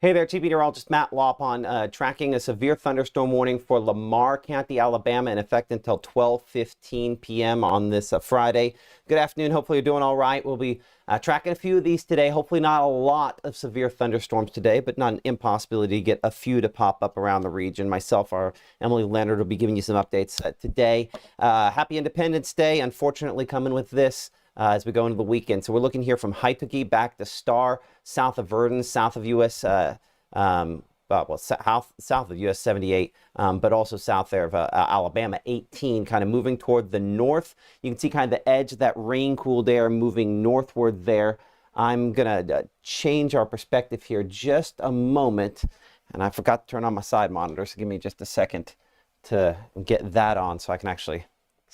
Hey there, Chief Meteorologist Matt Lawpon, tracking a severe thunderstorm warning for Lamar County, Alabama, in effect until 12:15 p.m. on this Friday. Good afternoon. Hopefully you're doing all right. We'll be tracking a few of these today. Hopefully not a lot of severe thunderstorms today, but not an impossibility to get a few to pop up around the region. Myself, or Emily Leonard, will be giving you some updates today. Happy Independence Day. Unfortunately, coming with this as we go into the weekend. So we're looking here from Haituki back to Star, south of Verdon, south of US, south of US 78, but also south there of Alabama 18, kind of moving toward the north. You can see kind of the edge of that rain-cooled air moving northward there. I'm going to change our perspective here just a moment, and I forgot to turn on my side monitor, so give me just a second to get that on so I can actually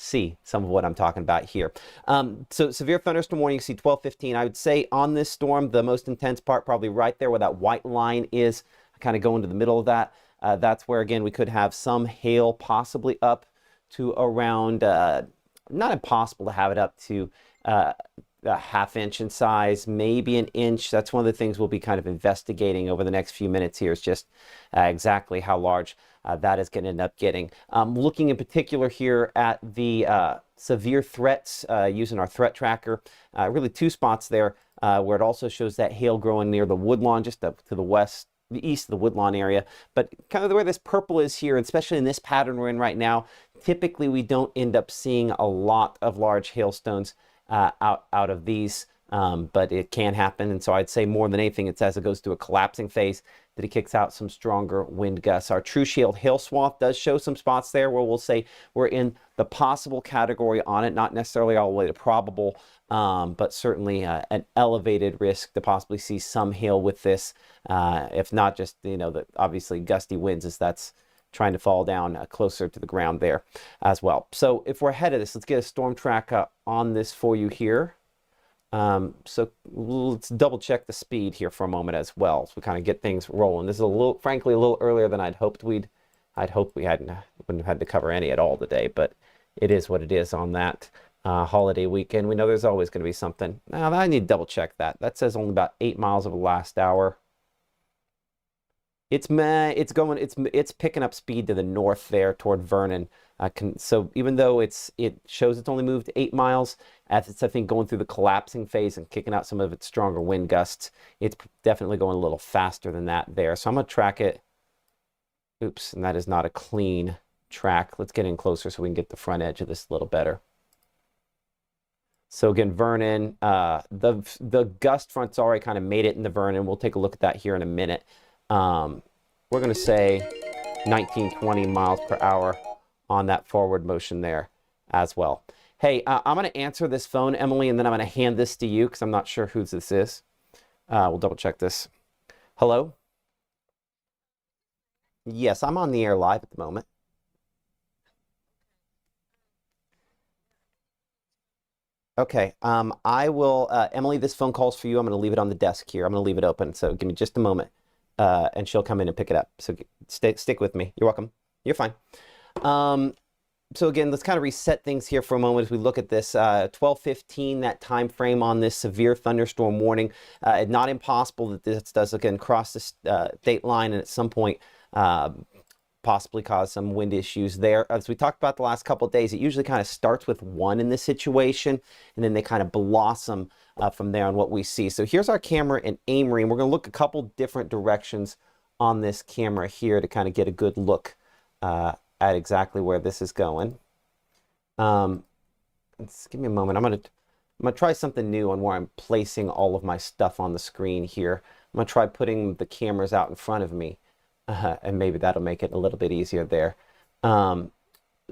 see some of what I'm talking about here. So severe thunderstorm warning, you see 12:15. I would say on this storm, the most intense part probably right there where that white line is. I kind of go into the middle of that. That's where, again, we could have some hail possibly up to around, not impossible to have it up to a ½ inch in size, maybe an inch. That's one of the things we'll be kind of investigating over the next few minutes here, is just exactly how large that is going to end up getting. Looking in particular here at the severe threats using our threat tracker, really two spots there where it also shows that hail growing near the Woodlawn, just up to the west, the east of the Woodlawn area. But kind of where this purple is here, especially in this pattern we're in right now, typically we don't end up seeing a lot of large hailstones out of these, but it can happen. And so I'd say more than anything, it's as it goes through a collapsing phase that it kicks out some stronger wind gusts. Our True Shield hail swath does show some spots there where we'll say we're in the possible category on it, not necessarily all the way to probable, but certainly an elevated risk to possibly see some hail with this, if not just, the obviously gusty winds, as that's trying to fall down closer to the ground there as well. So if we're ahead of this, let's get a storm track on this for you here. So let's double check the speed here for a moment as well, so we kind of get things rolling. This is frankly a little earlier than I'd hoped we wouldn't have had to cover any at all today, but it is what it is on that holiday weekend. We know there's always going to be something. Now I need to double check that. That says only about 8 miles over the last hour. It's picking up speed to the north there toward Vernon. So even though it shows it's only moved 8 miles, as it's, I think, going through the collapsing phase and kicking out some of its stronger wind gusts, it's definitely going a little faster than that there. So I'm going to track it. Oops, and that is not a clean track. Let's get in closer so we can get the front edge of this a little better. So again, Vernon, the gust front's already kind of made it into Vernon. We'll take a look at that here in a minute. We're going to say 19-20 miles per hour on that forward motion there as well. Hey, I'm going to answer this phone, Emily, and then I'm going to hand this to you because I'm not sure who this is. We'll double check this. Hello? Yes, I'm on the air live at the moment. Okay, I will, Emily, this phone call's for you. I'm going to leave it on the desk here. I'm going to leave it open, so give me just a moment, and she'll come in and pick it up. So stick with me. You're welcome. You're fine. So again, let's kind of reset things here for a moment as we look at this 12:15, that time frame on this severe thunderstorm warning. Not impossible that this does, again, cross the state line and at some point possibly cause some wind issues there. As we talked about the last couple of days, it usually kind of starts with one in this situation, and then they kind of blossom from there on what we see. So here's our camera in Amory, and we're going to look a couple different directions on this camera here to kind of get a good look at exactly where this is going. Let's give me a moment. I'm gonna try something new on where I'm placing all of my stuff on the screen here. I'm gonna try putting the cameras out in front of me, and maybe that'll make it a little bit easier there.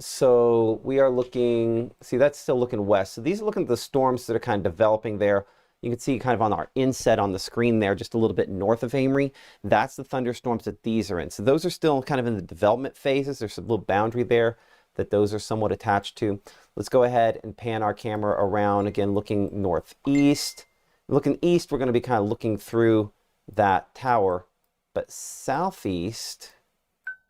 So we are looking, see, that's still looking west. So these are looking at the storms that are kind of developing there. You can see kind of on our inset on the screen there, just a little bit north of Amory. That's the thunderstorms that these are in. So those are still kind of in the development phases. There's a little boundary there that those are somewhat attached to. Let's go ahead and pan our camera around, again, looking northeast. Looking east, we're going to be kind of looking through that tower, but southeast,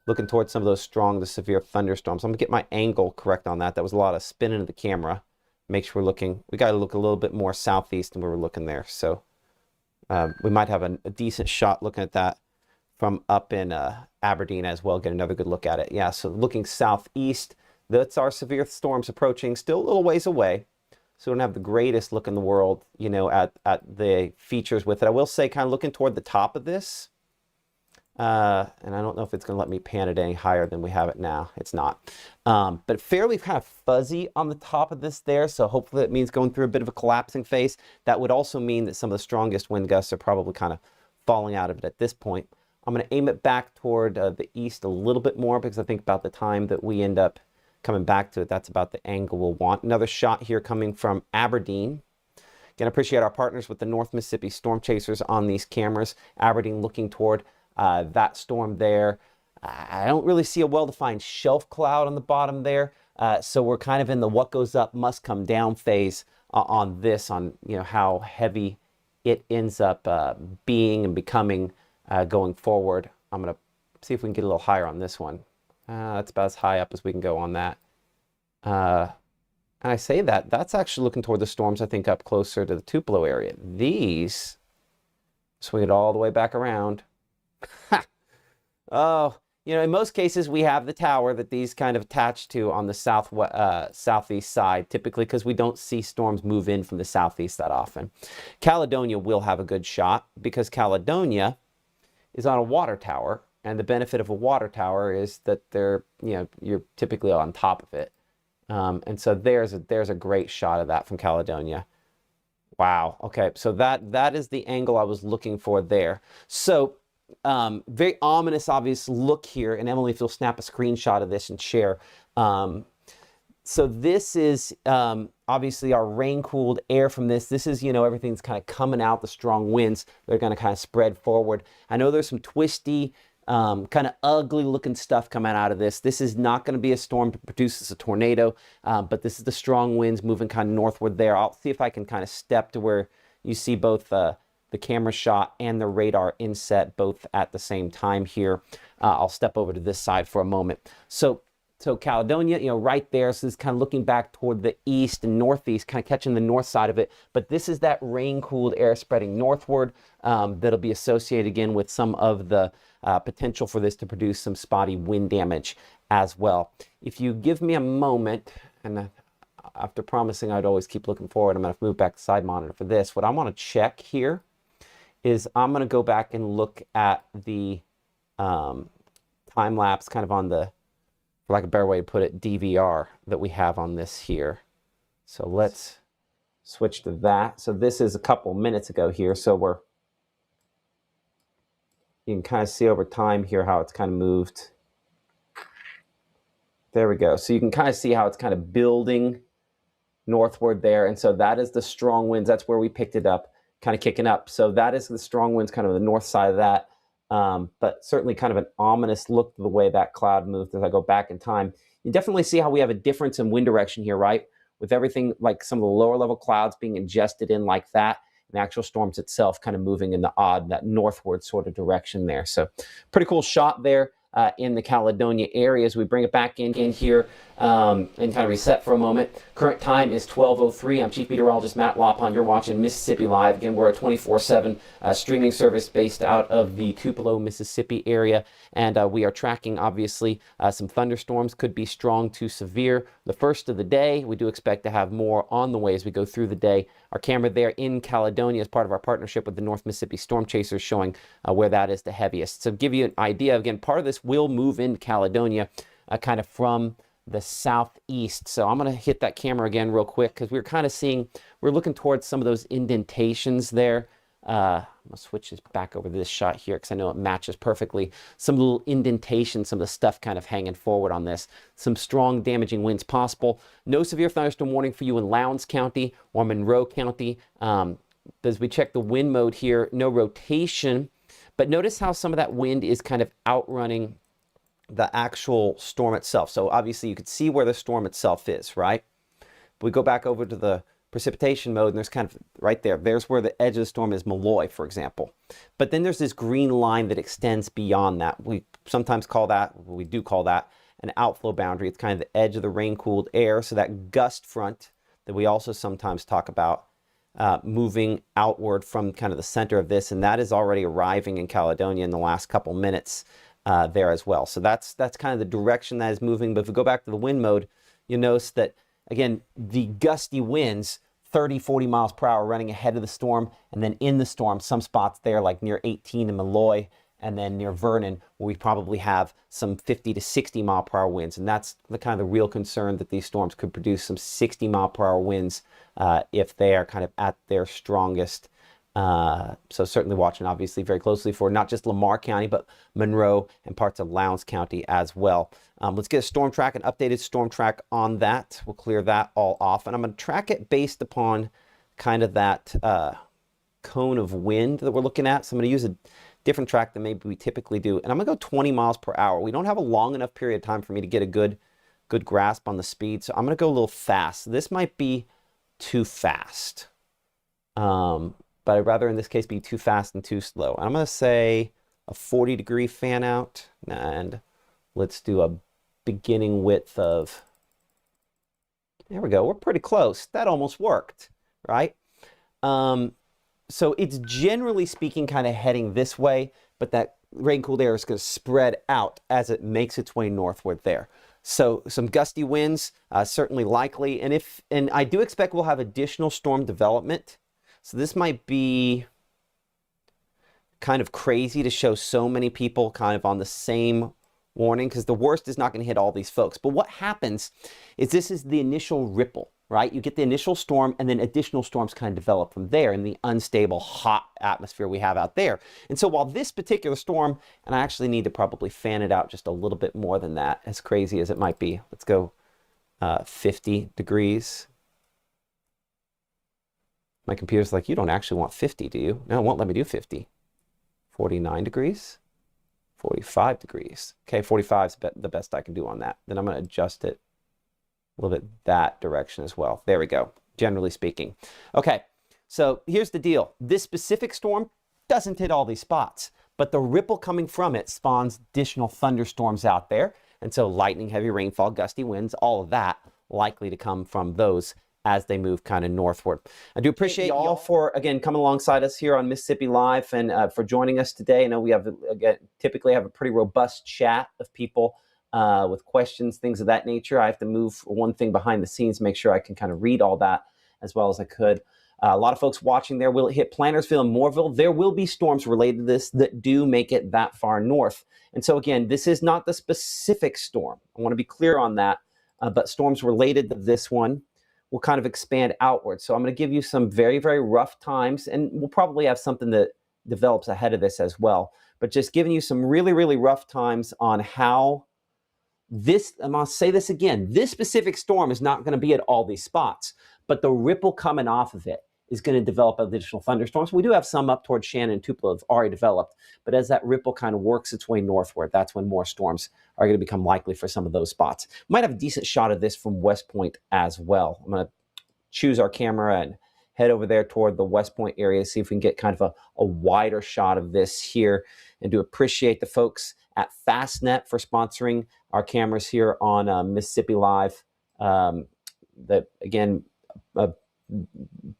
looking towards some of those strong to severe thunderstorms. I'm going to get my angle correct on that. That was a lot of spinning of the camera. Make sure we're looking, we got to look a little bit more southeast than we were looking there. So we might have a decent shot looking at that from up in Aberdeen as well. Get another good look at it. Yeah, so looking southeast, that's our severe storms approaching. Still a little ways away, so we don't have the greatest look in the world, you know, at the features with it. I will say, kind of looking toward the top of this, and I don't know if it's going to let me pan it any higher than we have it now. It's not. But fairly kind of fuzzy on the top of this there, so hopefully it means going through a bit of a collapsing phase. That would also mean that some of the strongest wind gusts are probably kind of falling out of it at this point. I'm going to aim it back toward the east a little bit more, because I think about the time that we end up coming back to it, that's about the angle we'll want. Another shot here coming from Aberdeen. Again, I appreciate our partners with the North Mississippi Storm Chasers on these cameras. Aberdeen looking toward that storm there. I don't really see a well-defined shelf cloud on the bottom there, so we're kind of in the what goes up must come down phase on this, on, you know, how heavy it ends up being and becoming going forward. I'm going to see if we can get a little higher on this one. That's about as high up as we can go on that. And I say that, that's actually looking toward the storms, I think, up closer to the Tupelo area. These, swing it all the way back around. Oh, you know, in most cases, we have the tower that these kind of attach to on the southeast side, typically because we don't see storms move in from the southeast that often. Caledonia will have a good shot because Caledonia is on a water tower, and the benefit of a water tower is that they're, you know, you're typically on top of it. And so there's a great shot of that from Caledonia. Wow. Okay, so that is the angle I was looking for there. So very ominous, obvious look here. And Emily, if you'll snap a screenshot of this and share. So this is obviously our rain-cooled air from this. This is, you know, everything's kind of coming out, the strong winds. They're going to kind of spread forward. I know there's some twisty, kind of ugly looking stuff coming out of this. This is not going to be a storm to produce as a tornado, but this is the strong winds moving kind of northward there. I'll see if I can kind of step to where you see both the camera shot and the radar inset both at the same time here. I'll step over to this side for a moment. So Caledonia, you know, right there, so this is kind of looking back toward the east and northeast, kind of catching the north side of it. But this is that rain-cooled air spreading northward that'll be associated again with some of the potential for this to produce some spotty wind damage as well. If you give me a moment, and after promising I'd always keep looking forward, I'm going to move back to side monitor for this. What I want to check here is I'm going to go back and look at the time lapse kind of on the, for lack of a better way to put it, DVR that we have on this here. So let's switch to that. So this is a couple minutes ago here. So you can kind of see over time here how it's kind of moved. There we go. So you can kind of see how it's kind of building northward there. And so that is the strong winds. That's where we picked it up, kind of kicking up. So that is the strong winds, kind of the north side of that. But certainly kind of an ominous look to the way that cloud moved as I go back in time. You definitely see how we have a difference in wind direction here, right? With everything like some of the lower level clouds being ingested in like that, and the actual storms itself kind of moving in the odd, that northward sort of direction there. So pretty cool shot there in the Caledonia area. As we bring it back in here and kind of reset for a moment. Current time is 12:03. I'm Chief Meteorologist Matt Lopon. You're watching Mississippi Live. Again, we're a 24/7 streaming service based out of the Tupelo, Mississippi area. And we are tracking, obviously, some thunderstorms. Could be strong to severe. The first of the day. We do expect to have more on the way as we go through the day. Our camera there in Caledonia is part of our partnership with the North Mississippi Storm Chasers, showing where that is the heaviest. So to give you an idea, again, part of this will move into Caledonia kind of from the southeast. So I'm going to hit that camera again real quick because we're kind of seeing, we're looking towards some of those indentations there. I'm going to switch this back over to this shot here because I know it matches perfectly. Some little indentations, some of the stuff kind of hanging forward on this. Some strong damaging winds possible. No severe thunderstorm warning for you in Lowndes County or Monroe County. As we check the wind mode here, no rotation. But notice how some of that wind is kind of outrunning the actual storm itself. So obviously you could see where the storm itself is, right? We go back over to the precipitation mode and there's kind of right there. There's where the edge of the storm is, Malloy, for example. But then there's this green line that extends beyond that. We sometimes call that, we do call that an outflow boundary. It's kind of the edge of the rain-cooled air. So that gust front that we also sometimes talk about moving outward from kind of the center of this, and that is already arriving in Caledonia in the last couple minutes there as well. So that's kind of the direction that is moving. But if we go back to the wind mode, you'll notice that, again, the gusty winds, 30, 40 miles per hour running ahead of the storm, and then in the storm, some spots there like near 18 in Malloy, and then near Vernon, where we probably have some 50 to 60 mile per hour winds. And that's the kind of the real concern, that these storms could produce some 60 mile per hour winds if they are kind of at their strongest. So certainly watching obviously very closely for not just Lamar County, but Monroe and parts of Lowndes County as well. Let's get a storm track, an updated storm track on that. We'll clear that all off. And I'm going to track it based upon kind of that cone of wind that we're looking at. So I'm going to use a different track than maybe we typically do. And I'm going to go 20 miles per hour. We don't have a long enough period of time for me to get a good grasp on the speed. So I'm going to go a little fast. This might be too fast. But I'd rather in this case be too fast and too slow. And I'm going to say a 40-degree fan out. And let's do a beginning width of, there we go. We're pretty close. That almost worked, right? So it's generally speaking kind of heading this way, but that rain-cooled air is going to spread out as it makes its way northward there. So some gusty winds, certainly likely. And I do expect we'll have additional storm development. So this might be kind of crazy to show so many people kind of on the same warning, because the worst is not going to hit all these folks. But what happens is this is the initial ripple, right? You get the initial storm, and then additional storms kind of develop from there in the unstable, hot atmosphere we have out there. And so while this particular storm, and I actually need to probably fan it out just a little bit more than that, as crazy as it might be. Let's go 50 degrees. My computer's like, you don't actually want 50, do you? No, it won't let me do 50. 49 degrees. 45 degrees. Okay, 45 is the best I can do on that. Then I'm going to adjust it a little bit that direction as well. There we go, generally speaking. Okay, so here's the deal. This specific storm doesn't hit all these spots, but the ripple coming from it spawns additional thunderstorms out there. And so lightning, heavy rainfall, gusty winds, all of that likely to come from those as they move kind of northward. I do appreciate y'all for, again, coming alongside us here on Mississippi Live, and for joining us today. I know we have, again, typically have a pretty robust chat of people with questions, things of that nature. I have to move one thing behind the scenes, make sure I can kind of read all that as well as I could. A lot of folks watching there will hit Plantersville and Mooreville. There will be storms related to this that do make it that far north. And so again, this is not the specific storm. I want to be clear on that, but storms related to this one will kind of expand outward. So I'm going to give you some very, very rough times, and we'll probably have something that develops ahead of this as well. But just giving you some really, really rough times on how this, I'm going to say this again, this specific storm is not going to be at all these spots, but the ripple coming off of it is going to develop additional thunderstorms. We do have some up towards Shannon and Tupelo have already developed, but as that ripple kind of works its way northward, that's when more storms are going to become likely for some of those spots. Might have a decent shot of this from West Point as well. I'm going to choose our camera and head over there toward the West Point area, see if we can get kind of a wider shot of this here, and do appreciate the folks at Fastnet for sponsoring our cameras here on Mississippi Live. That, again,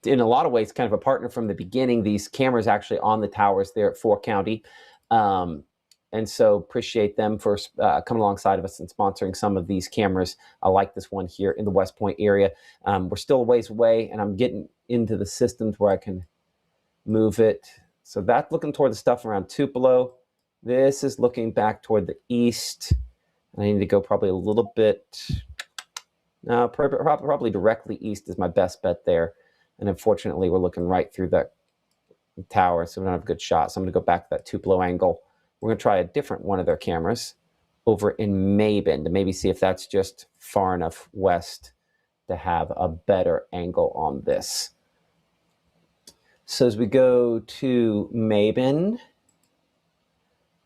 in a lot of ways, kind of a partner from the beginning. These cameras actually on the towers there at Fort County. And so appreciate them for coming alongside of us and sponsoring some of these cameras. I like this one here in the West Point area. We're still a ways away, and I'm getting into the systems where I can move it. So that's looking toward the stuff around Tupelo. This is looking back toward the east. I need to go probably a little bit, no, probably directly east is my best bet there. And unfortunately, we're looking right through that tower, so we don't have a good shot. So I'm going to go back to that Tupelo angle. We're going to try a different one of their cameras over in Mabin to maybe see if that's just far enough west to have a better angle on this. So as we go to Mabin,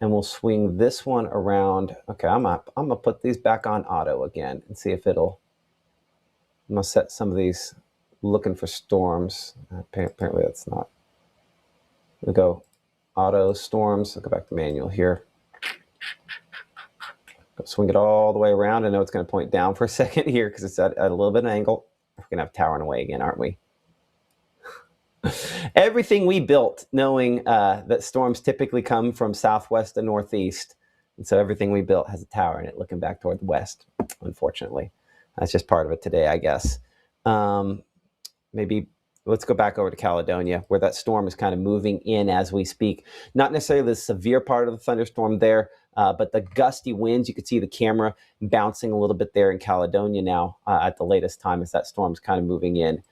and we'll swing this one around. Okay, I'm gonna put these back on auto again and see if it'll, I'm gonna set some of these looking for storms. Apparently that's not. We'll go auto storms. I'll go back to manual here. Go swing it all the way around. I know it's going to point down for a second here because it's at a little bit of an angle. We're going to have tower in the way again, aren't we? Everything we built, knowing that storms typically come from southwest to northeast. And so everything we built has a tower in it looking back toward the west, unfortunately. That's just part of it today, I guess. Maybe let's go back over to Caledonia, where that storm is kind of moving in as we speak. Not necessarily the severe part of the thunderstorm there, but the gusty winds. You could see the camera bouncing a little bit there in Caledonia now at the latest time as that storm's kind of moving in.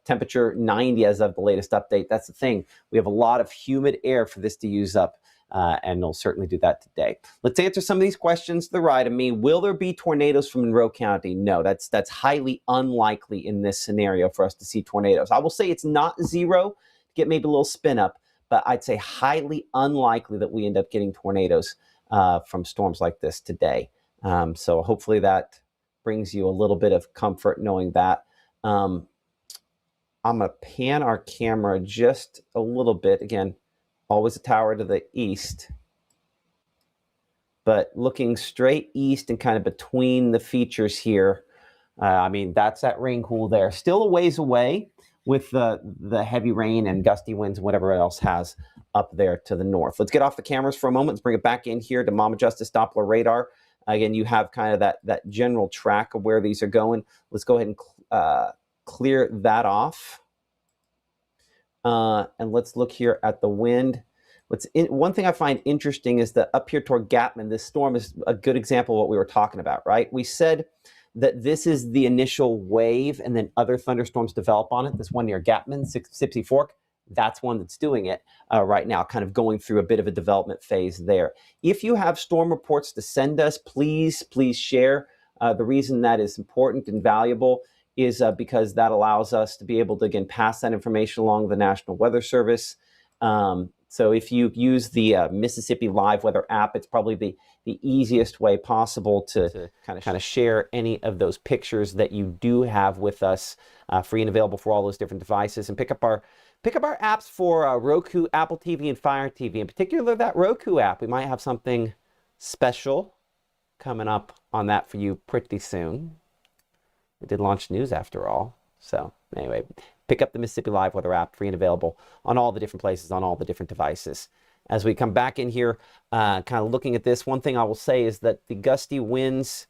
Temperature 90 as of the latest update. That's the thing. We have a lot of humid air for this to use up. And they'll certainly do that today. Let's answer some of these questions to the right of me. Will there be tornadoes from Monroe County? No, that's highly unlikely in this scenario for us to see tornadoes. I will say it's not zero, get maybe a little spin up, but I'd say highly unlikely that we end up getting tornadoes from storms like this today. So hopefully that brings you a little bit of comfort knowing that. I'm going to pan our camera just a little bit. Again, always a tower to the east, but looking straight east and kind of between the features here. I mean, that's that rain pool there. Still a ways away with the heavy rain and gusty winds and whatever else has up there to the north. Let's get off the cameras for a moment. Let's bring it back in here to Mama Justice Doppler radar. Again, you have kind of that general track of where these are going. Let's go ahead and clear that off. And let's look here at the wind. One thing I find interesting is that up here toward Gatman, this storm is a good example of what we were talking about, right? We said that this is the initial wave and then other thunderstorms develop on it. This one near Gatman, Sipsey Fork, that's one that's doing it right now, kind of going through a bit of a development phase there. If you have storm reports to send us, please share. The reason that is important and valuable is because that allows us to be able to, again, pass that information along the National Weather Service. So if you use the Mississippi Live Weather app, it's probably the easiest way possible to kind of share any of those pictures that you do have with us, free and available for all those different devices, and pick up our apps for Roku, Apple TV, and Fire TV. In particular, that Roku app. We might have something special coming up on that for you pretty soon. We did launch news after all. So anyway, pick up the Mississippi Live Weather app, free and available on all the different places, on all the different devices. As we come back in here, kind of looking at this, one thing I will say is that the gusty winds,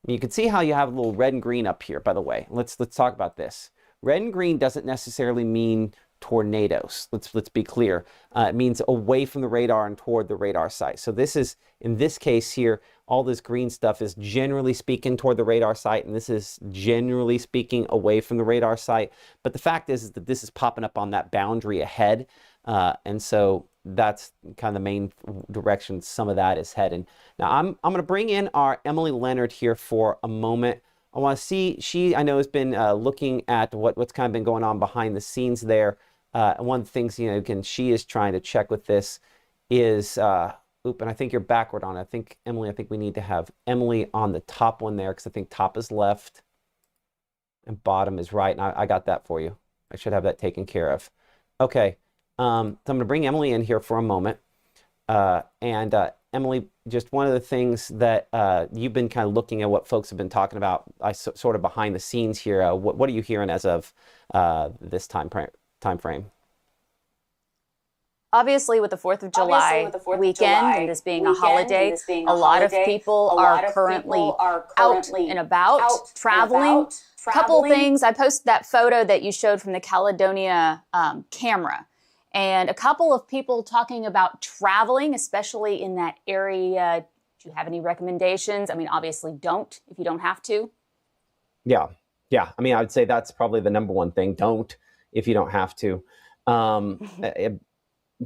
you can see how you have a little red and green up here, by the way. Let's talk about this. Red and green doesn't necessarily mean tornadoes. Let's be clear. It means away from the radar and toward the radar site. So this is, in this case here, all this green stuff is generally speaking toward the radar site, and this is generally speaking away from the radar site. But the fact is that this is popping up on that boundary ahead, and so that's kind of the main direction some of that is heading. Now I'm going to bring in our Emily Leonard here for a moment. I want to see, she, I know, has been looking at what's kind of been going on behind the scenes there. And one of the things, you know, again, she is trying to check with this is, and I think you're backward on it. I think, Emily, I think we need to have Emily on the top one there, because I think top is left and bottom is right. And I got that for you. I should have that taken care of. Okay, so I'm going to bring Emily in here for a moment. Emily, just one of the things that you've been kind of looking at what folks have been talking about, sort of behind the scenes here. What are you hearing as of this time frame? Obviously, with the 4th of July weekend and this being a holiday, a lot of people are currently out and about, traveling. A couple things. I posted that photo that you showed from the Caledonia camera. And a couple of people talking about traveling, especially in that area. Do you have any recommendations? I mean, obviously don't, if you don't have to. Yeah. I mean, I would say that's probably the number one thing. Don't, if you don't have to.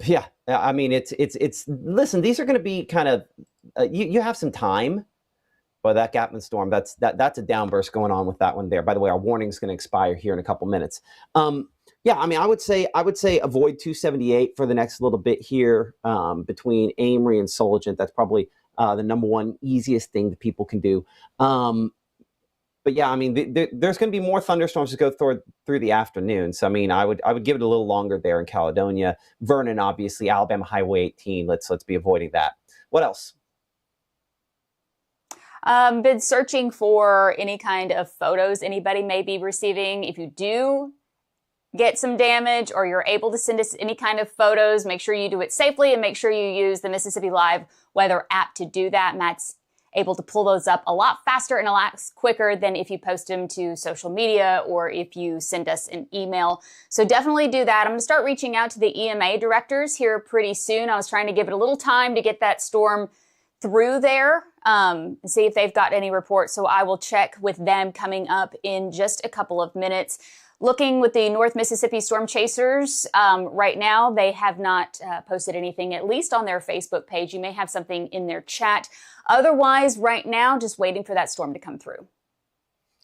Yeah. I mean, it's listen, these are going to be kind of, you have some time. But that Gatman storm, that's a downburst going on with that one there. By the way, our warning is going to expire here in a couple minutes. Yeah, I mean, I would say avoid 278 for the next little bit here between Amory and Soligent. That's probably the number one easiest thing that people can do. But yeah, I mean, there's going to be more thunderstorms to go through the afternoon. So I mean, I would give it a little longer there in Caledonia. Vernon, obviously, Alabama Highway 18. Let's be avoiding that. What else? Been searching for any kind of photos anybody may be receiving. If you do get some damage or you're able to send us any kind of photos, make sure you do it safely and make sure you use the Mississippi Live weather app to do that. Matt's able to pull those up a lot faster and a lot quicker than if you post them to social media or if you send us an email. So definitely do that. I'm going to start reaching out to the EMA directors here pretty soon. I was trying to give it a little time to get that storm through there and see if they've got any reports. So I will check with them coming up in just a couple of minutes. Looking with the North Mississippi Storm Chasers, right now they have not posted anything, at least on their Facebook page. You may have something in their chat. Otherwise, right now, just waiting for that storm to come through.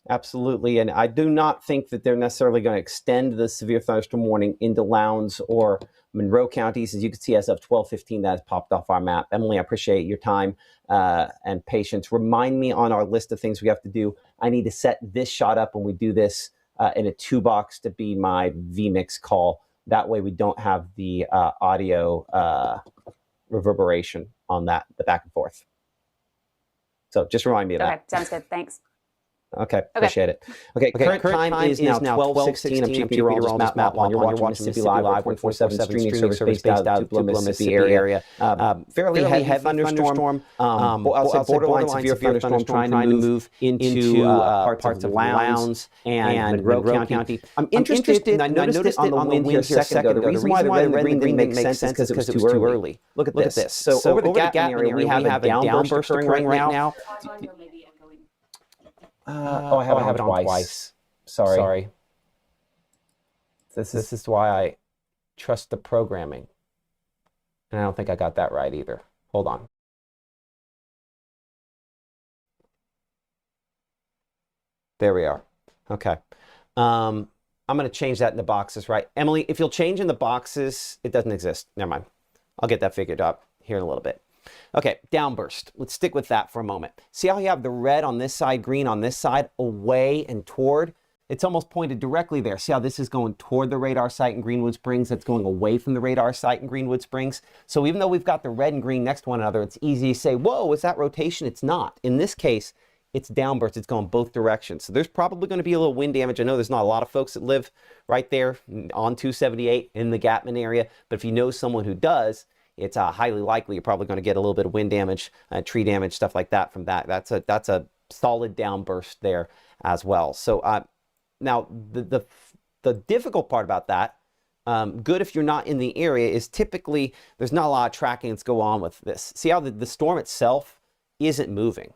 Absolutely, and I do not think that they're necessarily going to extend the severe thunderstorm warning into Lowndes or Monroe counties. As you can see, as of 12:15, that has popped off our map. Emily, I appreciate your time and patience. Remind me on our list of things we have to do. I need to set this shot up when we do this in a 2-box to be my vMix call. That way we don't have the audio reverberation on that, the back and forth. So just remind me of that. Okay, sounds good. Thanks. Okay, appreciate it. Okay, current time is now 12:16. I'm Chief Meteorologist Matt Wall. You're watching Mississippi Live 24/7 streaming service based out of the Tupelo, Mississippi area. Fairly heavy thunderstorm. I'll say borderline severe thunderstorm trying to move into parts of Lowndes and Monroe County. I'm interested, and I noticed on the wind here a second ago. The reason why the red and green didn't make sense is because it was too early. Look at this. So over the Gapman area, we have a downburst occurring right now. I have it on twice. Sorry. This is why I trust the programming. And I don't think I got that right either. Hold on. There we are. Okay. I'm going to change that in the boxes, right? Emily, if you'll change in the boxes, it doesn't exist. Never mind. I'll get that figured out here in a little bit. Okay, downburst. Let's stick with that for a moment. See how you have the red on this side, green on this side, away and toward? It's almost pointed directly there. See how this is going toward the radar site in Greenwood Springs? That's going away from the radar site in Greenwood Springs. So even though we've got the red and green next to one another, it's easy to say, whoa, is that rotation? It's not. In this case, it's downburst. It's going both directions. So there's probably going to be a little wind damage. I know there's not a lot of folks that live right there on 278 in the Gapman area, but if you know someone who does, it's highly likely you're probably going to get a little bit of wind damage, tree damage, stuff like that from that. That's a solid downburst there as well. So now the difficult part about that, good if you're not in the area, is typically there's not a lot of tracking that's go on with this. See how the storm itself isn't moving.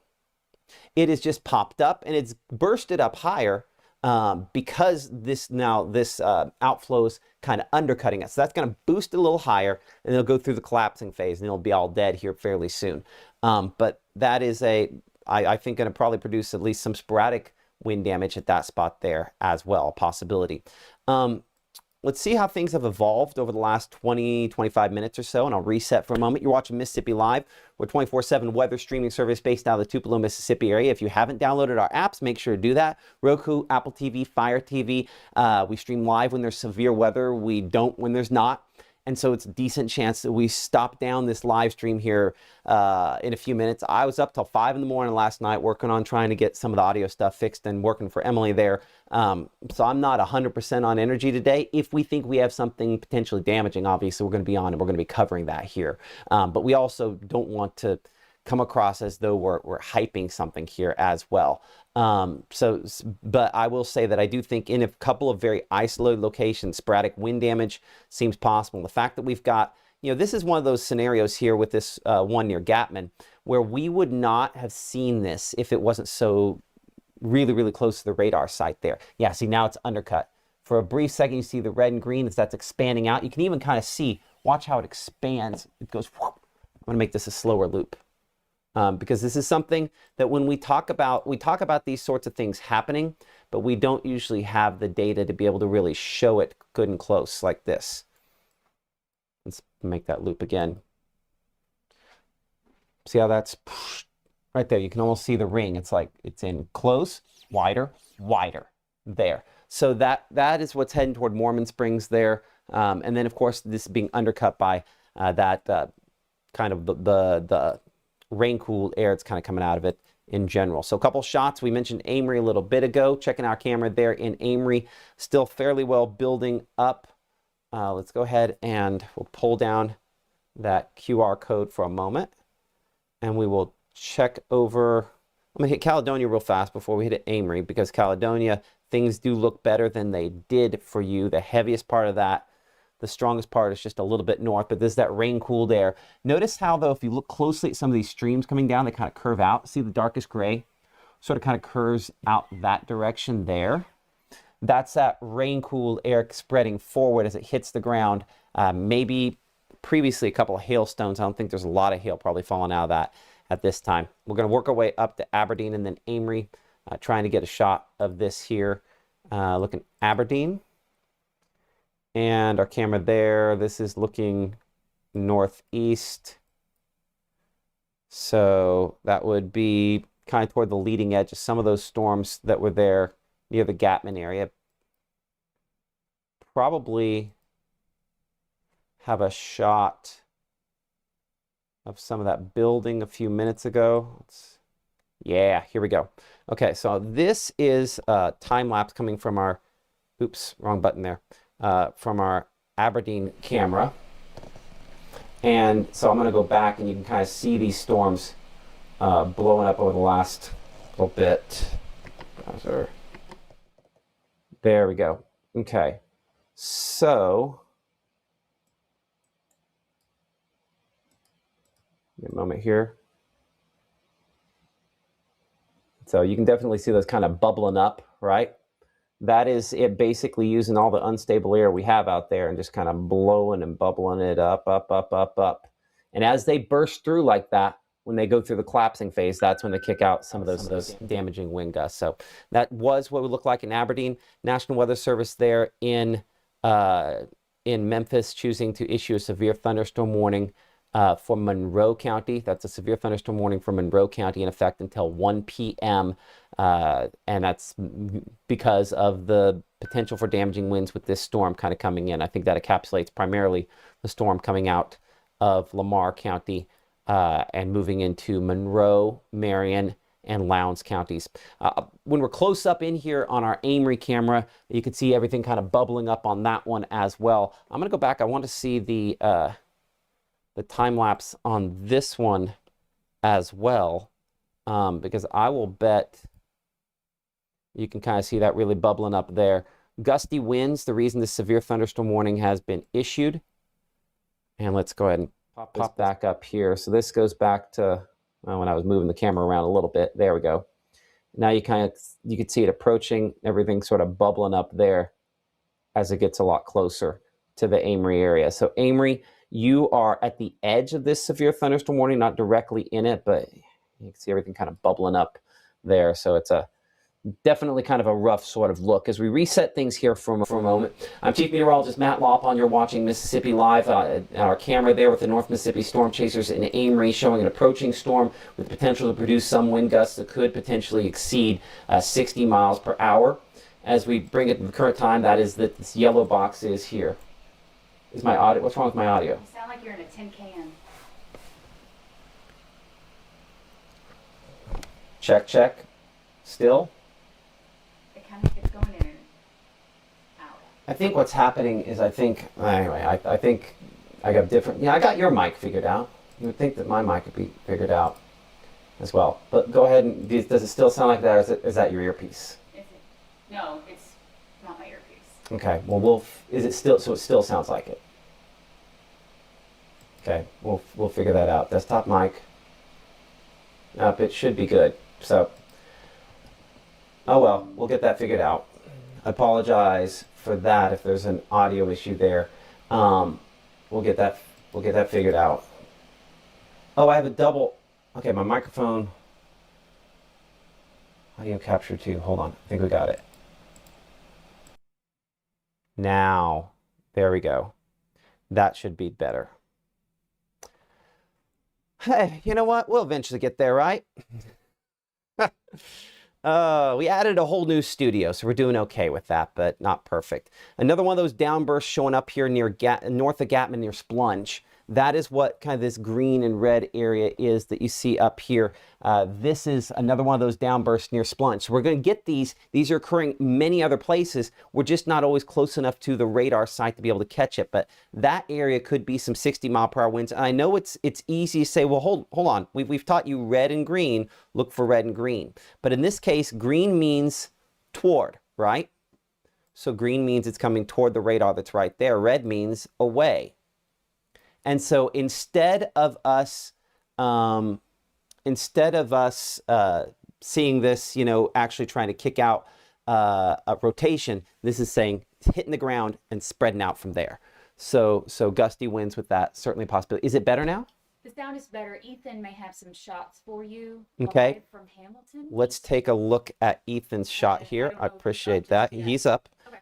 It has just popped up and it's bursted up higher because this outflow's kind of undercutting it. So that's going to boost it a little higher and it'll go through the collapsing phase and it'll be all dead here fairly soon. But that is I think going to probably produce at least some sporadic wind damage at that spot there as well, a possibility. Let's see how things have evolved over the last 20-25 minutes or so, and I'll reset for a moment. You're watching Mississippi Live. We're 24/7 weather streaming service based out of the Tupelo, Mississippi area. If you haven't downloaded our apps, make sure to do that. Roku, Apple TV, Fire TV. We stream live when there's severe weather. We don't when there's not. And so it's a decent chance that we stop down this live stream here in a few minutes. I was up till 5 in the morning last night working on trying to get some of the audio stuff fixed and working for Emily there. So I'm not 100% on energy today. If we think we have something potentially damaging, obviously we're going to be on and we're going to be covering that here. But we also don't want to come across as though we're hyping something here as well. But I will say that I do think in a couple of very isolated locations, sporadic wind damage seems possible. The fact that we've got, this is one of those scenarios here with this one near Gapman, where we would not have seen this if it wasn't so really, really close to the radar site there. Yeah, see, now it's undercut. For a brief second, you see the red and green as that's expanding out. You can even kind of see, watch how it expands. It goes, whoop. I'm going to make this a slower loop. Because this is something that when we talk about these sorts of things happening, but we don't usually have the data to be able to really show it good and close like this. Let's make that loop again. See how that's right there? You can almost see the ring. It's like it's in close, wider, wider there. So that is what's heading toward Mormon Springs there. And then of course this being undercut by that kind of the rain-cooled air that's kind of coming out of it in general. So a couple shots. We mentioned Amory a little bit ago. Checking our camera there in Amory, still fairly well building up. Let's go ahead and we'll pull down that QR code for a moment, and we will check over. I'm going to hit Caledonia real fast before we hit Amory, because Caledonia, things do look better than they did for you. The heaviest part of that, the strongest part is just a little bit north, but there's that rain cooled air. Notice how, though, if you look closely at some of these streams coming down, they kind of curve out. See the darkest gray? Sort of kind of curves out that direction there. That's that rain cooled air spreading forward as it hits the ground. Maybe previously a couple of hailstones. I don't think there's a lot of hail probably falling out of that at this time. We're going to work our way up to Aberdeen and then Amory, trying to get a shot of this here. Looking Aberdeen. And our camera there, this is looking northeast. So that would be kind of toward the leading edge of some of those storms that were there near the Gatman area. Probably have a shot of some of that building a few minutes ago. Yeah, here we go. Okay, so this is a time lapse coming from our, oops, wrong button there. From our Aberdeen camera. And so I'm going to go back and you can kind of see these storms blowing up over the last little bit. There we go. Okay. So, a moment here. So you can definitely see those kind of bubbling up, right? That is it, basically using all the unstable air we have out there and just kind of blowing and bubbling it up, up, up, up, up. And as they burst through like that, when they go through the collapsing phase, that's when they kick out some of those damaging wind gusts. So that was what it would look like in Aberdeen. National Weather Service there in Memphis choosing to issue a severe thunderstorm warning for Monroe County. That's a severe thunderstorm warning for Monroe County in effect until 1 p.m. And that's because of the potential for damaging winds with this storm kind of coming in. I think that encapsulates primarily the storm coming out of Lamar County and moving into Monroe, Marion, and Lowndes counties. When we're close up in here on our Amory camera, you can see everything kind of bubbling up on that one as well. I'm going to go back. I want to see the time lapse on this one as well, because I will bet you can kind of see that really bubbling up there. Gusty winds, the reason this severe thunderstorm warning has been issued. And let's go ahead and pop back up here. So this goes back to when I was moving the camera around a little bit. There we go. Now you can see it approaching, everything sort of bubbling up there as it gets a lot closer to the Amory area. So Amory, you are at the edge of this severe thunderstorm warning, not directly in it, but you can see everything kind of bubbling up there. So it's definitely kind of a rough sort of look. As we reset things here for a moment, I'm Chief Meteorologist Matt Lawpon. You're watching Mississippi Live. Our camera there with the North Mississippi Storm Chasers in Amory showing an approaching storm with potential to produce some wind gusts that could potentially exceed 60 miles per hour. As we bring it to the current time, that is that this yellow box is here. Is my audio? What's wrong with my audio? You sound like you're in a tin can. Check, check. Still? It kind of keeps going in and out. I think what's happening is I think I got different. Yeah, I got your mic figured out. You would think that my mic would be figured out as well. But go ahead and does it still sound like that? Or is that your earpiece? No, it's not my earpiece. Okay. Well, is it still? So it still sounds like it. Okay. We'll figure that out. Desktop mic. Up. It should be good. So. Oh well, we'll get that figured out. I apologize for that if there's an audio issue there. We'll get that figured out. Oh, I have a double. Okay, my microphone. Audio capture too. Hold on. I think we got it. Now, there we go. That should be better. Hey, you know what? We'll eventually get there, right? We added a whole new studio, so we're doing okay with that, but not perfect. Another one of those downbursts showing up here near north of Gatman near Splunge. that is what kind of this green and red area is that you see up here. This is another one of those downbursts near Splunge. So we're going to get these. These are occurring many other places. We're just not always close enough to the radar site to be able to catch it. But that area could be some 60-mile-per-hour winds. And I know it's easy to say, well, hold on. We've taught you red and green. Look for red and green. But in this case, green means toward, right? So green means it's coming toward the radar that's right there. Red means away. And so instead of us seeing this, actually trying to kick out a rotation, this is saying hitting the ground and spreading out from there. So gusty winds with that, certainly a possibility. Is it better now? The sound is better. Ethan may have some shots for you. Okay. From Hamilton. Let's take a look at Ethan's shot here. I appreciate that. He's up. Okay.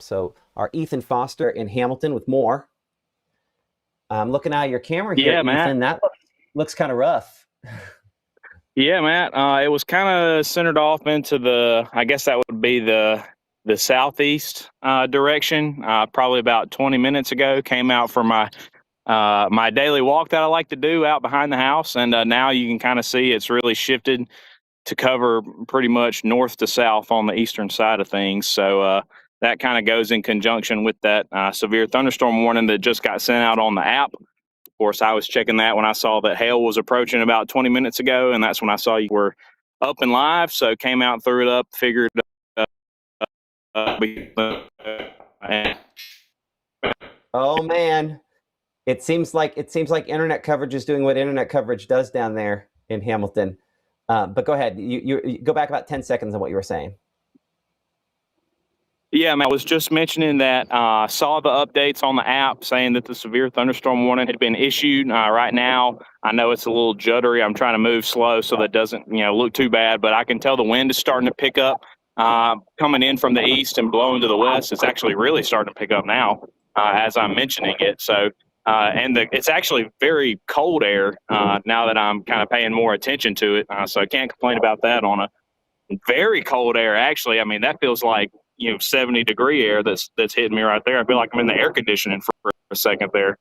So our Ethan Foster in Hamilton with more. I'm looking at your camera here, Ethan. That looks kind of rough. Yeah, Matt. It was kind of centered off into the, I guess that would be the southeast direction. Probably about 20 minutes ago, came out for my my daily walk that I like to do out behind the house, and now you can kind of see it's really shifted to cover pretty much north to south on the eastern side of things. So that kind of goes in conjunction with that severe thunderstorm warning that just got sent out on the app. Of course, I was checking that when I saw that hail was approaching about 20 minutes ago, and that's when I saw you were up and live. So came out, threw it up, figured. Oh man, it seems like internet coverage is doing what internet coverage does down there in Hamilton. But go ahead. You go back about 10 seconds on what you were saying. Yeah, I was just mentioning that saw the updates on the app saying that the severe thunderstorm warning had been issued. Right now, I know it's a little juddery. I'm trying to move slow so that it doesn't look too bad, but I can tell the wind is starting to pick up coming in from the east and blowing to the west. It's actually really starting to pick up now as I'm mentioning it. So, it's actually very cold air now that I'm kind of paying more attention to it. So I can't complain about that on a very cold air. Actually, I mean, that feels like 70-degree air that's hitting me right there. I feel like I'm in the air conditioning for a second there.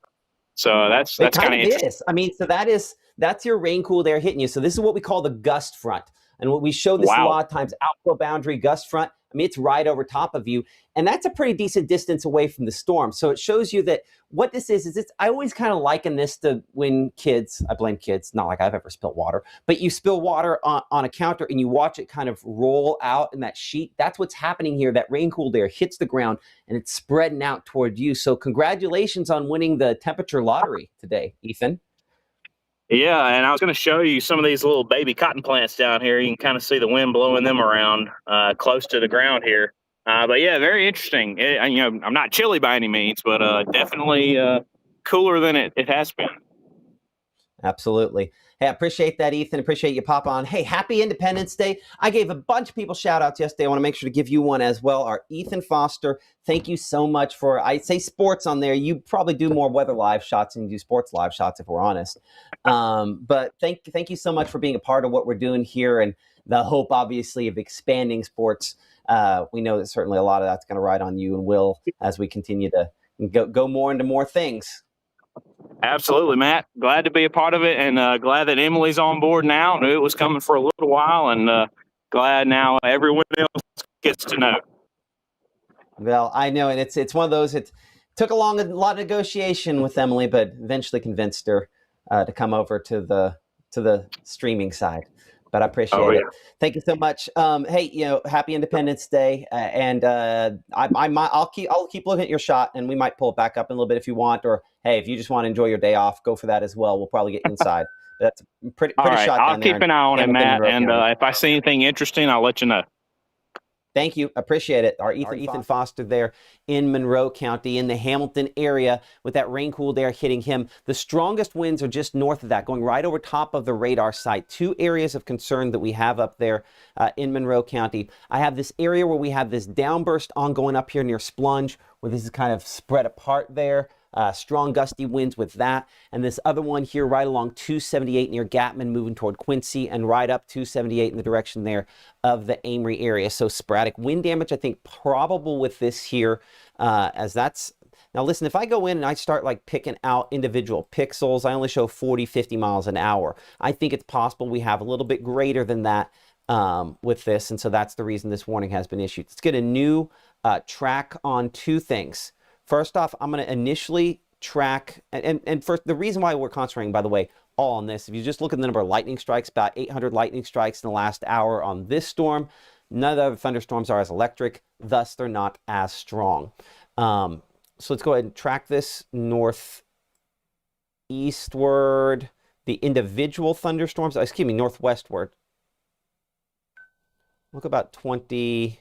So that's kind of interesting. I mean, so that's your rain cooled air hitting you. So this is what we call the gust front. And what we show this a lot of times, outflow boundary gust front. I mean, it's right over top of you. And that's a pretty decent distance away from the storm. So it shows you that what this is I always kind of liken this to when kids, I blame kids, not like I've ever spilled water, but you spill water on a counter and you watch it kind of roll out in that sheet. That's what's happening here. That rain cooled air hits the ground and it's spreading out toward you. So congratulations on winning the temperature lottery today, Ethan. Yeah, and I was going to show you some of these little baby cotton plants down here. You can kind of see the wind blowing them around close to the ground here. But yeah, very interesting. I'm not chilly by any means, but definitely cooler than it has been. Absolutely. Hey, I appreciate that, Ethan. Appreciate you pop on. Hey, happy Independence Day. I gave a bunch of people shout outs yesterday. I want to make sure to give you one as well. Our Ethan Foster, thank you so much for, I say sports on there. You probably do more weather live shots than you do sports live shots, if we're honest. But thank you so much for being a part of what we're doing here and the hope, obviously, of expanding sports. We know that certainly a lot of that's going to ride on you and Will as we continue to go more into more things. Absolutely, Matt. Glad to be a part of it, and glad that Emily's on board now. Knew it was coming for a little while, and glad now everyone else gets to know. Well, I know, and it's one of those. It took a lot of negotiation with Emily, but eventually convinced her to come over to the streaming side. But I appreciate it. Thank you so much. Hey, happy Independence Day, and I'll keep looking at your shot, and we might pull it back up in a little bit if you want, or hey, if you just want to enjoy your day off, go for that as well. We'll probably get inside. That's pretty All right, shot. I'll keep an eye on it, Matt, and if I see anything interesting, I'll let you know. Thank you. Appreciate it. Our Ethan Foster there in Monroe County in the Hamilton area with that rain-cooled air hitting him. The strongest winds are just north of that, going right over top of the radar site. Two areas of concern that we have up there in Monroe County. I have this area where we have this downburst ongoing up here near Splunge, where this is kind of spread apart there. Strong gusty winds with that. And this other one here right along 278 near Gatman moving toward Quincy and right up 278 in the direction there of the Amory area. So sporadic wind damage, I think, probable with this here as that's Now listen, if I go in and I start like picking out individual pixels, I only show 40, 50 miles an hour. I think it's possible we have a little bit greater than that with this, and so that's the reason this warning has been issued. Let's get a new track on two things. First off, I'm going to initially track, and first, the reason why we're concentrating, by the way, all on this, if you just look at the number of lightning strikes, about 800 lightning strikes in the last hour on this storm. None of the other thunderstorms are as electric, thus they're not as strong. So let's go ahead and track this northeastward. The individual thunderstorms, excuse me, northwestward. Look about 21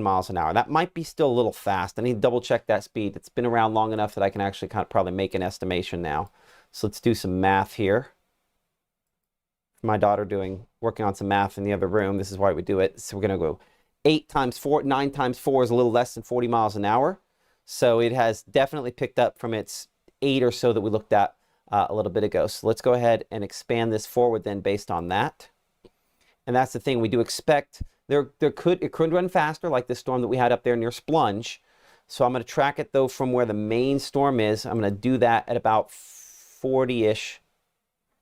miles an hour. That might be still a little fast. I need to double check that speed. It's been around long enough that I can actually kind of probably make an estimation now. So let's do some math here. My daughter working on some math in the other room. This is why we do it. So we're going to go 8 times 4, 9 times 4 is a little less than 40 miles an hour. So it has definitely picked up from its 8 or so that we looked at a little bit ago. So let's go ahead and expand this forward then based on that. And that's the thing, we do expect it could run faster, like this storm that we had up there near Splunge. So I'm going to track it though from where the main storm is. I'm going to do that at about 40-ish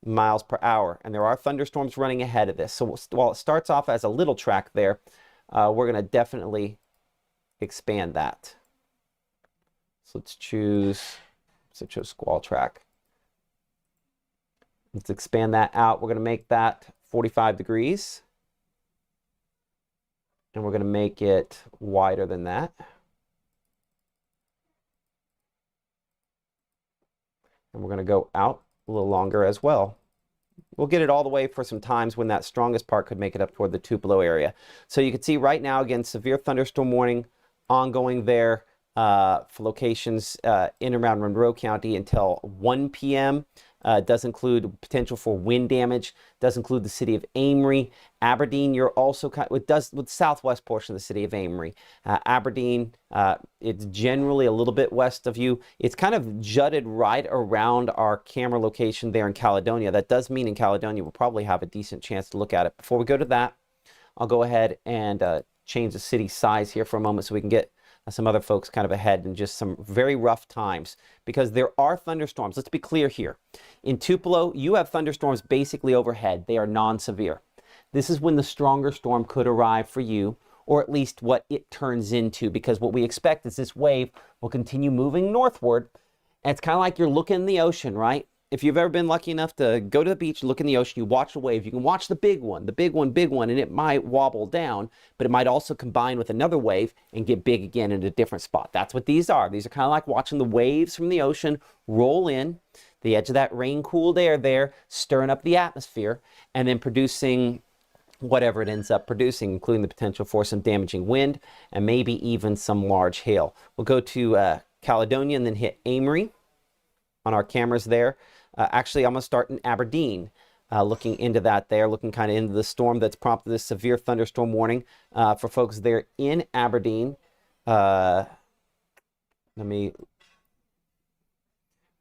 miles per hour, and there are thunderstorms running ahead of this. So while it starts off as a little track there, we're going to definitely expand that. So let's choose squall track. Let's expand that out. We're going to make that 45 degrees, and we're going to make it wider than that. And we're going to go out a little longer as well. We'll get it all the way for some times when that strongest part could make it up toward the Tupelo area. So you can see right now, again, severe thunderstorm warning ongoing there for locations in and around Monroe County until 1 p.m. Does include potential for wind damage. Does include the city of Amory, Aberdeen. You're also with the southwest portion of the city of Amory, Aberdeen. It's generally a little bit west of you. It's kind of jutted right around our camera location there in Caledonia. That does mean in Caledonia we'll probably have a decent chance to look at it. Before we go to that, I'll go ahead and change the city size here for a moment so we can get some other folks kind of ahead in just some very rough times, because there are thunderstorms. Let's be clear here. In Tupelo, you have thunderstorms basically overhead. They are non-severe. This is when the stronger storm could arrive for you, or at least what it turns into, because what we expect is this wave will continue moving northward. And it's kind of like you're looking in the ocean, right? If you've ever been lucky enough to go to the beach, look in the ocean, you watch the wave, you can watch the big one, and it might wobble down, but it might also combine with another wave and get big again in a different spot. That's what these are. These are kind of like watching the waves from the ocean roll in, the edge of that rain-cooled air there, stirring up the atmosphere, and then producing whatever it ends up producing, including the potential for some damaging wind and maybe even some large hail. We'll go to Caledonia and then hit Amory on our cameras there. Actually, I'm going to start in Aberdeen, looking into that there, looking kind of into the storm that's prompted this severe thunderstorm warning for folks there in Aberdeen. Again,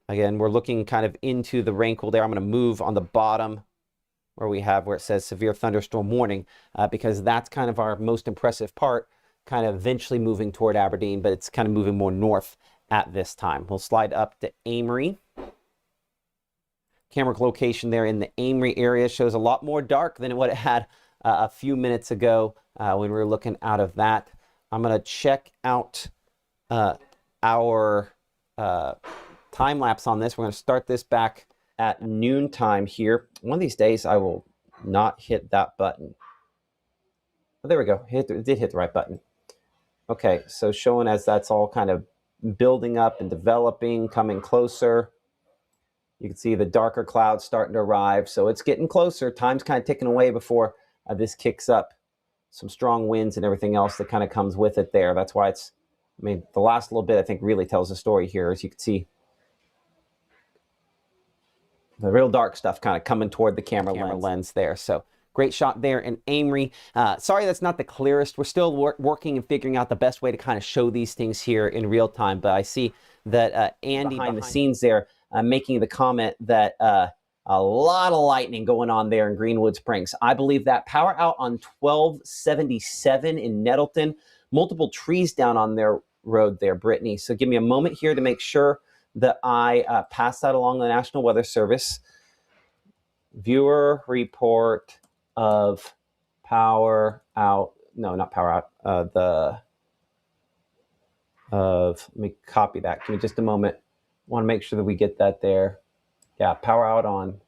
we're looking kind of into the rain-cooled air. I'm going to move on the bottom where it says severe thunderstorm warning, because that's kind of our most impressive part, kind of eventually moving toward Aberdeen, but it's kind of moving more north at this time. We'll slide up to Amory. Camera location there in the Amory area shows a lot more dark than what it had a few minutes ago when we were looking out of that. I'm going to check out our time lapse on this. We're going to start this back at noontime here. One of these days I will not hit that button. Oh, there we go. It did hit the right button. Okay, so showing as that's all kind of building up and developing, coming closer. You can see the darker clouds starting to arrive. So it's getting closer. Time's kind of ticking away before this kicks up. Some strong winds and everything else that kind of comes with it there. That's why the last little bit I think really tells the story here. As you can see, the real dark stuff kind of coming toward the camera lens there. So great shot there in Amory. Sorry that's not the clearest. We're still working and figuring out the best way to kind of show these things here in real time. But I see that Andy behind the scenes there making the comment that a lot of lightning going on there in Greenwood Springs. I believe that power out on 1277 in Nettleton. Multiple trees down on there Road there, Brittany. So give me a moment here to make sure that I pass that along the National Weather Service. Viewer report of power out. No, not power out. Let me copy that. Give me just a moment. Want to make sure that we get that there. Yeah, power out on.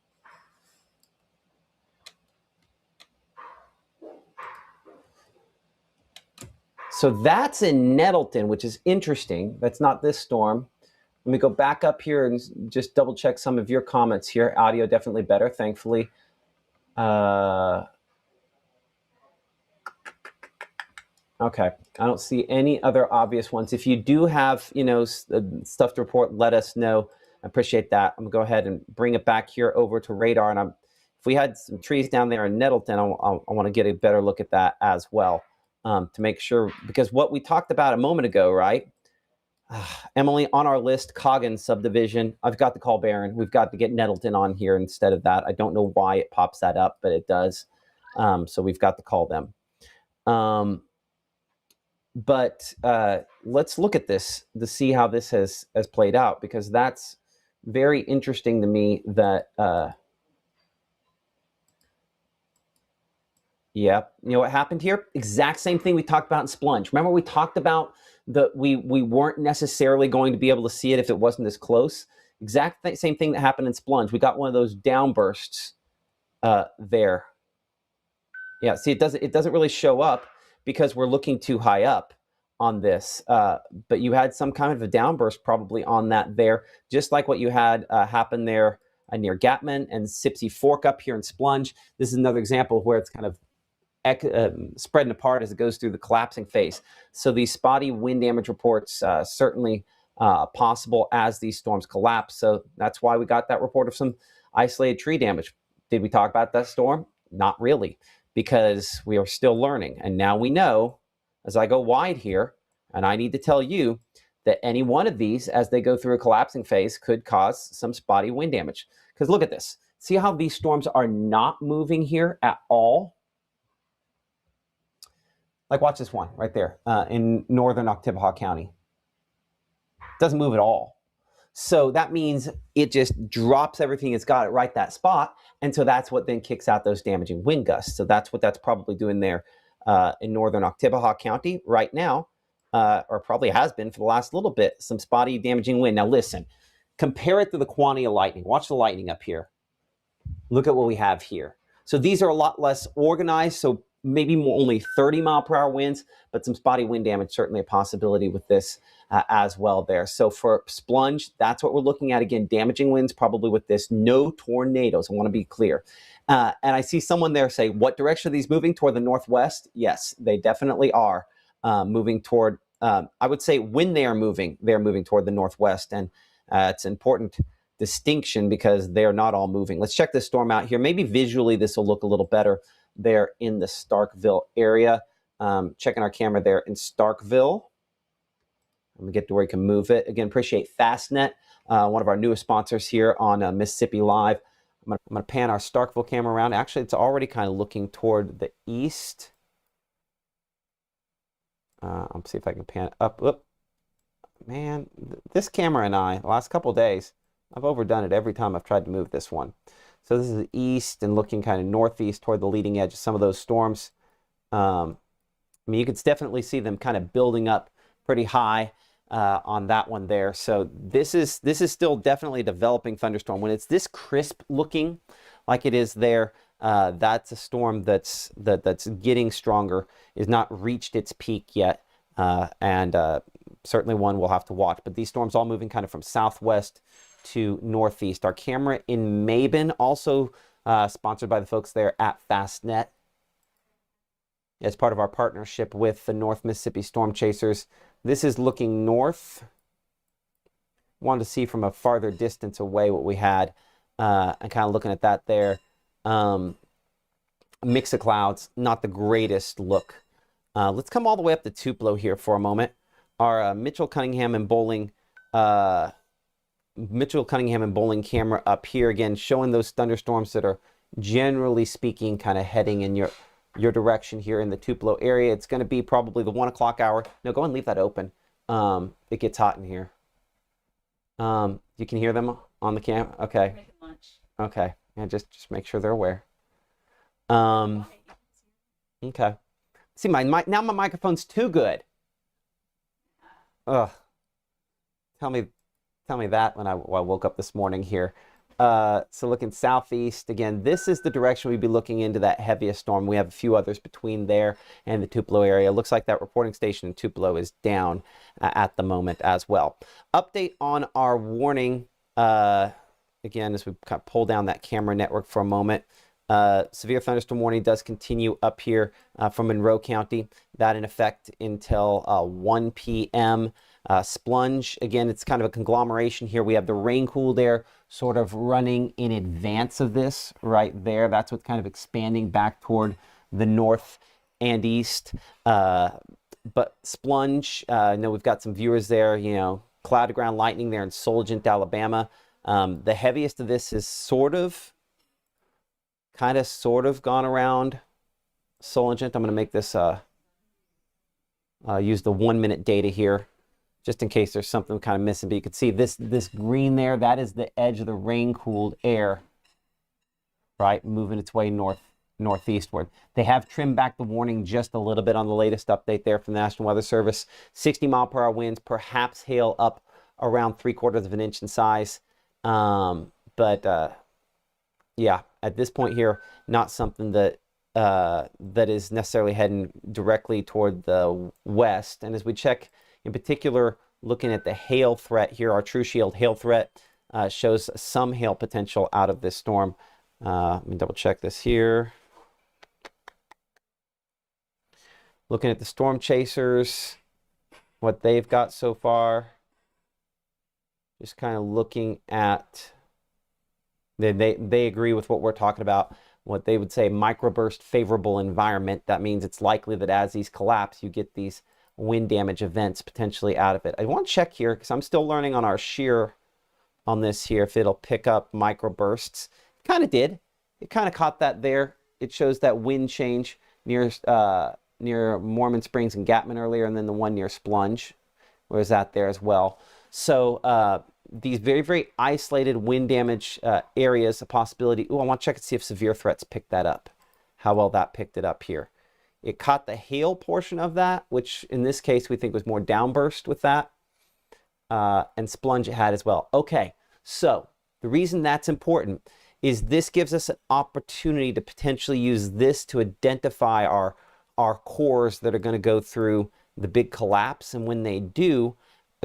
So that's in Nettleton, which is interesting. That's not this storm. Let me go back up here and just double check some of your comments here. Audio definitely better, thankfully. Okay, I don't see any other obvious ones. If you do have, stuff to report, let us know. I appreciate that. I'm gonna go ahead and bring it back here over to radar. And if we had some trees down there in Nettleton, I want to get a better look at that as well, to make sure, because what we talked about a moment ago, right? Emily, on our list, Coggins subdivision. I've got to call Barron. We've got to get Nettleton on here instead of that. I don't know why it pops that up, but it does. So we've got to call them. But let's look at this to see how this has played out, because that's very interesting to me that, yeah, you know what happened here? Exact same thing we talked about in Splunge. Remember we talked about that we weren't necessarily going to be able to see it if it wasn't this close. Same thing that happened in Splunge. We got one of those downbursts there. Yeah, see, it doesn't really show up because we're looking too high up on this. But you had some kind of a downburst probably on that there, just like what you had happen there near Gapman and Sipsey Fork up here in Splunge. This is another example where it's kind of spreading apart as it goes through the collapsing phase. So these spotty wind damage reports certainly possible as these storms collapse. So that's why we got that report of some isolated tree damage. Did we talk about that storm? Not really, because we are still learning. And now we know, as I go wide here, and I need to tell you that any one of these, as they go through a collapsing phase, could cause some spotty wind damage. Because look at this. See how these storms are not moving here at all? Like, watch this one right there in northern Oktibbeha County. Doesn't move at all. So that means it just drops everything it's got right that spot. And so that's what then kicks out those damaging wind gusts. So that's what that's probably doing there in northern Oktibbeha County right now, or probably has been for the last little bit, some spotty damaging wind. Now listen, compare it to the quantity of lightning. Watch the lightning up here. Look at what we have here. So these are a lot less organized. So maybe only 30-mile-per-hour winds, but some spotty wind damage, certainly a possibility with this as well there. So for Splunge, that's what we're looking at. Again, damaging winds probably with this. No tornadoes, I want to be clear. And I see someone there say, what direction are these moving? Toward the northwest? Yes, they definitely are moving toward, I would say when they're moving toward the northwest. And it's an important distinction because they're not all moving. Let's check this storm out here. Maybe visually this will look a little better there in the Starkville area. Checking our camera there in Starkville. Let me get to where you can move it. Again, appreciate Fastnet, one of our newest sponsors here on Mississippi Live. I'm going to pan our Starkville camera around. Actually, it's already kind of looking toward the east. I'll see if I can pan up. Oop. Man, this camera and I, the last couple of days, I've overdone it every time I've tried to move this one. So this is the east and looking kind of northeast toward the leading edge of some of those storms. I mean, you can definitely see them kind of building up pretty high on that one there. So this is still definitely a developing thunderstorm. When it's this crisp looking like it is there, that's a storm that's getting stronger, is not reached its peak yet, and certainly one we'll have to watch. But these storms all moving kind of from southwest to northeast. Our camera in Mabin, also sponsored by the folks there at Fastnet, as part of our partnership with the North Mississippi Storm Chasers. This is looking north. Wanted to see from a farther distance away what we had, and kind of looking at that there. Mix of clouds, not the greatest look. Let's come all the way up to Tupelo here for a moment. Our Mitchell Cunningham and Bowling camera up here, again showing those thunderstorms that are generally speaking kind of heading in your direction here in the Tupelo area. It's going to be probably the 1 o'clock hour. No, go and leave that open. It gets hot in here. You can hear them on the camera? Okay. Okay. Yeah, just make sure they're aware. Okay. See, now my microphone's too good. Ugh. Tell me that when I woke up this morning here. So looking southeast, again, this is the direction we'd be looking into that heaviest storm. We have a few others between there and the Tupelo area. Looks like that reporting station in Tupelo is down at the moment as well. Update on our warning, again, as we kind of pull down that camera network for a moment. Severe thunderstorm warning does continue up here from Monroe County. That in effect until 1 p.m. Splunge, again, it's kind of a conglomeration here. We have the rain-cooled air sort of running in advance of this right there. That's what's kind of expanding back toward the north and east. But Splunge, I know we've got some viewers there, you know, cloud to ground lightning there in Solent, Alabama. The heaviest of this is sort of gone around Solent. I'm going to make this use the 1 minute data here, just in case there's something kind of missing. But you can see this green there, that is the edge of the rain-cooled air, right, moving its way northeastward. They have trimmed back the warning just a little bit on the latest update there from the National Weather Service. 60-mile-per-hour winds, perhaps hail up around 3/4 of an inch in size. Yeah, at this point here, not something that that is necessarily heading directly toward the west. And as we check, in particular, looking at the hail threat here, our True Shield hail threat shows some hail potential out of this storm. Let me double check this here. Looking at the storm chasers, what they've got so far. Just kind of looking at, they agree with what we're talking about. What they would say, microburst favorable environment. That means it's likely that as these collapse, you get these wind damage events potentially out of it. I want to check here because I'm still learning on our shear on this here if it'll pick up microbursts. It kind of did. It kind of caught that there. It shows that wind change near Mormon Springs and Gatman earlier, and then the one near Splunge was that there as well. So these very, very isolated wind damage areas, a possibility. Oh, I want to check and see if severe threats picked that up. How well that picked it up here. It caught the hail portion of that, which in this case we think was more downburst with that. And Splunge it had as well. Okay, so the reason that's important is this gives us an opportunity to potentially use this to identify our cores that are going to go through the big collapse. And when they do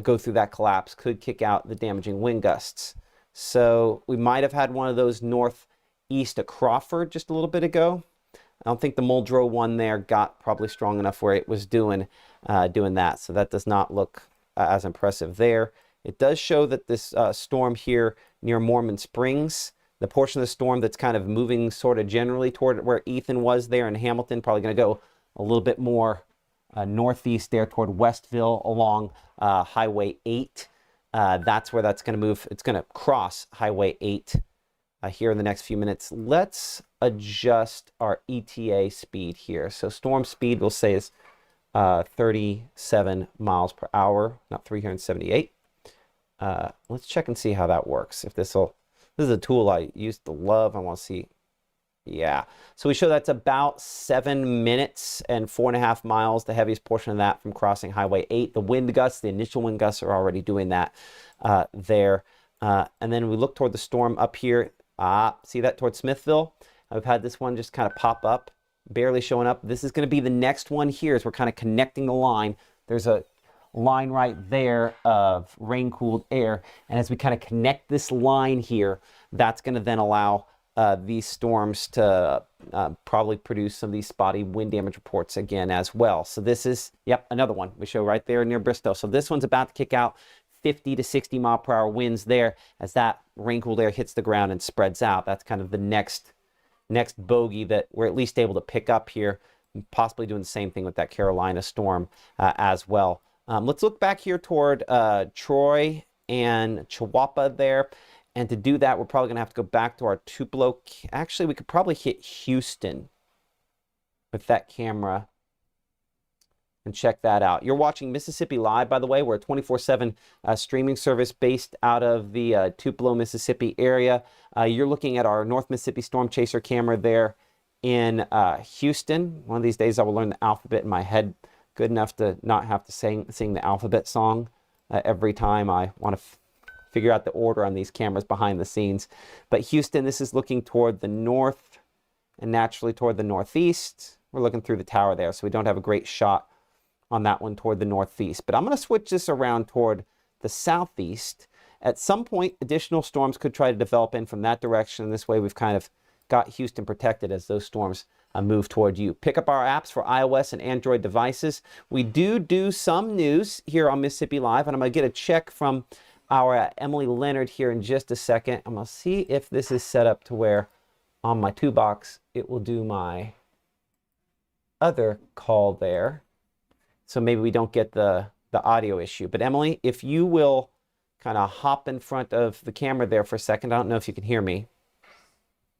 go through that collapse, could kick out the damaging wind gusts. So we might have had one of those northeast of Crawford just a little bit ago. I don't think the Muldrow one there got probably strong enough where it was doing that. So that does not look as impressive there. It does show that this storm here near Mormon Springs, the portion of the storm that's kind of moving sort of generally toward where Ethan was there in Hamilton, probably going to go a little bit more northeast there toward Westville along Highway 8. That's where that's going to move. It's going to cross Highway 8 here in the next few minutes. Let's adjust our ETA speed here. So storm speed we'll say is 37 miles per hour, not 378. Let's check and see how that works. If this is a tool I used to love. I want to see. Yeah, so we show that's about 7 minutes and 4.5 miles, the heaviest portion of that from crossing Highway 8. The wind gusts, the initial wind gusts are already doing that there. And then we look toward the storm up here. See that toward Smithville? I've had this one just kind of pop up, barely showing up. This is going to be the next one here as we're kind of connecting the line. There's a line right there of rain-cooled air. And as we kind of connect this line here, that's going to then allow these storms to probably produce some of these spotty wind damage reports again as well. So this is, yep, another one we show right there near Bristow. So this one's about to kick out 50 to 60 mile per hour winds there as that rain-cooled air hits the ground and spreads out. That's kind of the next bogey that we're at least able to pick up here, possibly doing the same thing with that Carolina storm as well. Let's look back here toward Troy and Chihuahua there. And to do that, we're probably going to have to go back to our Tupelo. Actually, we could probably hit Houston with that camera and check that out. You're watching Mississippi Live, by the way. We're a 24/7 streaming service based out of the Tupelo, Mississippi area. You're looking at our North Mississippi Storm Chaser camera there in Houston. One of these days I will learn the alphabet in my head good enough to not have to sing the alphabet song every time I want to figure out the order on these cameras behind the scenes. But Houston, this is looking toward the north and naturally toward the northeast. We're looking through the tower there, so we don't have a great shot on that one toward the northeast. But I'm going to switch this around toward the southeast. At some point, additional storms could try to develop in from that direction. This way, we've kind of got Houston protected as those storms move toward you. Pick up our apps for iOS and Android devices. We do some news here on Mississippi Live, and I'm going to get a check from our Emily Leonard here in just a second. I'm going to see if this is set up to where on my 2-box it will do my other call there. So maybe we don't get the audio issue. But Emily, if you will kind of hop in front of the camera there for a second. I don't know if you can hear me.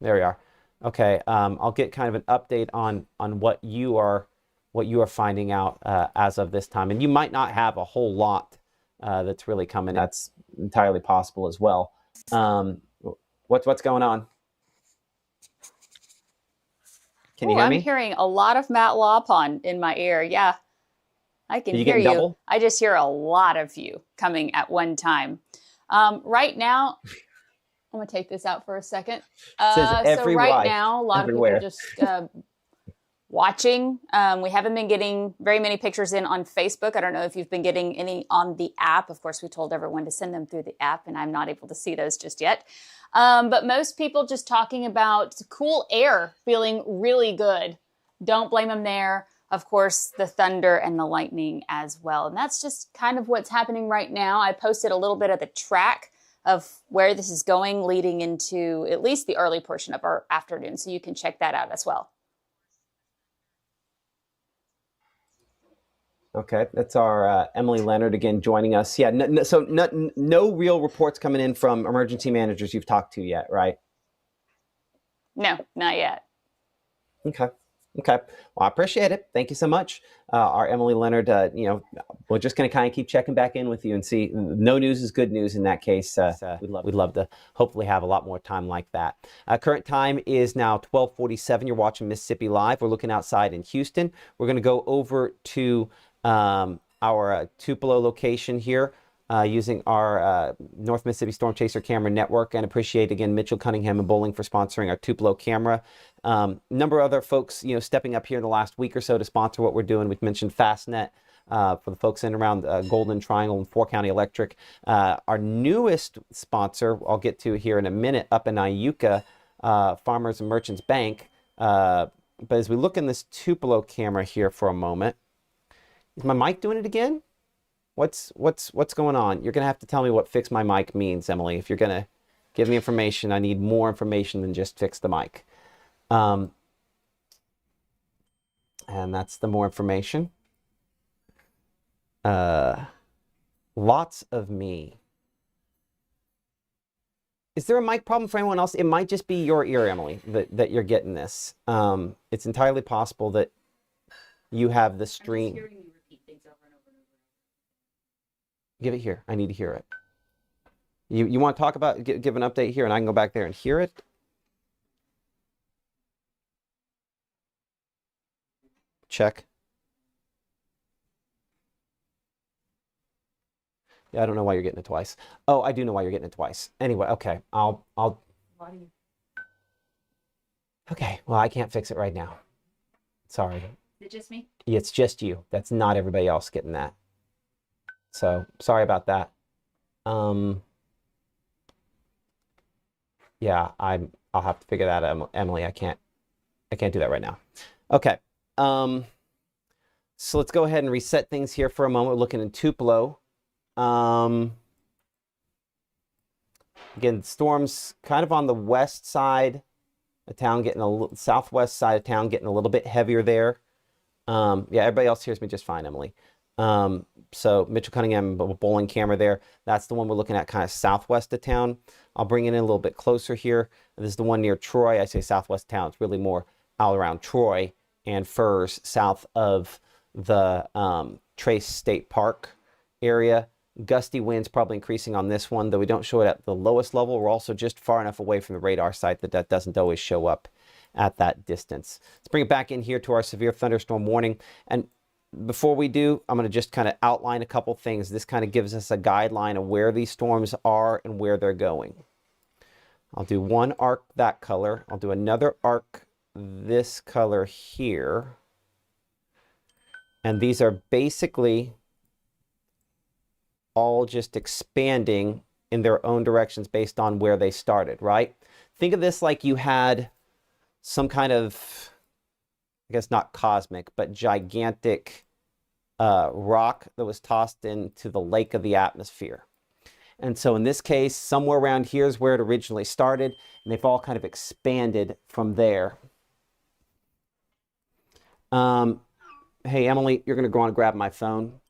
There we are. Okay, I'll get kind of an update on what you are finding out as of this time. And you might not have a whole lot that's really coming. That's entirely possible as well. What's going on? Can you hear me? I'm hearing a lot of Matt Lawpon in my ear. Yeah, I can hear you. Double? I just hear a lot of you coming at one time. Right now, I'm going to take this out for a second. So right now, a lot of people are just watching. We haven't been getting very many pictures in on Facebook. I don't know if you've been getting any on the app. Of course, we told everyone to send them through the app, and I'm not able to see those just yet. But most people just talking about cool air, feeling really good. Don't blame them there. Of course, the thunder and the lightning as well. And that's just kind of what's happening right now. I posted a little bit of the track of where this is going, leading into at least the early portion of our afternoon. So you can check that out as well. Okay, that's our Emily Leonard again joining us. Yeah, no real reports coming in from emergency managers you've talked to yet, right? No, not yet. Okay. Well, I appreciate it. Thank you so much. Our Emily Leonard, we're just going to kind of keep checking back in with you and see. No news is good news in that case. We'd love to hopefully have a lot more time like that. Current time is now 12:47. You're watching Mississippi Live. We're looking outside in Houston. We're going to go over to our Tupelo location here using our North Mississippi Storm Chaser camera network, and appreciate again Mitchell Cunningham and Bowling for sponsoring our Tupelo camera. Number of other folks stepping up here in the last week or so to sponsor what we're doing. We've mentioned Fastnet for the folks in around Golden Triangle and 4 County Electric. Our newest sponsor I'll get to here in a minute up in Iuka, Farmers and Merchants Bank. But as we look in this Tupelo camera here for a moment, is my mic doing it again? What's going on? You're going to have to tell me what fix my mic means, Emily. If you're going to give me information, I need more information than just fix the mic. And that's the more information. Lots of me. Is there a mic problem for anyone else? It might just be your ear, Emily, that you're getting this. It's entirely possible that you have the stream. Give it here. I need to hear it. You want to talk about, give an update here, and I can go back there and hear it? Check. Yeah, I don't know why you're getting it twice. Oh, I do know why you're getting it twice. Anyway, okay. Okay, well, I can't fix it right now. Sorry. Is it just me? It's just you. That's not everybody else getting that. So sorry about that. Yeah, I'll have to figure that out, Emily. I can't do that right now. Okay. So let's go ahead and reset things here for a moment. We're looking in Tupelo. Again, storms kind of on the west side of town, getting southwest side of town, getting a little bit heavier there. Yeah, everybody else hears me just fine, Emily. So Mitchell Cunningham bowling camera there. That's the one we're looking at kind of southwest of town. I'll bring it in a little bit closer here. This is the one near Troy. I say southwest town. It's really more out around Troy and Furs, south of the Trace State Park area. Gusty winds probably increasing on this one, though we don't show it at the lowest level. We're also just far enough away from the radar site that that doesn't always show up at that distance. Let's bring it back in here to our severe thunderstorm warning. And before we do, I'm going to just kind of outline a couple things. This kind of gives us a guideline of where these storms are and where they're going. I'll do one arc that color. I'll do another arc this color here. And these are basically all just expanding in their own directions based on where they started, right? Think of this like you had some kind of, I guess not cosmic, but gigantic rock that was tossed into the lake of the atmosphere. And so in this case, somewhere around here is where it originally started, and they've all kind of expanded from there. Hey, Emily, you're going to go on and grab my phone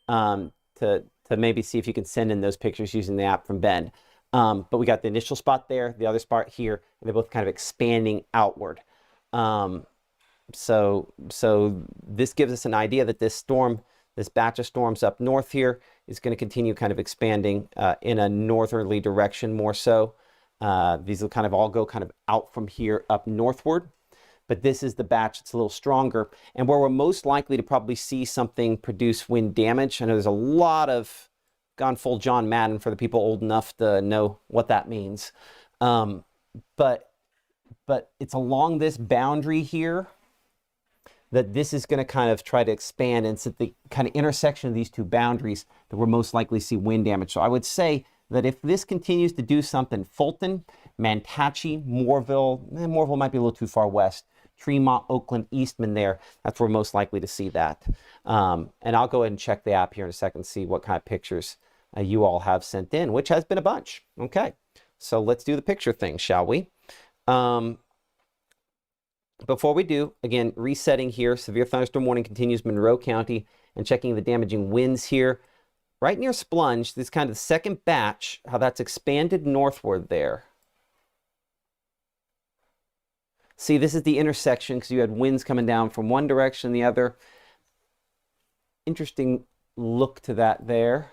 to maybe see if you can send in those pictures using the app from Ben. But we got the initial spot there, the other spot here, and they're both kind of expanding outward. So this gives us an idea that this storm, this batch of storms up north here, is going to continue kind of expanding in a northerly direction more so. These will kind of all go kind of out from here up northward. But this is the batch that's a little stronger, and where we're most likely to probably see something produce wind damage. I know there's a lot of gone full John Madden for the people old enough to know what that means. But it's along this boundary here that this is going to kind of try to expand, and it's at the kind of intersection of these two boundaries that we're most likely to see wind damage. So I would say that if this continues to do something, Fulton, Mantachie, Moorville, Moorville might be a little too far west, Tremont, Oakland, Eastman there, that's where we're most likely to see that. And I'll go ahead and check the app here in a second, see what kind of pictures you all have sent in, which has been a bunch. Okay, so let's do the picture thing, shall we? Before we do, again, resetting here, severe thunderstorm warning continues Monroe County, and checking the damaging winds here. Right near Splunge, this kind of the second batch, how that's expanded northward there. See, this is the intersection because you had winds coming down from one direction and the other. Interesting look to that there.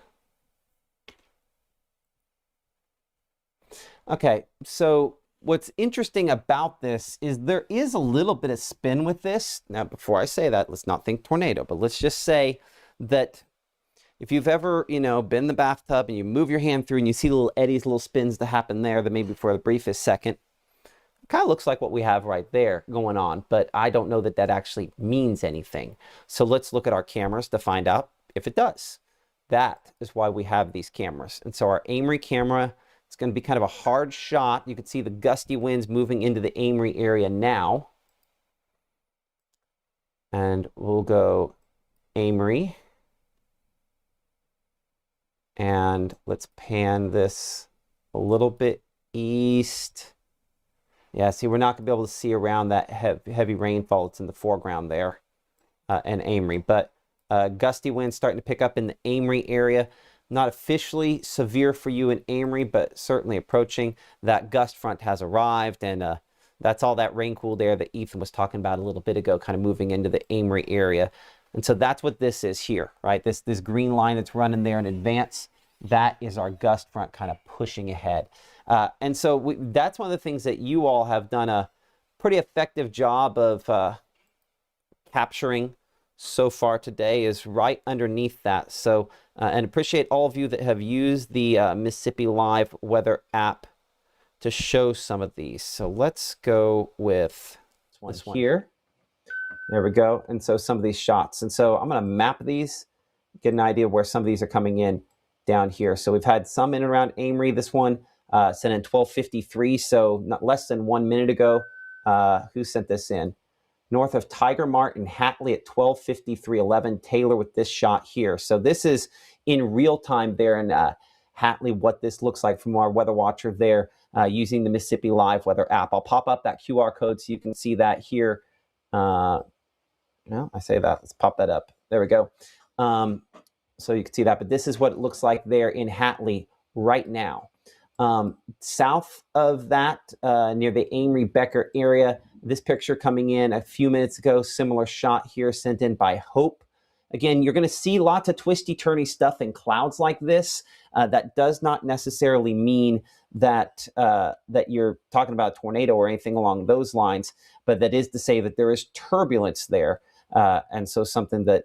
Okay, so what's interesting about this is there is a little bit of spin with this. Now, before I say that, let's not think tornado, but let's just say that if you've ever, been in the bathtub and you move your hand through and you see little eddies, little spins that happen there that maybe for the briefest second, it kind of looks like what we have right there going on, but I don't know that that actually means anything. So let's look at our cameras to find out if it does. That is why we have these cameras. And so our Amory camera, it's going to be kind of a hard shot. You can see the gusty winds moving into the Amory area now. And we'll go Amory. And let's pan this a little bit east. Yeah, see, we're not going to be able to see around that heavy rainfall that's in the foreground there in Amory. But gusty winds starting to pick up in the Amory area. Not officially severe for you in Amory, but certainly approaching. That gust front has arrived, and that's all that rain cooled air that Ethan was talking about a little bit ago, kind of moving into the Amory area. And so that's what this is here, right? This green line that's running there in advance, that is our gust front kind of pushing ahead. And so that's one of the things that you all have done a pretty effective job of capturing so far today, is right underneath that. So, and appreciate all of you that have used the Mississippi Live weather app to show some of these. So let's go with this one here. There we go. And so some of these shots. And so I'm going to map these, get an idea of where some of these are coming in down here. So we've had some in and around Amory. This one sent in 12:53, so not less than 1 minute ago. Who sent this in? North of Tiger Mart and Hatley at 12:53:11. Taylor with this shot here. So this is in real time there in Hatley, what this looks like from our weather watcher there using the Mississippi Live weather app. I'll pop up that QR code so you can see that here. No, I say that. Let's pop that up. There we go. So you can see that. But this is what it looks like there in Hatley right now. South of that, near the Amory-Becker area, this picture coming in a few minutes ago, similar shot here sent in by Hope Again, you're going to see lots of twisty-turny stuff in clouds like this. That does not necessarily mean that that you're talking about a tornado or anything along those lines, but that is to say that there is turbulence there, and so something that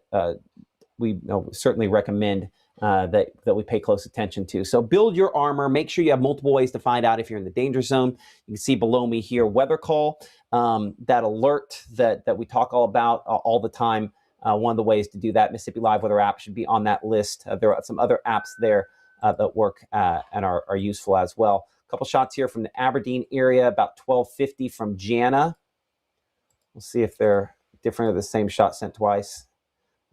we certainly recommend that we pay close attention to. So build your armor. Make sure you have multiple ways to find out if you're in the danger zone. You can see below me here, weather call, that alert that we talk all about all the time. One of the ways to do that, Mississippi Live Weather app should be on that list. There are some other apps there that work and are useful as well. A couple shots here from the Aberdeen area, about 1250 from Jana. We'll see if they're different or the same shot sent twice.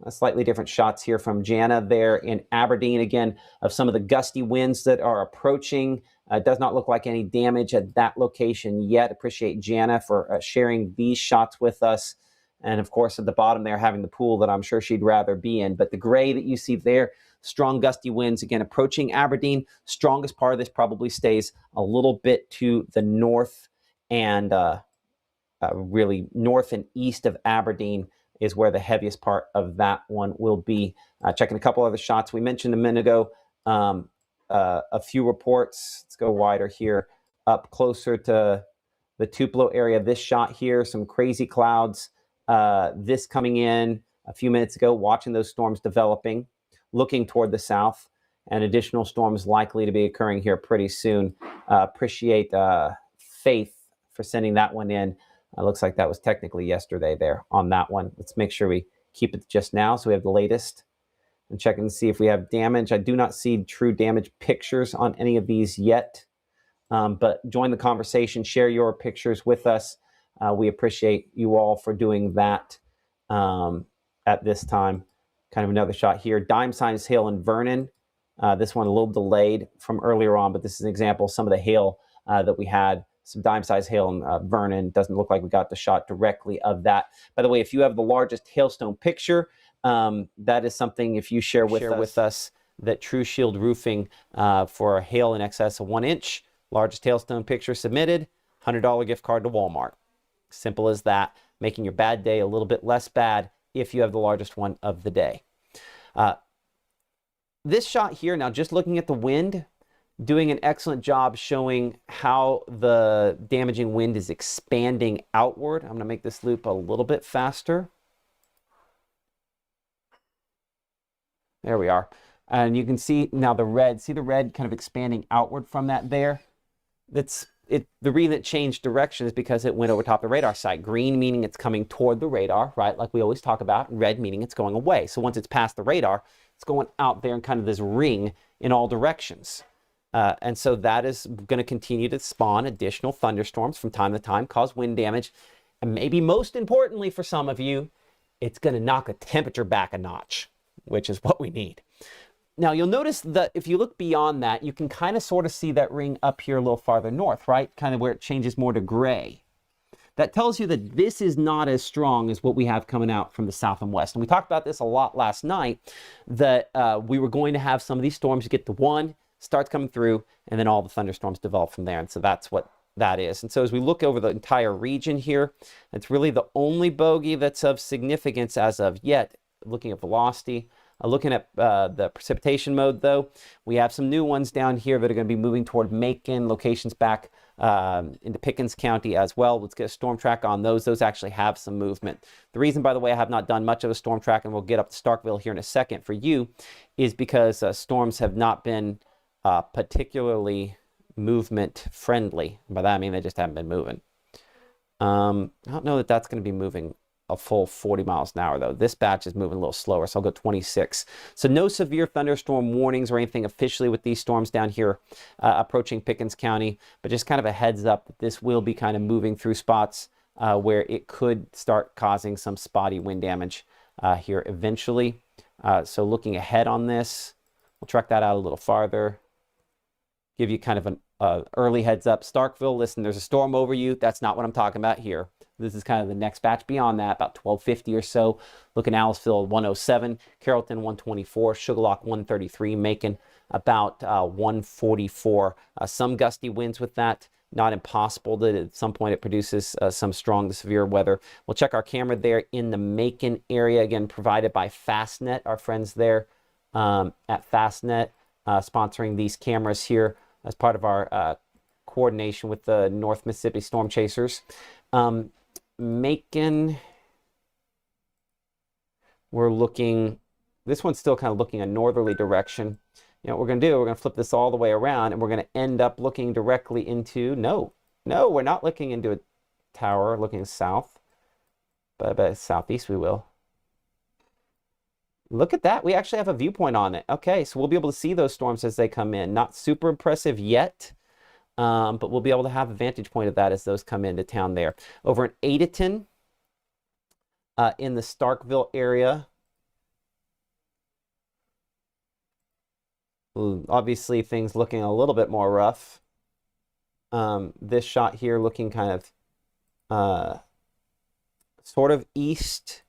Slightly different shots here from Jana there in Aberdeen, again, of some of the gusty winds that are approaching. Does not look like any damage at that location yet. Appreciate Jana for sharing these shots with us. And of course, at the bottom there, having the pool that I'm sure she'd rather be in. But the gray that you see there, strong gusty winds, again, approaching Aberdeen. Strongest part of this probably stays a little bit to the north and really north and east of Aberdeen is where the heaviest part of that one will be. Checking a couple other shots. We mentioned a minute ago a few reports. Let's go wider here. Up closer to the Tupelo area. This shot here, some crazy clouds. This coming in a few minutes ago, watching those storms developing, looking toward the south, and additional storms likely to be occurring here pretty soon. Appreciate Faith for sending that one in. Looks like that was technically yesterday there on that one. Let's make sure we keep it just now so we have the latest. And checking to see if we have damage. I do not see true damage pictures on any of these yet. But join the conversation. Share your pictures with us. We appreciate you all for doing that at this time. Kind of another shot here. Dime-sized hail in Vernon. This one a little delayed from earlier on, but this is an example of some of the hail that we had. Some dime-sized hail in Vernon. Doesn't look like we got the shot directly of that. By the way, if you have the largest hailstone picture, that is something, if you share with us that True Shield Roofing for hail in excess of 1 inch, largest hailstone picture submitted, $100 gift card to Walmart. Simple as that, making your bad day a little bit less bad if you have the largest one of the day. This shot here, now just looking at the wind, doing an excellent job showing how the damaging wind is expanding outward. I'm going to make this loop a little bit faster. There we are. And you can see now the red. See the red kind of expanding outward from that there? That's it. The reason it changed direction is because it went over top the radar site. Green meaning it's coming toward the radar, right? Like we always talk about. Red meaning it's going away. So once it's past the radar, it's going out there in kind of this ring in all directions. And so that is going to continue to spawn additional thunderstorms from time to time, cause wind damage. And maybe most importantly for some of you, it's going to knock the temperature back a notch, which is what we need. Now, you'll notice that if you look beyond that, you can kind of sort of see that ring up here a little farther north, right? Kind of where it changes more to gray. That tells you that this is not as strong as what we have coming out from the south and west. And we talked about this a lot last night, that we were going to have some of these storms get to one, starts coming through, and then all the thunderstorms develop from there. And so that's what that is. And so as we look over the entire region here, it's really the only bogey that's of significance as of yet. Looking at velocity, looking at the precipitation mode, though, we have some new ones down here that are going to be moving toward Macon, locations back into Pickens County as well. Let's get a storm track on those. Those actually have some movement. The reason, by the way, I have not done much of a storm track, and we'll get up to Starkville here in a second for you, is because storms have not been particularly movement friendly. By that I mean they just haven't been moving. I don't know that that's going to be moving a full 40 miles an hour though. This batch is moving a little slower, so I'll go 26. So no severe thunderstorm warnings or anything officially with these storms down here approaching Pickens County, but just kind of a heads up that this will be kind of moving through spots where it could start causing some spotty wind damage here eventually. So looking ahead on this, we'll track that out a little farther. Give you kind of an early heads up. Starkville, listen, there's a storm over you. That's not what I'm talking about here. This is kind of the next batch beyond that, about 1250 or so. Looking at Aliceville 107, Carrollton 124, Sugarlock 133, Macon about 144. Some gusty winds with that. not impossible that at some point it produces some strong to severe weather. We'll check our camera there in the Macon area, again, provided by Fastnet, our friends there at Fastnet, sponsoring these cameras here as part of our coordination with the North Mississippi Storm Chasers. Macon, we're looking, this one's still kind of looking a northerly direction. You know what we're going to do? We're going to flip this all the way around, and we're going to end up looking directly into, no, we're not looking into a tower, looking south, but southeast we will. Look at that. We actually have a viewpoint on it. Okay, so we'll be able to see those storms as they come in. Not super impressive yet, but we'll be able to have a vantage point of that as those come into town there. Over in Adenton, in the Starkville area, obviously things looking a little bit more rough. This shot here looking kind of sort of east.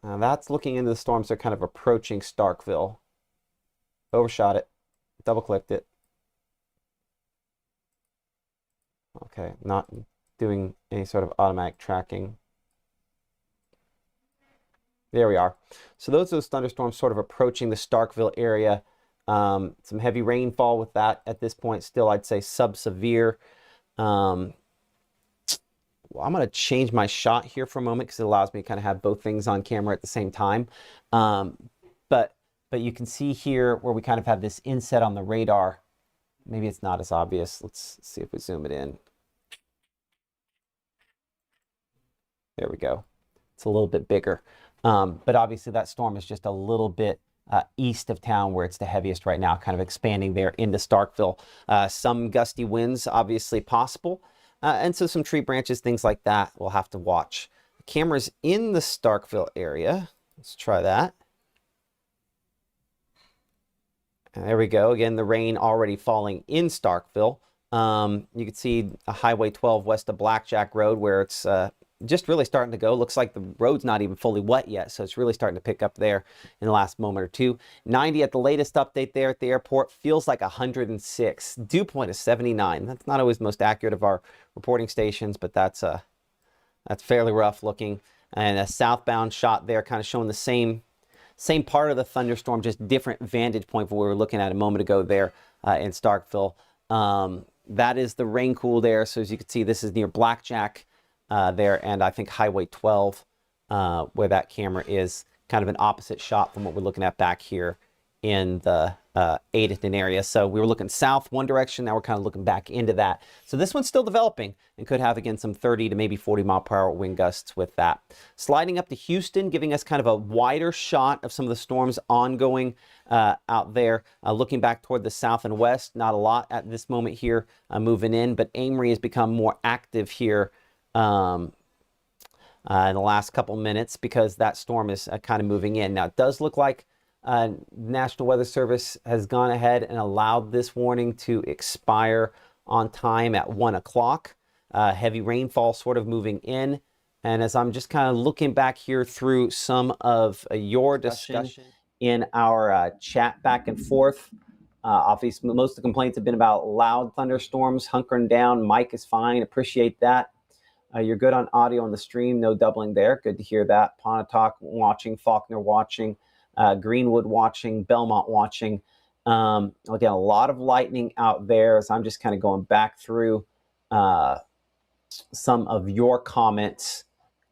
That's looking into the storms that are kind of approaching Starkville. Overshot it, double clicked it. Okay, not doing any sort of automatic tracking. There we are. So those are those thunderstorms sort of approaching the Starkville area. Some heavy rainfall with that at this point. Still, I'd say sub-severe. Well, I'm going to change my shot here for a moment because it allows me to kind of have both things on camera at the same time. But you can see here where we kind of have this inset on the radar. Maybe it's not as obvious. Let's see if we zoom it in. There we go. It's a little bit bigger. But obviously that storm is just a little bit east of town where it's the heaviest right now, kind of expanding there into Starkville. Some gusty winds obviously possible. And so some tree branches, things like that, we'll have to watch. The camera's in the Starkville area. Let's try that. And there we go. Again, the rain already falling in Starkville. You can see a Highway 12 west of Blackjack Road where it's just really starting to go. Looks like the road's not even fully wet yet, so it's really starting to pick up there in the last moment or two. 90 at the latest update there at the airport. Feels like 106. Dew point is 79. That's not always the most accurate of our reporting stations, but that's fairly rough looking. And a southbound shot there, kind of showing the same part of the thunderstorm, just different vantage point from what we were looking at a moment ago there in Starkville. That is the rain cool there. So as you can see, this is near Blackjack there, and I think Highway 12 where that camera is, kind of an opposite shot from what we're looking at back here in the Adenton area. So we were looking south one direction, now we're kind of looking back into that. So this one's still developing and could have, again, some 30 to maybe 40 mile per hour wind gusts with that. Sliding up to Houston, giving us kind of a wider shot of some of the storms ongoing out there. Looking back toward the south and west, not a lot at this moment here moving in, but Amory has become more active here in the last couple minutes because that storm is kind of moving in. Now, it does look like National Weather Service has gone ahead and allowed this warning to expire on time at 1 o'clock. Heavy rainfall sort of moving in. And as I'm just kind of looking back here through some of your discussion in our chat back and forth, obviously most of the complaints have been about loud thunderstorms, hunkering down. Mike is fine, appreciate that. You're good on audio on the stream, no doubling there. Good to hear that. Pontotoc watching, Faulkner watching, Greenwood watching, Belmont watching. Again, a lot of lightning out there as I'm just kind of going back through some of your comments.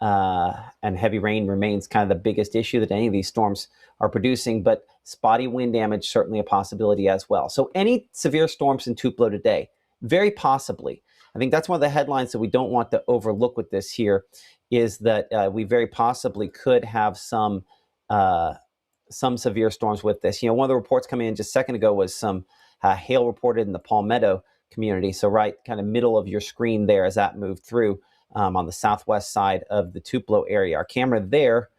And heavy rain remains kind of the biggest issue that any of these storms are producing, but spotty wind damage certainly a possibility as well. So any severe storms in Tupelo today, very possibly. I think that's one of the headlines that we don't want to overlook with this here is that we very possibly could have some severe storms with this. You know, one of the reports coming in just a second ago was some hail reported in the Palmetto community. So right kind of middle of your screen there as that moved through on the southwest side of the Tupelo area. Our camera there,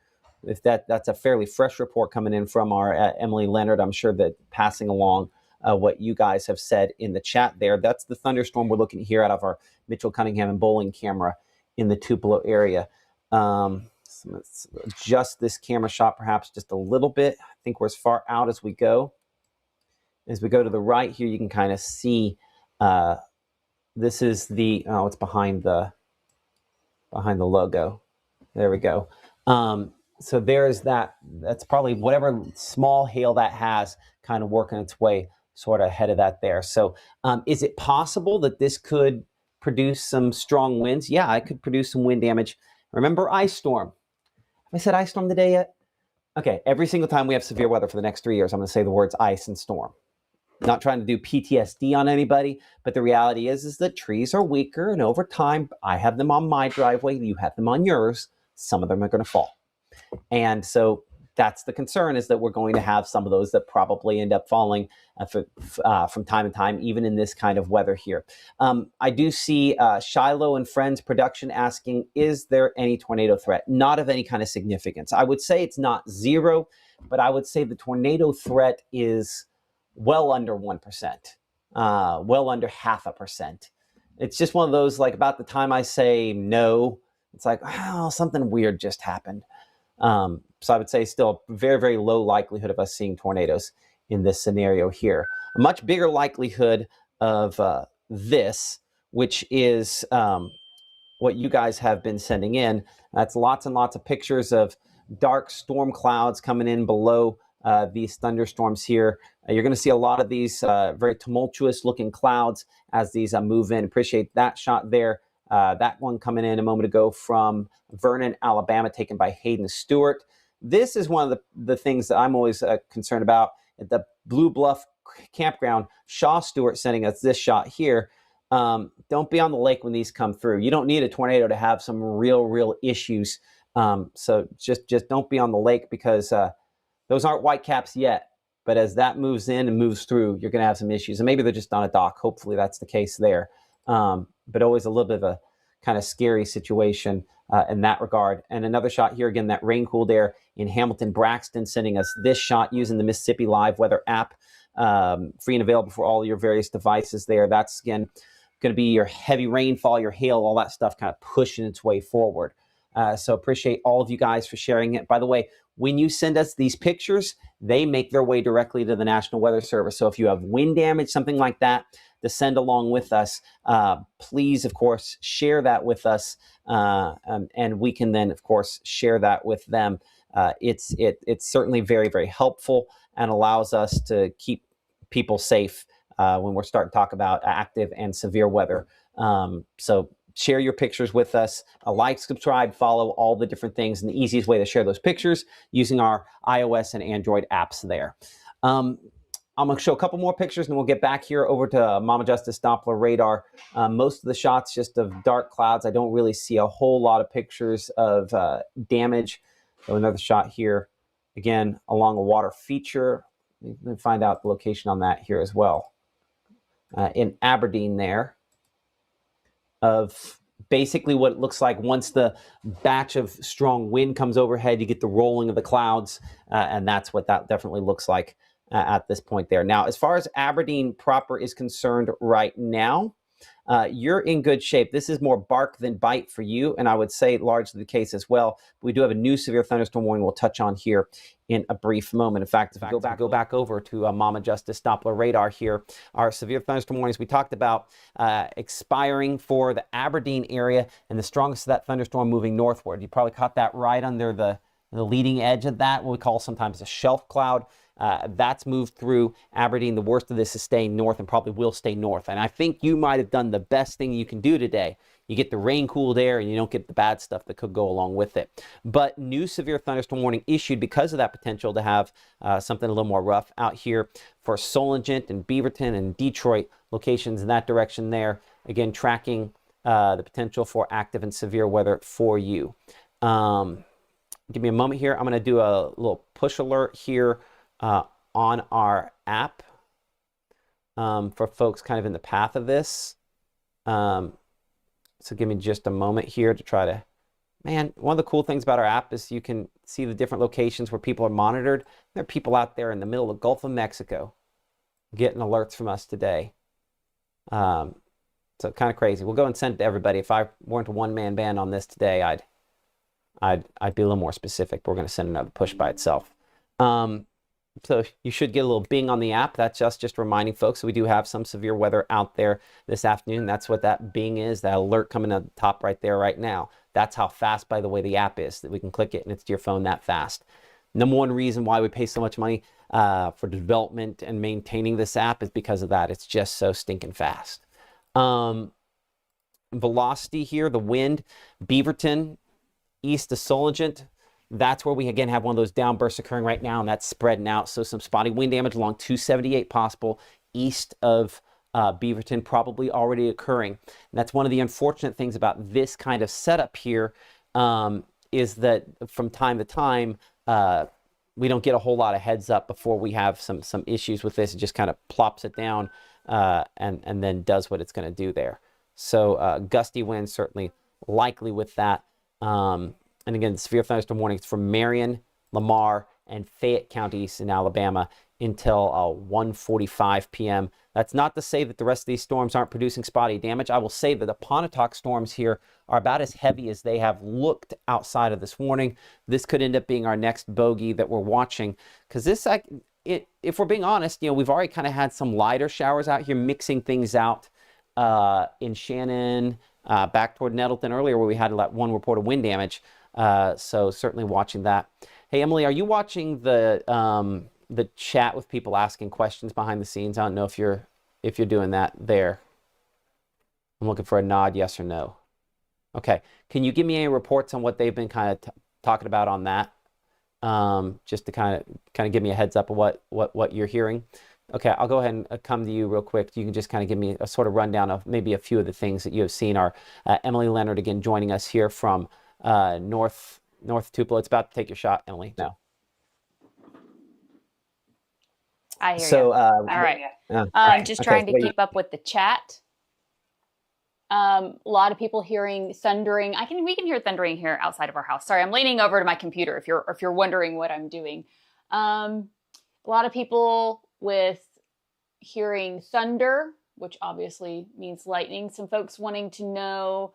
if that's a fairly fresh report coming in from our Emily Leonard, I'm sure that passing along what you guys have said in the chat there. That's the thunderstorm we're looking here out of our Mitchell Cunningham and Bowling camera in the Tupelo area. So let's adjust this camera shot perhaps just a little bit. I think we're as far out as we go. As we go to the right here, you can kind of see This is the, oh, it's behind the logo. There we go. So there's that. That's probably whatever small hail that has kind of working its way sort of ahead of that there. So is it possible that this could produce some strong winds? Yeah, it could produce some wind damage. Remember ice storm. Have I said ice storm today yet? Okay, every single time we have severe weather for the next 3 years, I'm going to say the words ice and storm. Not trying to do PTSD on anybody, but the reality is that trees are weaker, and over time, I have them on my driveway, you have them on yours, some of them are going to fall. And so that's the concern, is that we're going to have some of those that probably end up falling from time to time, even in this kind of weather here. I do see Shiloh and Friends Production asking, is there any tornado threat? Not of any kind of significance. I would say it's not zero, but I would say the tornado threat is well under 1%, well under 0.5%. It's just one of those, like, about the time I say no, it's like, oh, something weird just happened. So I would say still very, very low likelihood of us seeing tornadoes in this scenario here. A much bigger likelihood of this, which is what you guys have been sending in. That's lots and lots of pictures of dark storm clouds coming in below these thunderstorms here. You're going to see a lot of these very tumultuous looking clouds as these move in. Appreciate that shot there. That one coming in a moment ago from Vernon, Alabama, taken by Hayden Stewart. This is one of the things that I'm always concerned about. At the Blue Bluff campground, Shaw Stewart sending us this shot here. Don't be on the lake when these come through. You don't need a tornado to have some real issues. So just don't be on the lake, because those aren't whitecaps yet. But as that moves in and moves through, you're going to have some issues. And maybe they're just on a dock. Hopefully that's the case there. But always a little bit of a kind of scary situation in that regard. And another shot here, again, that rain-cooled air in Hamilton. Braxton sending us this shot using the Mississippi Live Weather app, free and available for all your various devices there. That's, again, going to be your heavy rainfall, your hail, all that stuff kind of pushing its way forward. So appreciate all of you guys for sharing it. By the way, when you send us these pictures, they make their way directly to the National Weather Service. So if you have wind damage, something like that, to send along with us, please, of course, share that with us, and we can then, of course, share that with them. It's certainly very, very helpful and allows us to keep people safe when we're starting to talk about active and severe weather. So share your pictures with us. Like, subscribe, follow, all the different things. And the easiest way to share those pictures using our iOS and Android apps there. I'm going to show a couple more pictures, and then we'll get back here over to Mama Justice Doppler radar. Most of the shots just of dark clouds. I don't really see a whole lot of pictures of damage. So another shot here, again, along a water feature. Let me find out the location on that here as well. In Aberdeen there, of basically what it looks like once the batch of strong wind comes overhead, you get the rolling of the clouds, and that's what that definitely looks like at this point there. Now, as far as Aberdeen proper is concerned right now, you're in good shape. This is more bark than bite for you, and I would say largely the case as well. We do have a new severe thunderstorm warning we'll touch on here in a brief moment. In fact, if we go back over to Mama Justice Doppler radar here, our severe thunderstorm warnings we talked about expiring for the Aberdeen area, and the strongest of that thunderstorm moving northward. You probably caught that right under the leading edge of that, what we call sometimes a shelf cloud. That's moved through Aberdeen. The worst of this is staying north, and probably will stay north. And I think you might have done the best thing you can do today. You get the rain-cooled air, and you don't get the bad stuff that could go along with it. But new severe thunderstorm warning issued because of that potential to have something a little more rough out here for Solent and Beaverton and Detroit, locations in that direction there. Again, tracking the potential for active and severe weather for you. Give me a moment here. I'm going to do a little push alert here on our app for folks kind of in the path of this. So give me just a moment here to try to, man, one of the cool things about our app is you can see the different locations where people are monitored. There are people out there in the middle of the Gulf of Mexico getting alerts from us today. So kind of crazy. We'll go and send it to everybody. If I weren't a one-man band on this today, I'd be a little more specific, but we're going to send another push by itself. So you should get a little bing on the app. That's just reminding folks that we do have some severe weather out there this afternoon. That's what that bing is, that alert coming at the top right there right now. That's how fast, by the way, the app is, that we can click it and it's to your phone that fast. Number one reason why we pay so much money for development and maintaining this app is because of that. It's just so stinking fast. Velocity here, the wind, Beaverton, east of Soligent. That's where we again have one of those downbursts occurring right now, and that's spreading out. So some spotty wind damage along 278 possible east of Beaverton, probably already occurring. And that's one of the unfortunate things about this kind of setup here, is that from time to time, we don't get a whole lot of heads up before we have some issues with this. It just kind of plops it down and then does what it's going to do there. So gusty winds certainly likely with that. And again, severe thunderstorm warnings for Marion, Lamar, and Fayette counties in Alabama until 1:45 p.m. That's not to say that the rest of these storms aren't producing spotty damage. I will say that the Pontotoc storms here are about as heavy as they have looked outside of this warning. This could end up being our next bogey that we're watching, because this, if we're being honest, we've already kind of had some lighter showers out here mixing things out in Shannon, back toward Nettleton earlier, where we had one report of wind damage. So certainly watching that. Hey, Emily, are you watching the chat with people asking questions behind the scenes? I don't know if you're doing that there. I'm looking for a nod, yes or no. Okay. Can you give me any reports on what they've been kind of talking about on that? Just to kind of give me a heads up of what you're hearing. Okay, I'll go ahead and come to you real quick. You can just kind of give me a sort of rundown of maybe a few of the things that you have seen. Our Emily Leonard again joining us here from North Tupelo. It's about to take your shot, Emily. No. I hear you. All right. I'm just trying to keep up with the chat. A lot of people hearing thundering. We can hear thundering here outside of our house. Sorry, I'm leaning over to my computer if you're wondering what I'm doing. A lot of people with hearing thunder, which obviously means lightning. Some folks wanting to know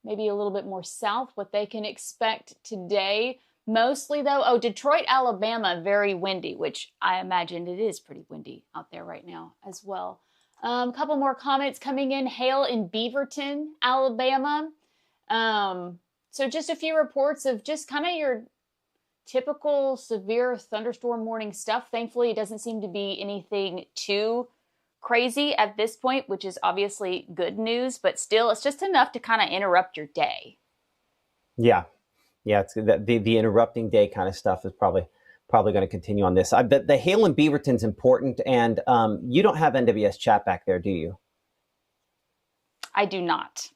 maybe a little bit more south what they can expect today. Mostly though, Detroit, Alabama, very windy, which I imagine it is pretty windy out there right now as well. A couple more comments coming in. Hail in Beaverton, Alabama. So just a few reports of just kind of your typical severe thunderstorm warning stuff. Thankfully, it doesn't seem to be anything too crazy at this point, which is obviously good news, but still, it's just enough to kind of interrupt your day. Yeah. It's the interrupting day kind of stuff is probably going to continue on this. I bet the hail in Beaverton's important, and you don't have NWS chat back there, do you? I do not.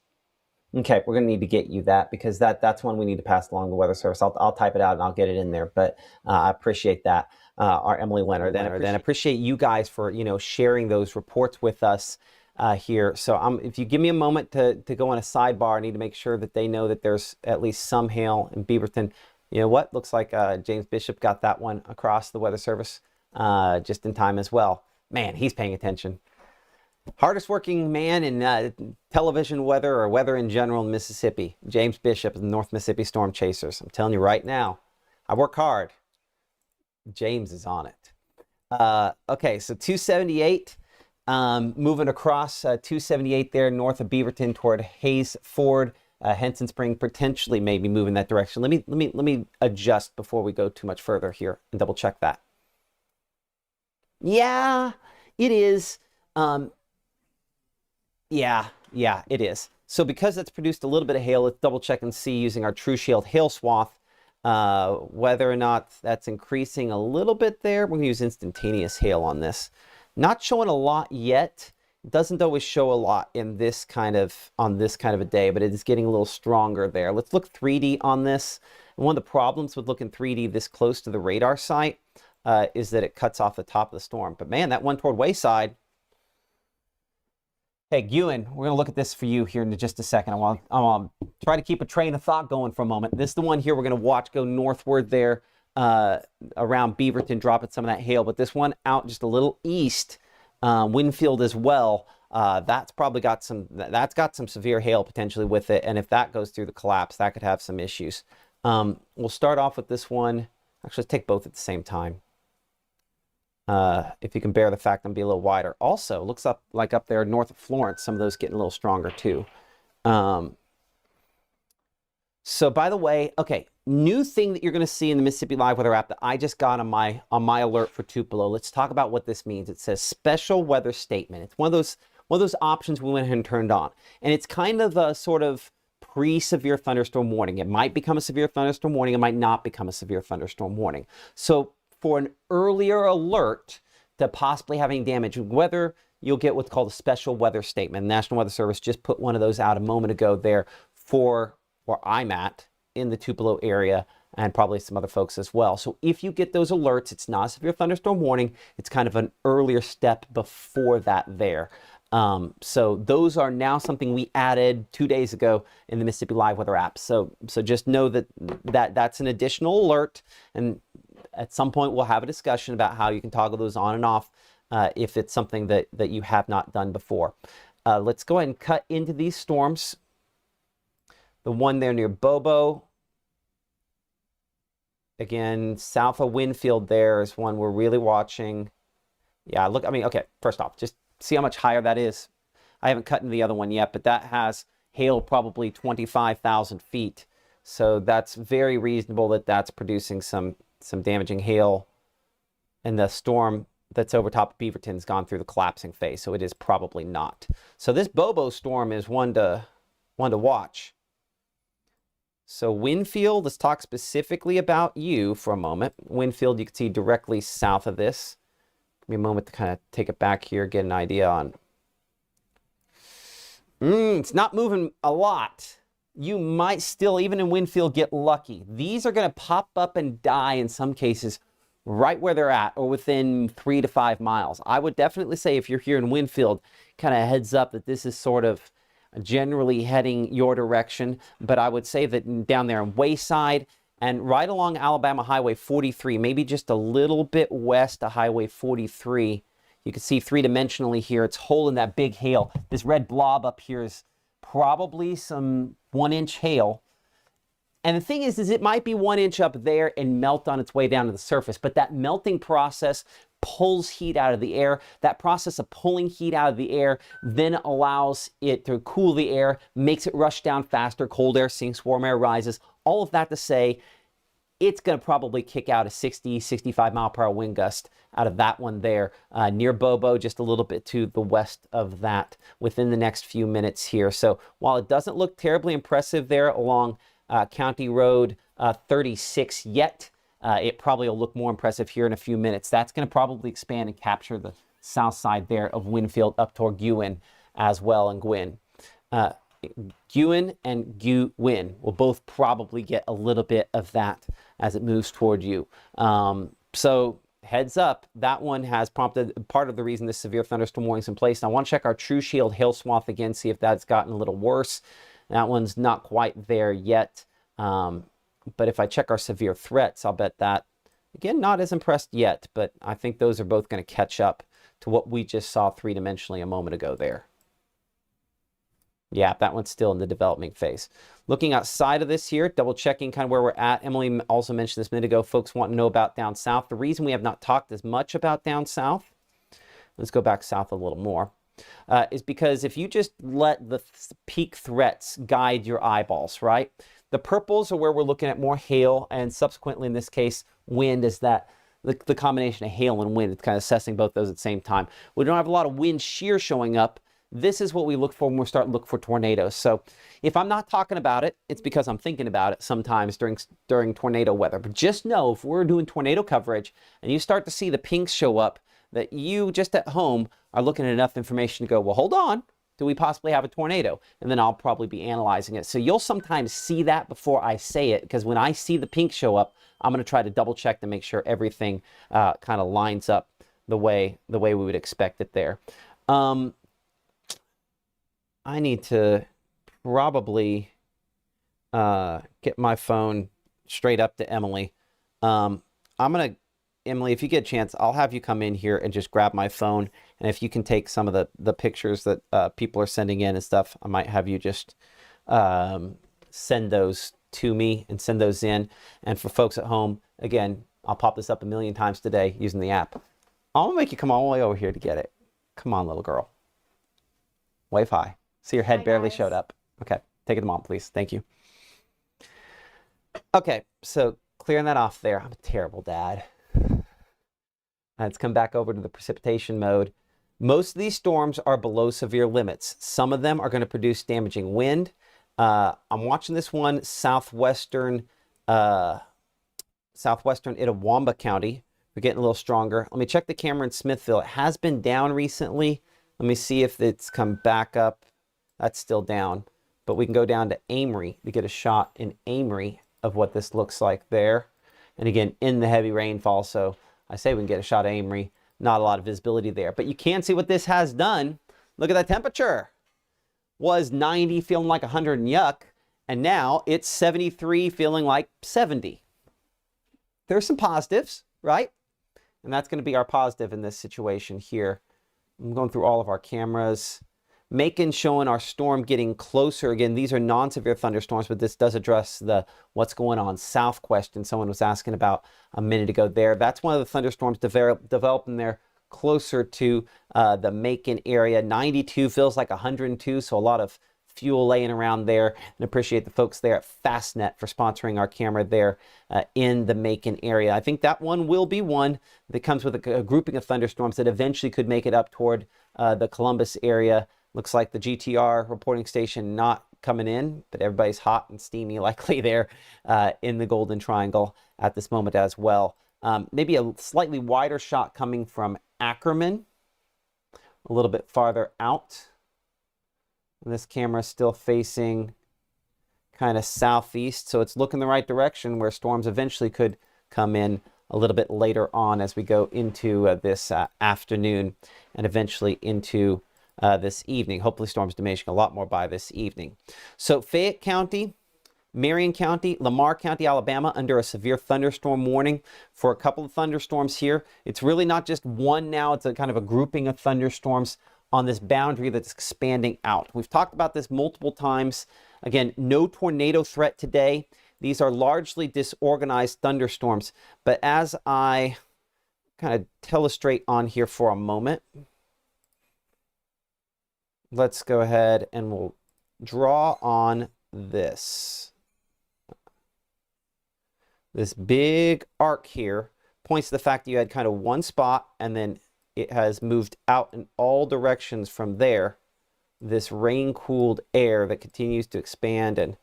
Okay, we're going to need to get you that, because that's one we need to pass along the Weather Service. I'll type it out and I'll get it in there. But I appreciate that, our Emily Leonard, and appreciate you guys for sharing those reports with us here. So if you give me a moment to go on a sidebar, I need to make sure that they know that there's at least some hail in Beaverton. You know what? Looks like James Bishop got that one across the Weather Service just in time as well. Man, he's paying attention. Hardest working man in television weather or weather in general in Mississippi. James Bishop of the North Mississippi Storm Chasers. I'm telling you right now, I work hard. James is on it. Okay, so 278, moving across 278 there north of Beaverton toward Hayes Ford. Henson Spring potentially maybe moving that direction. Let me adjust before we go too much further here and double check that. Yeah, it is. Yeah, it is. So because that's produced a little bit of hail, let's double check and see using our True Shield hail swath whether or not that's increasing a little bit there. We're going to use instantaneous hail on this. Not showing a lot yet. It doesn't always show a lot in this kind of a day, but it is getting a little stronger there. Let's look 3D on this. And one of the problems with looking 3D this close to the radar site is that it cuts off the top of the storm. But man, that one toward Wayside. Hey, Ewan, we're going to look at this for you here in just a second. I want to try to keep a train of thought going for a moment. This is the one here we're going to watch go northward there around Beaverton, dropping some of that hail. But this one out just a little east, Winfield as well, that's got some severe hail potentially with it. And if that goes through the collapse, that could have some issues. We'll start off with this one. Actually, let's take both at the same time. If you can bear the fact I'm be a little wider. Also, looks like up there north of Florence, some of those getting a little stronger too. So by the way, okay, new thing that you're going to see in the Mississippi Live Weather app that I just got on my alert for Tupelo. Let's talk about what this means. It says special weather statement. It's one of those options we went ahead and turned on, and it's kind of a sort of pre-severe thunderstorm warning. It might become a severe thunderstorm warning. It might not become a severe thunderstorm warning. So for an earlier alert to possibly having damage, whether you'll get what's called a special weather statement. The National Weather Service just put one of those out a moment ago there for where I'm at in the Tupelo area, and probably some other folks as well. So if you get those alerts, it's not a severe thunderstorm warning. It's kind of an earlier step before that there. So those are now something we added 2 days ago in the Mississippi Live Weather app. So just know that's an additional alert, and at some point we'll have a discussion about how you can toggle those on and off if it's something that you have not done before. Let's go ahead and cut into these storms. The one there near Bobo, again, south of Winfield there is one we're really watching. Yeah, look, I mean, okay, first off, just see how much higher that is. I haven't cut into the other one yet, but that has hail probably 25,000 feet. So that's very reasonable that that's producing some damaging hail. And the storm that's over top of Beaverton has gone through the collapsing phase, so it is probably not. So this Bobo storm is one to watch. So Winfield, let's talk specifically about you for a moment. Winfield, you can see directly south of this. Give me a moment to kind of take it back here, get an idea on. It's not moving a lot. You might still, even in Winfield, get lucky. These are going to pop up and die in some cases right where they're at or within 3 to 5 miles. I would definitely say if you're here in Winfield, kind of heads up that this is sort of generally heading your direction, but I would say that down there in Wayside and right along Alabama Highway 43, maybe just a little bit west of Highway 43, you can see three-dimensionally here, it's holding that big hail. This red blob up here is probably some 1-inch hail. And the thing is it might be 1 inch up there and melt on its way down to the surface, but that melting process pulls heat out of the air. That process of pulling heat out of the air then allows it to cool the air, makes it rush down faster, cold air sinks, warm air rises. All of that to say, it's going to probably kick out a 60, 65 mile per hour wind gust out of that one there near Bobo, just a little bit to the west of that within the next few minutes here. So while it doesn't look terribly impressive there along County Road 36 yet, it probably will look more impressive here in a few minutes. That's going to probably expand and capture the south side there of Winfield up toward Guin as well, and Gwin. Guin and Guin will both probably get a little bit of that as it moves toward you. So heads up, that one has prompted part of the reason this severe thunderstorm warning is in place. Now I want to check our True Shield hail swath again, see if that's gotten a little worse. That one's not quite there yet. But if I check our severe threats, I'll bet that, again, not as impressed yet, but I think those are both going to catch up to what we just saw three-dimensionally a moment ago there. Yeah, that one's still in the developing phase. Looking outside of this here, double checking kind of where we're at. Emily also mentioned this a minute ago, folks want to know about down south. The reason we have not talked as much about down south, let's go back south a little more, is because if you just let the peak threats guide your eyeballs, right? The purples are where we're looking at more hail, and subsequently in this case, wind is that the combination of hail and wind. It's kind of assessing both those at the same time. We don't have a lot of wind shear showing up. This is what we look for when we start to look for tornadoes. So if I'm not talking about it, it's because I'm thinking about it sometimes during tornado weather. But just know if we're doing tornado coverage and you start to see the pinks show up, that you just at home are looking at enough information to go, well, hold on. Do we possibly have a tornado? And then I'll probably be analyzing it. So you'll sometimes see that before I say it, because when I see the pink show up, I'm going to try to double check to make sure everything kind of lines up the way we would expect it there. I need to probably get my phone straight up to Emily. Emily, if you get a chance, I'll have you come in here and just grab my phone. And if you can take some of the pictures that people are sending in and stuff, I might have you just send those to me and send those in. And for folks at home, again, I'll pop this up a million times today using the app. I'm gonna make you come all the way over here to get it. Come on, little girl. Wave hi. See, your head barely showed up. Okay, take it to mom, please. Thank you. Okay, so clearing that off there. I'm a terrible dad. Let's come back over to the precipitation mode. Most of these storms are below severe limits. Some of them are going to produce damaging wind. I'm watching this one southwestern Itawamba County. We're getting a little stronger. Let me check the camera in Smithville. It has been down recently. Let me see if it's come back up. That's still down. But we can go down to Amory to get a shot in Amory of what this looks like there. And again, in the heavy rainfall. So I say we can get a shot of Amory. Not a lot of visibility there. But you can see what this has done. Look at that temperature. Was 90 feeling like 100 and yuck. And now it's 73 feeling like 70. There's some positives, right? And that's going to be our positive in this situation here. I'm going through all of our cameras. Macon showing our storm getting closer. Again, these are non-severe thunderstorms, but this does address the what's going on south question someone was asking about a minute ago there. That's one of the thunderstorms developing there closer to the Macon area. 92 feels like 102, so a lot of fuel laying around there. And appreciate the folks there at Fastnet for sponsoring our camera there in the Macon area. I think that one will be one that comes with a grouping of thunderstorms that eventually could make it up toward the Columbus area. Looks like the GTR reporting station not coming in, but everybody's hot and steamy likely there in the Golden Triangle at this moment as well. Maybe a slightly wider shot coming from Ackerman, a little bit farther out. And this camera is still facing kind of southeast, so it's looking the right direction where storms eventually could come in a little bit later on as we go into this afternoon and eventually into this evening. Hopefully storms diminishing a lot more by this evening. So Fayette County, Marion County, Lamar County, Alabama under a severe thunderstorm warning for a couple of thunderstorms here. It's really not just one now, it's a kind of a grouping of thunderstorms on this boundary that's expanding out. We've talked about this multiple times. Again, no tornado threat today. These are largely disorganized thunderstorms, but as I kind of illustrate on here for a moment, let's go ahead and we'll draw on this. This big arc here points to the fact that you had kind of one spot and then it has moved out in all directions from there. This rain-cooled air that continues to expand and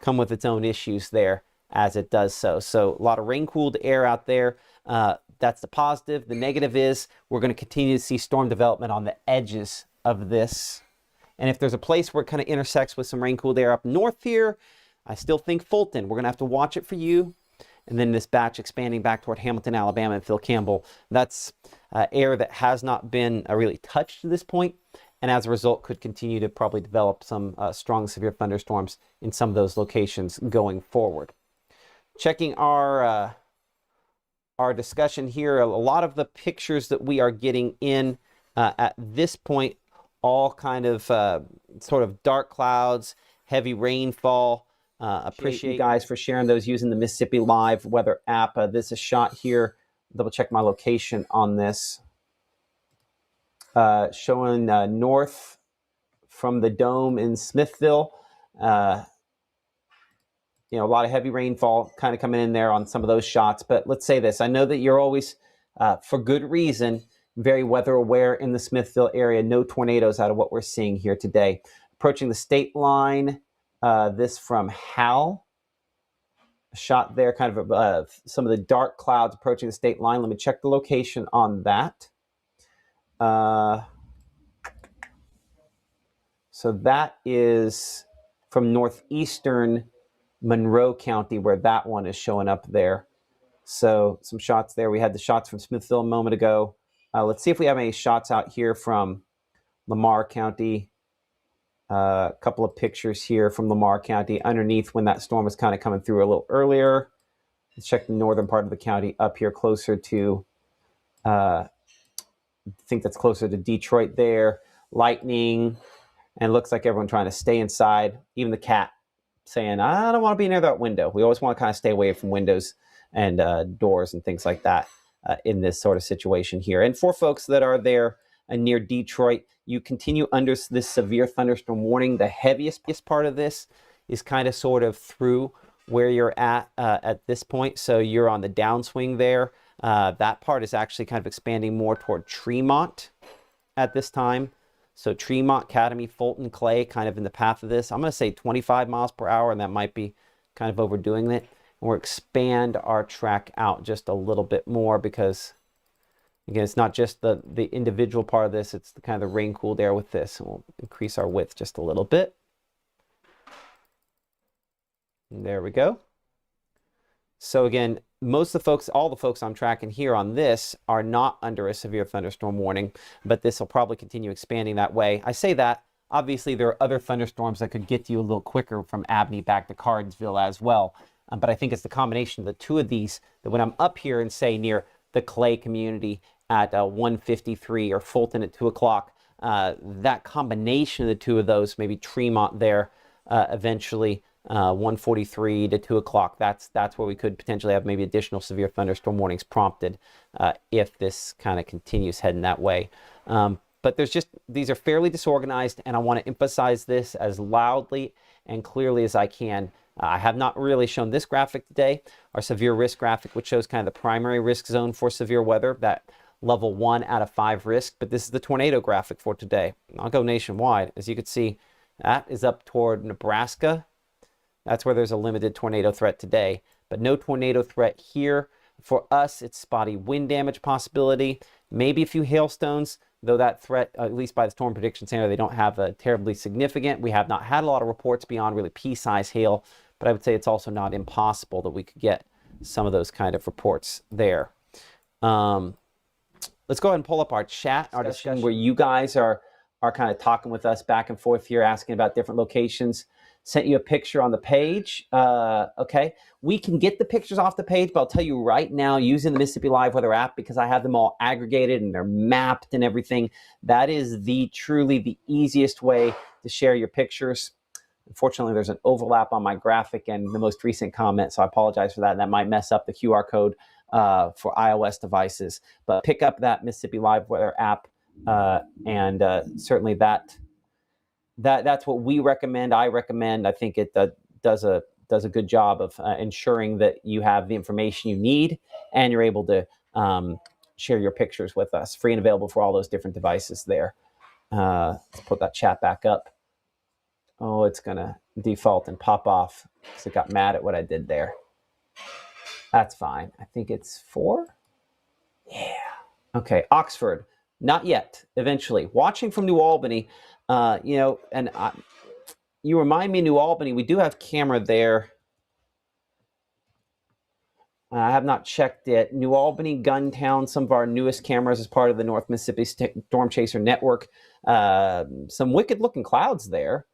come with its own issues there as it does so. So a lot of rain-cooled air out there. That's the positive. The negative is we're going to continue to see storm development on the edges of this. And if there's a place where it kind of intersects with some rain-cooled air up north here, I still think Fulton. We're going to have to watch it for you. And then this batch expanding back toward Hamilton, Alabama, and Phil Campbell. That's air that has not been really touched to this point, and as a result could continue to probably develop some strong severe thunderstorms in some of those locations going forward. Checking our discussion here, a lot of the pictures that we are getting in at this point, all kind of sort of dark clouds, heavy rainfall. Appreciate you guys for sharing those using the Mississippi Live weather app. This is a shot here. Double check my location on this. Showing north from the dome in Smithville. A lot of heavy rainfall kind of coming in there on some of those shots. But let's say this. I know that you're always, for good reason, very weather aware in the Smithville area. No tornadoes out of what we're seeing here today. Approaching the state line. This from Hal. A shot there, kind of some of the dark clouds approaching the state line. Let me check the location on that. So that is from northeastern Monroe County where that one is showing up there. So some shots there. We had the shots from Smithville a moment ago. Let's see if we have any shots out here from Lamar County. A couple of pictures here from Lamar County underneath when that storm was kind of coming through a little earlier. Let's check the northern part of the county up here closer to, I think that's closer to Detroit there. Lightning, and it looks like everyone trying to stay inside. Even the cat saying, I don't want to be near that window. We always want to kind of stay away from windows and doors and things like that in this sort of situation here. And for folks that are there near Detroit, you continue under this severe thunderstorm warning. The heaviest part of this is kind of sort of through where you're at this point. So you're on the downswing there. That part is actually kind of expanding more toward Tremont at this time. So Tremont, Academy, Fulton, Clay, kind of in the path of this. I'm going to say 25 miles per hour, and that might be kind of overdoing it. And we'll expand our track out just a little bit more because, again, it's not just the individual part of this, it's the kind of the rain-cooled air with this. And we'll increase our width just a little bit. And there we go. So again, most of the folks, all the folks I'm tracking here on this are not under a severe thunderstorm warning, but this will probably continue expanding that way. I say that, obviously there are other thunderstorms that could get to you a little quicker from Abney back to Cardsville as well. But I think it's the combination of the two of these that when I'm up here and say near the Clay community at 1:53 or Fulton at 2 o'clock, that combination of the two of those, maybe Tremont there eventually, 1:43 to 2 o'clock. That's where we could potentially have maybe additional severe thunderstorm warnings prompted if this kind of continues heading that way. But these are fairly disorganized, and I want to emphasize this as loudly and clearly as I can. I have not really shown this graphic today, our severe risk graphic, which shows kind of the primary risk zone for severe weather, that level 1 out of 5 risk. But this is the tornado graphic for today. I'll go nationwide. As you can see, that is up toward Nebraska. That's where there's a limited tornado threat today, but no tornado threat here. For us, it's spotty wind damage possibility, maybe a few hailstones, though that threat, at least by the Storm Prediction Center, they don't have a terribly significant. We have not had a lot of reports beyond really pea-size hail, but I would say it's also not impossible that we could get some of those kind of reports there. Let's go ahead and pull up our chat, our discussion where you guys are kind of talking with us back and forth here, asking about different locations. Sent you a picture on the page. Okay, we can get the pictures off the page, but I'll tell you right now, using the Mississippi Live Weather app, because I have them all aggregated and they're mapped and everything, that is truly the easiest way to share your pictures. Unfortunately, there's an overlap on my graphic and the most recent comment, so I apologize for that. And that might mess up the QR code for iOS devices. But pick up that Mississippi Live Weather app, and certainly that's what we recommend. I recommend. I think it does a good job of ensuring that you have the information you need and you're able to share your pictures with us. Free and available for all those different devices there. Let's put that chat back up. Oh, it's going to default and pop off because it got mad at what I did there. That's fine. I think it's 4. Yeah. Okay, Oxford. Not yet. Eventually. Watching from New Albany. You remind me, New Albany, we do have camera there. I have not checked it. New Albany, Guntown, some of our newest cameras as part of the North Mississippi Storm Chaser Network. Some wicked looking clouds there,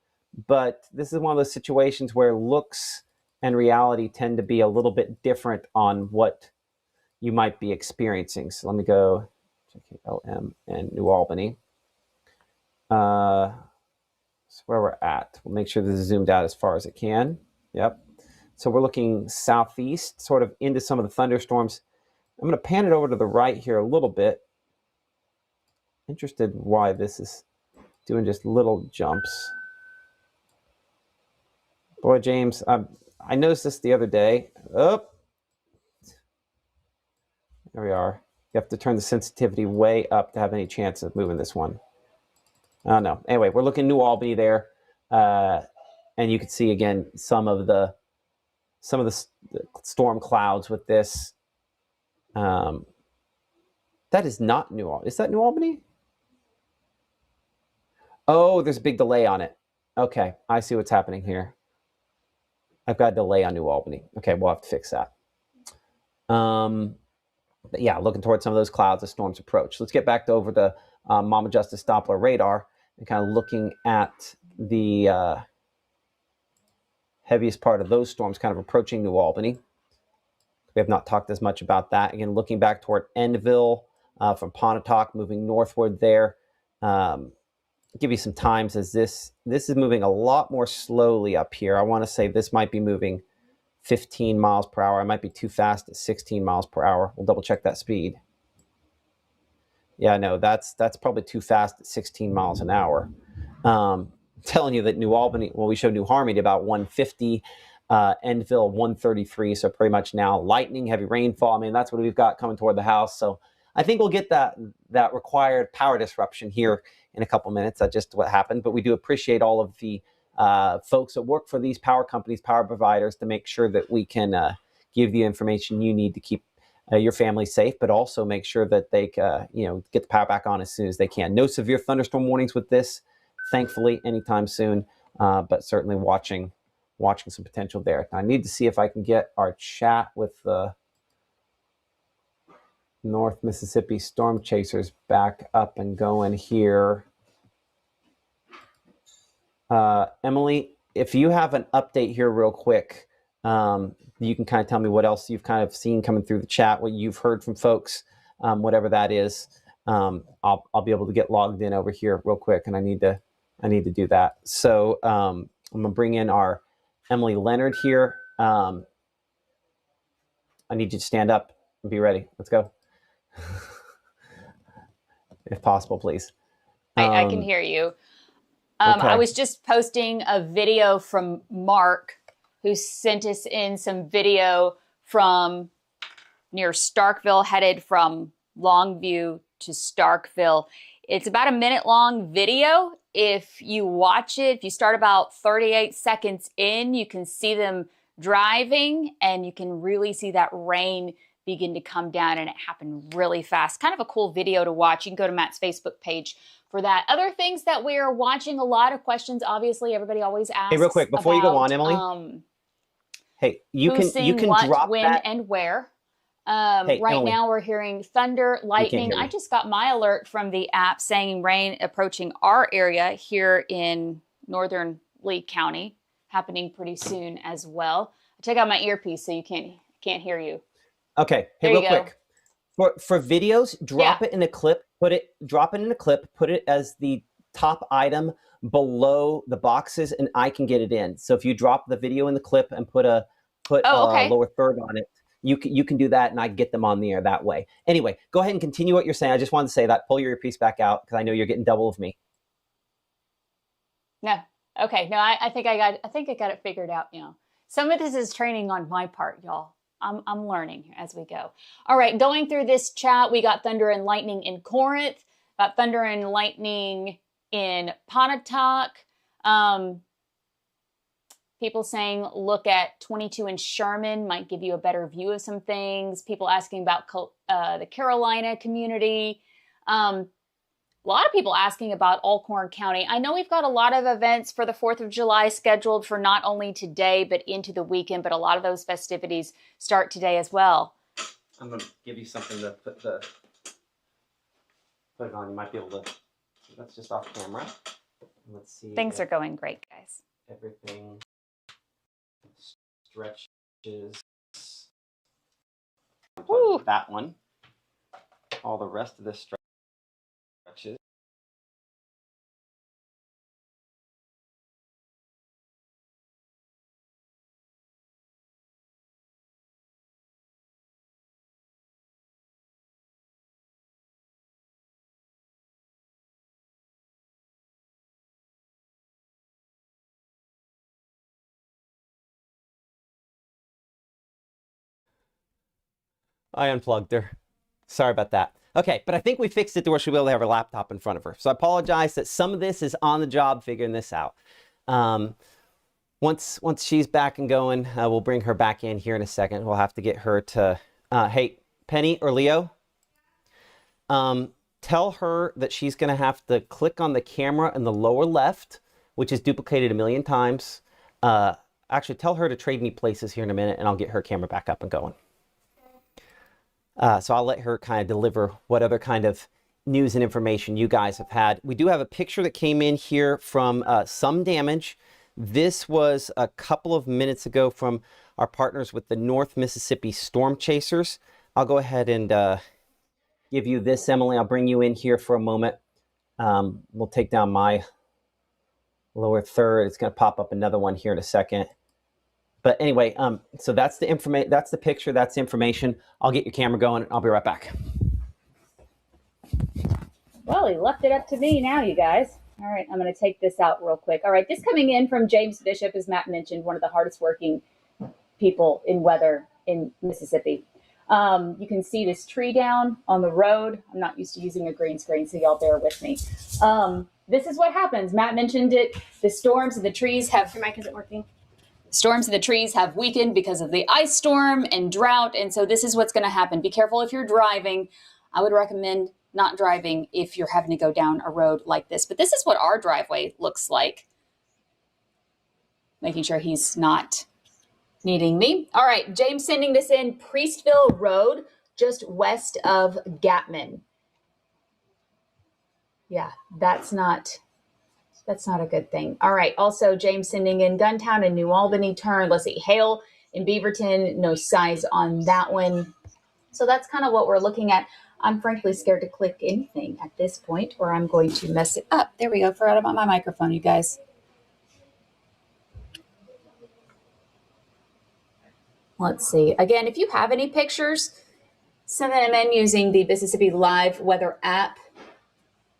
but this is one of those situations where looks and reality tend to be a little bit different on what you might be experiencing. So let me go JKLM and New Albany. That's where we're at. We'll make sure this is zoomed out as far as it can. Yep. So we're looking southeast, sort of into some of the thunderstorms. I'm going to pan it over to the right here a little bit. Interested why this is doing just little jumps. Boy, James, I noticed this the other day. Oh, there we are. You have to turn the sensitivity way up to have any chance of moving this one. Oh, no. Anyway, we're looking New Albany there. And you can see, again, some of the storm clouds with this. That is not New Albany. Is that New Albany? Oh, there's a big delay on it. Okay, I see what's happening here. I've got a delay on New Albany. Okay, we'll have to fix that. But yeah, looking towards some of those clouds as storms approach. Let's get back over to Mama Justice Doppler radar and kind of looking at the heaviest part of those storms kind of approaching New Albany. We have not talked as much about that. Again, looking back toward Endville from Pontotoc, moving northward there. give you some times as this is moving a lot more slowly up here. I want to say this might be moving 15 miles per hour. I might be too fast at 16 miles per hour. We'll double check that speed. Yeah, no, that's probably too fast at 16 miles an hour. Telling you that New Albany, well, we showed New Harmony about 150, Enfield 133. So pretty much now lightning, heavy rainfall. I mean, that's what we've got coming toward the house. So I think we'll get that required power disruption here in a couple minutes. That's just what happened. But we do appreciate all of the folks that work for these power companies, power providers, to make sure that we can give the information you need to keep your family safe, but also make sure that they get the power back on as soon as they can. No severe thunderstorm warnings with this, thankfully, anytime soon, but certainly watching some potential there. Now, I need to see if I can get our chat with the North Mississippi Storm Chasers back up and going here. Emily, if you have an update here real quick, you can kind of tell me what else you've kind of seen coming through the chat, what you've heard from folks, whatever that is. I'll be able to get logged in over here real quick, and I need to do that. So I'm gonna bring in our Emily Leonard here. I need you to stand up and be ready. Let's go. If possible, please. I can hear you. Okay. I was just posting a video from Mark, who sent us in some video from near Starkville, headed from Longview to Starkville. It's about a minute-long video. If you watch it, if you start about 38 seconds in, you can see them driving, and you can really see that rain begin to come down, and it happened really fast. Kind of a cool video to watch. You can go to Matt's Facebook page for that. Other things that we're watching, a lot of questions, obviously, everybody always asks. Hey, real quick, before you go on, Emily. Hey, you can what, drop when, that. and where. Hey, right Emily, now we're hearing thunder, lightning. I just got my alert from the app saying rain approaching our area here in northern Lee County, happening pretty soon as well. I took out my earpiece so you can't hear you. Okay, hey, real quick. For videos, drop it in a clip. Drop it in a clip. Put it as the top item below the boxes, and I can get it in. So if you drop the video in the clip and put a lower third on it, you can do that, and I get them on the air that way. Anyway, go ahead and continue what you're saying. I just wanted to say that. Pull your earpiece back out, because I know you're getting double of me. No, okay, no, I think I got it figured out. Some of this is training on my part, y'all. I'm learning as we go. All right, going through this chat, we got thunder and lightning in Corinth, got thunder and lightning in Pontotoc. People saying look at 22 in Sherman, might give you a better view of some things. People asking about the Carolina community. A lot of people asking about Alcorn County. I know we've got a lot of events for the 4th of July scheduled for not only today, but into the weekend, but a lot of those festivities start today as well. I'm going to give you something to put it on. You might be able to, that's just off camera. Let's see. Things are going great, guys. Everything stretches. Woo. That one. All the rest of this stretches. I unplugged her. Sorry about that. Okay, but I think we fixed it to where she'll be able to have her laptop in front of her. So I apologize that some of this is on the job figuring this out. Once she's back and going, we'll bring her back in here in a second. We'll have to get her to, hey, Penny or Leo, tell her that she's going to have to click on the camera in the lower left, which is duplicated a million times. Actually, tell her to trade me places here in a minute, and I'll get her camera back up and going. So I'll let her kind of deliver what other kind of news and information you guys have had. We do have a picture that came in here from some damage. This was a couple of minutes ago from our partners with the North Mississippi Storm Chasers. I'll go ahead and give you this, Emily. I'll bring you in here for a moment. We'll take down my lower third. It's going to pop up another one here in a second. But anyway, so that's the information. That's the picture. That's the information. I'll get your camera going. I'll be right back. Well, he left it up to me now, you guys. All right, I'm going to take this out real quick. All right, this coming in from James Bishop, as Matt mentioned, one of the hardest working people in weather in Mississippi. You can see this tree down on the road. I'm not used to using a green screen, so y'all bear with me. This is what happens. Matt mentioned it. The storms and the trees have... Your mic isn't working. Storms and the trees have weakened because of the ice storm and drought, and so this is what's going to happen. Be careful if you're driving. I would recommend not driving if you're having to go down a road like this. But this is what our driveway looks like. Making sure he's not needing me. All right, James sending this in. Priestville Road, just west of Gatman. Yeah, that's not a good thing. All right, also James sending in Guntown and New Albany turn. Let's see, Hale in Beaverton, no size on that one. So that's kind of what we're looking at. I'm frankly scared to click anything at this point or I'm going to mess it up. There we go. Forgot about my microphone, you guys. Let's see. Again, if you have any pictures, send them in using the Mississippi Live Weather app.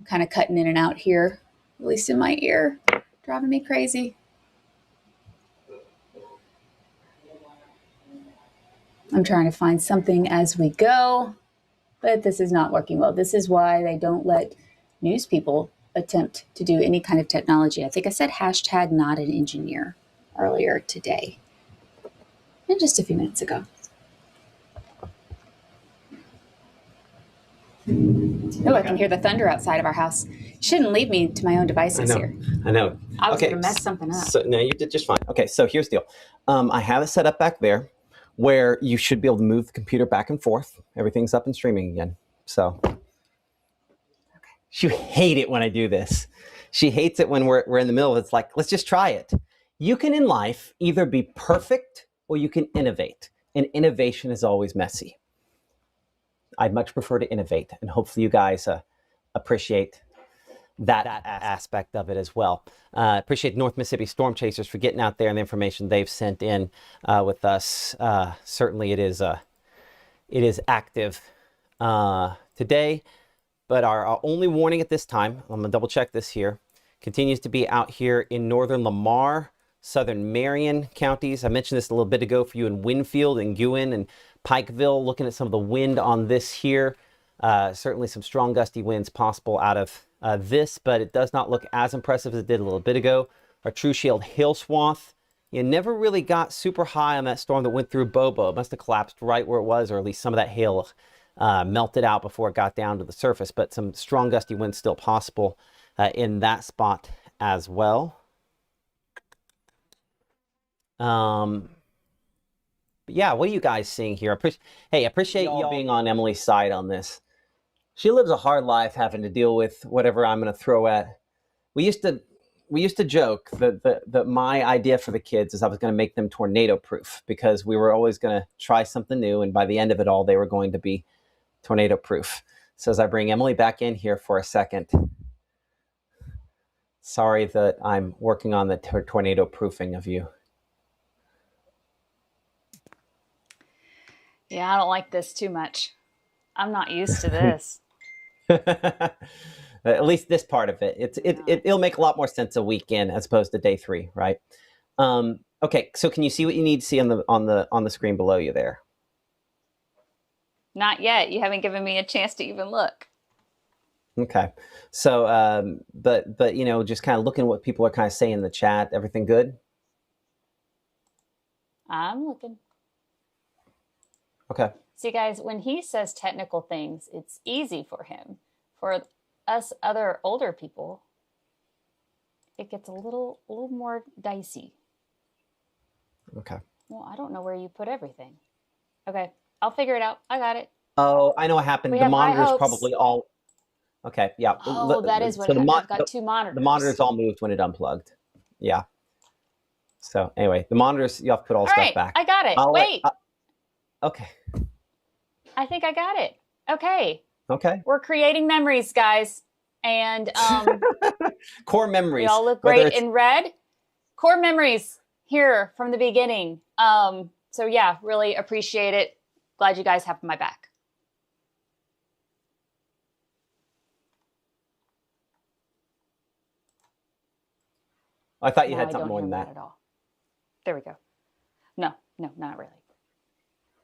I'm kind of cutting in and out here, at least in my ear, driving me crazy. I'm trying to find something as we go. But this is not working well. This is why they don't let news people attempt to do any kind of technology. I think I said hashtag not an engineer earlier today, and just a few minutes ago. Oh, I can hear the thunder outside of our house. Shouldn't leave me to my own devices here. I know. I was going to mess something up. So, no, you did just fine. Okay, so here's the deal. I have it set up back there where you should be able to move the computer back and forth. Everything's up and streaming again. So, okay. She hates it when I do this. She hates it when we're in the middle of it. It's like, let's just try it. You can in life either be perfect or you can innovate. And innovation is always messy. I'd much prefer to innovate. And hopefully you guys appreciate that aspect of it as well. Appreciate North Mississippi Storm Chasers for getting out there and the information they've sent in with us. Certainly it is active today, but our only warning at this time, I'm gonna double check this here, continues to be out here in northern Lamar, southern Marion counties. I mentioned this a little bit ago for you in Winfield and Guin and Pikeville, looking at some of the wind on this here. Certainly some strong gusty winds possible out of this, but it does not look as impressive as it did a little bit ago. Our True Shield hail swath, you never really got super high on that storm that went through Bobo. It must have collapsed right where it was, or at least some of that hail melted out before it got down to the surface, but some strong gusty winds still possible in that spot as well. But yeah, what are you guys seeing here? I appreciate y'all being on Emily's side on this. She lives a hard life having to deal with whatever I'm going to throw at. We used to joke that my idea for the kids is I was going to make them tornado proof, because we were always going to try something new, and by the end of it all, they were going to be tornado proof. So as I bring Emily back in here for a second, sorry that I'm working on the tornado proofing of you. Yeah, I don't like this too much. I'm not used to this. At least this part of it. It'll make a lot more sense a week in as opposed to day 3, right? Okay, so can you see what you need to see on the screen below you there? Not yet. You haven't given me a chance to even look. Okay, so but you know, just kind of looking at what people are kind of saying in the chat. Everything good? I'm looking. Okay. See, guys, when he says technical things, it's easy for him. For us other older people, it gets a little more dicey. Okay. Well, I don't know where you put everything. Okay, I'll figure it out. I got it. Oh, I know what happened. The monitors probably all... Okay, yeah. Oh, that is what happened. I've got 2 monitors. The monitors all moved when it unplugged. Yeah. So anyway, the monitors, you have to put all stuff back. I got it. Wait. Okay. I think I got it. Okay. Okay. We're creating memories, guys. And core memories. We all look great in red. Core memories here from the beginning. So yeah, really appreciate it. Glad you guys have my back. I thought you had something more than that at all. There we go. No, not really.